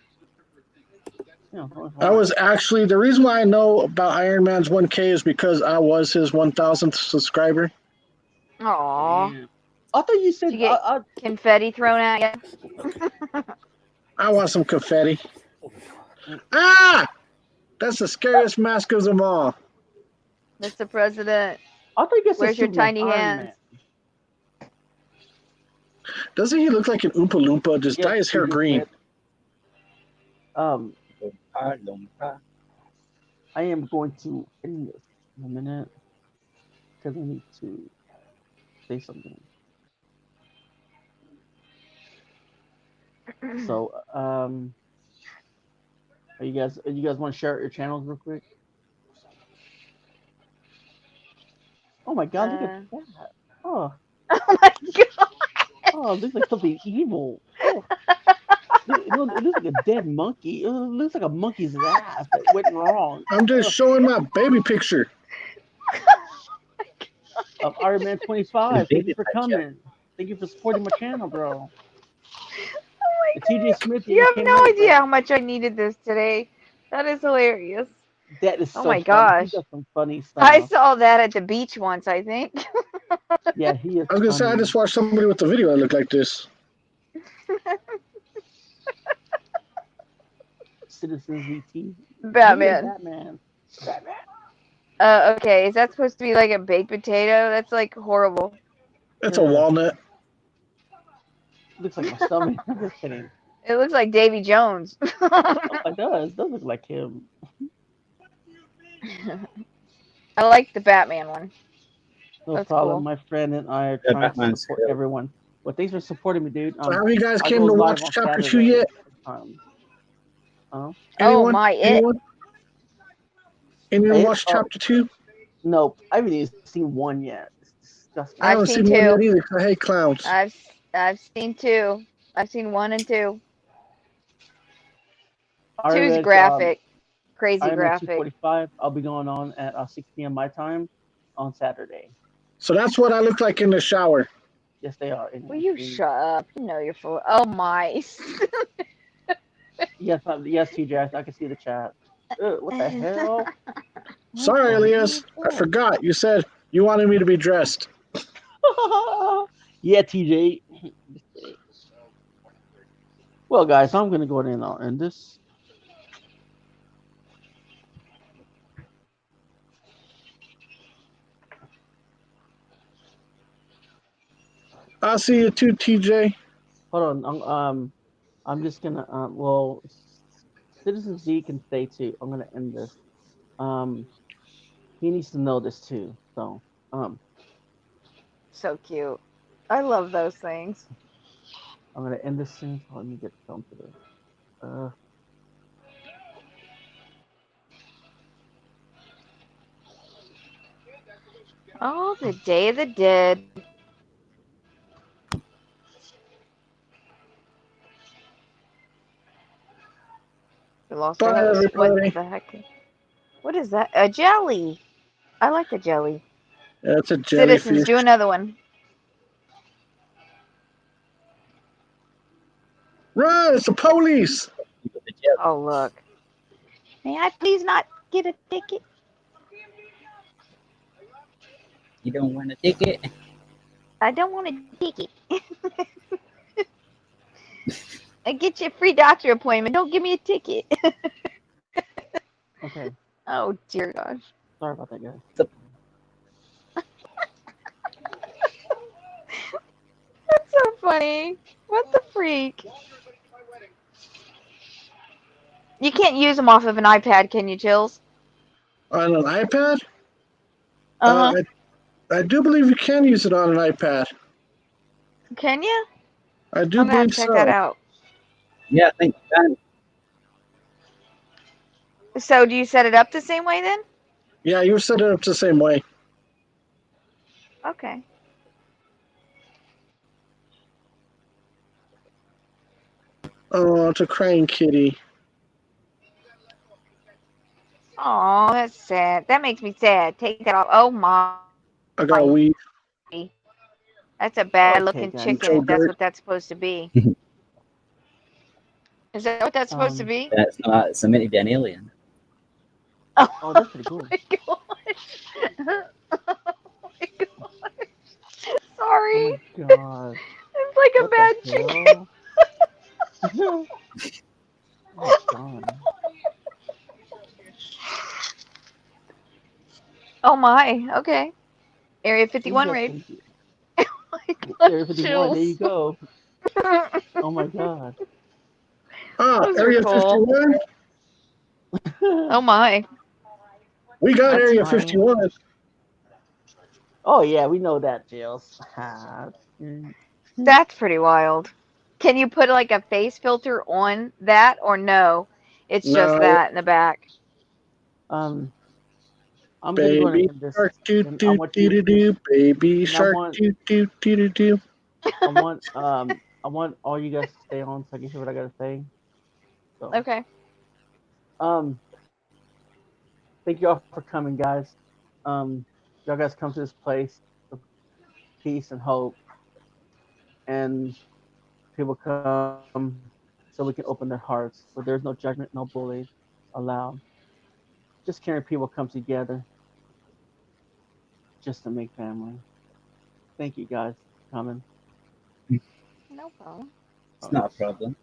Yeah, I was actually, the reason why I know about Iron Man's 1K is because I was his 1,000th subscriber. Aww. I thought you said Did you get confetti thrown at you? I want some confetti. Ah! That's the scariest mask of them all. Mr. President. I think it's Where's your tiny hands? Doesn't he look like an Oompa Loompa? Just dye his hair green. I am going to end this in a minute because I need to say something. So, are you guys want to share your channels real quick? Oh my God! Look at that! Oh. Oh my God! Oh, it looks like something evil. Oh. It looks like a dead monkey. It looks like a monkey's ass that went wrong. I'm just showing my baby picture. Of Iron Man 25. Thank you for coming. Thank you for supporting my channel, bro. Oh my TJ Smith. You have no idea how much I needed this today. That is hilarious. That is so oh my funny. gosh. He does some funny stuff. I saw that at the beach once, I think. Yeah, he is. I was gonna say I just watched somebody with the video that looked like this. Citizens VT. Batman. Batman. Okay, is that supposed to be like a baked potato? That's like horrible. It's a walnut. Looks like my stomach. I'm just kidding. It looks like Davy Jones. It does. It does look like him. I like the Batman one. No That's problem. cool. My friend and I are trying to support everyone. Well, thanks for supporting me, dude. So have you guys I came go to live watch on Chapter 2 Saturday. yet? Oh Anyone? my! Anyone watch Chapter 2? Nope. I haven't even seen one yet. It's disgusting. I haven't seen one yet either. I hate clowns. I've seen 2. I've seen 1 and 2. I 2's read, graphic. Crazy Iron Man graphic. 245. I'll be going on at 6 p.m. my time on Saturday. So that's what I look like in the shower. Yes, they are. Will you shut up? You know you're full. Oh my! Yes, TJ. I can see the chat. What the hell? Sorry, Elias. I forgot. You said you wanted me to be dressed. Yeah, TJ. Well, guys, I'm gonna go ahead and I'll end this. I'll see you too, TJ. Hold on. I'm just gonna. Well, Citizen Z can stay too. I'm gonna end this. He needs to know this too. So, So cute. I love those things. I'm gonna end this soon. So let me get down to the. Oh, the Day of the Dead. We lost Bye, our host. What everybody. the heck? What is that? A jelly. I like a jelly. That's a Citizens, jellyfish. do another one. Run! It's the police. Oh, look. May I please not get a ticket? You don't want a ticket? I don't want a ticket. I get you a free doctor appointment. Don't give me a ticket. Okay. Oh, dear gosh. Sorry about that, guys. That's so funny. What the freak? You can't use them off of an iPad, can you, Chills? On an iPad? Uh-huh. I do believe you can use it on an iPad. Can you? I do I'm gonna have believe to check so. that out. Yeah, I think you can. So, do you set it up the same way then? Yeah, you set it up the same way. Okay. Oh, it's a crying kitty. Oh, that's sad. That makes me sad. Take that off. Oh my. I got a weed. That's a bad Okay, looking guys. chicken Joe if that's Dirt. what that's supposed to be. Is that what that's supposed to be? That's not. It's meant to be an alien. Oh, that's pretty cool. My gosh. Oh my gosh. Sorry. Oh my god. It's like a What bad the chicken. hell? Oh my god. Oh my. Okay. Area 51 Thank raid. you. Oh my Area gosh, 51, there you chills. go. Oh my god. Ah, Those are Area cool. 51. Oh my. We got That's Area funny. 51. Oh yeah, we know that, Jails. Mm. That's pretty wild. Can you put like a face filter on that or no? It's just No, that in the back. I'm gonna go baby and this. shark doo And I doo want doo you. doo doo. Baby And shark doo doo doo doo doo. I want all you guys to stay on so I can hear what I gotta say. So, Okay. thank you all for coming, guys. Y'all guys come to this place of peace and hope, and people come so we can open their hearts. Where there's no judgment, no bullying allowed. Just caring people come together just to make family. Thank you guys for coming. No problem. It's not a problem.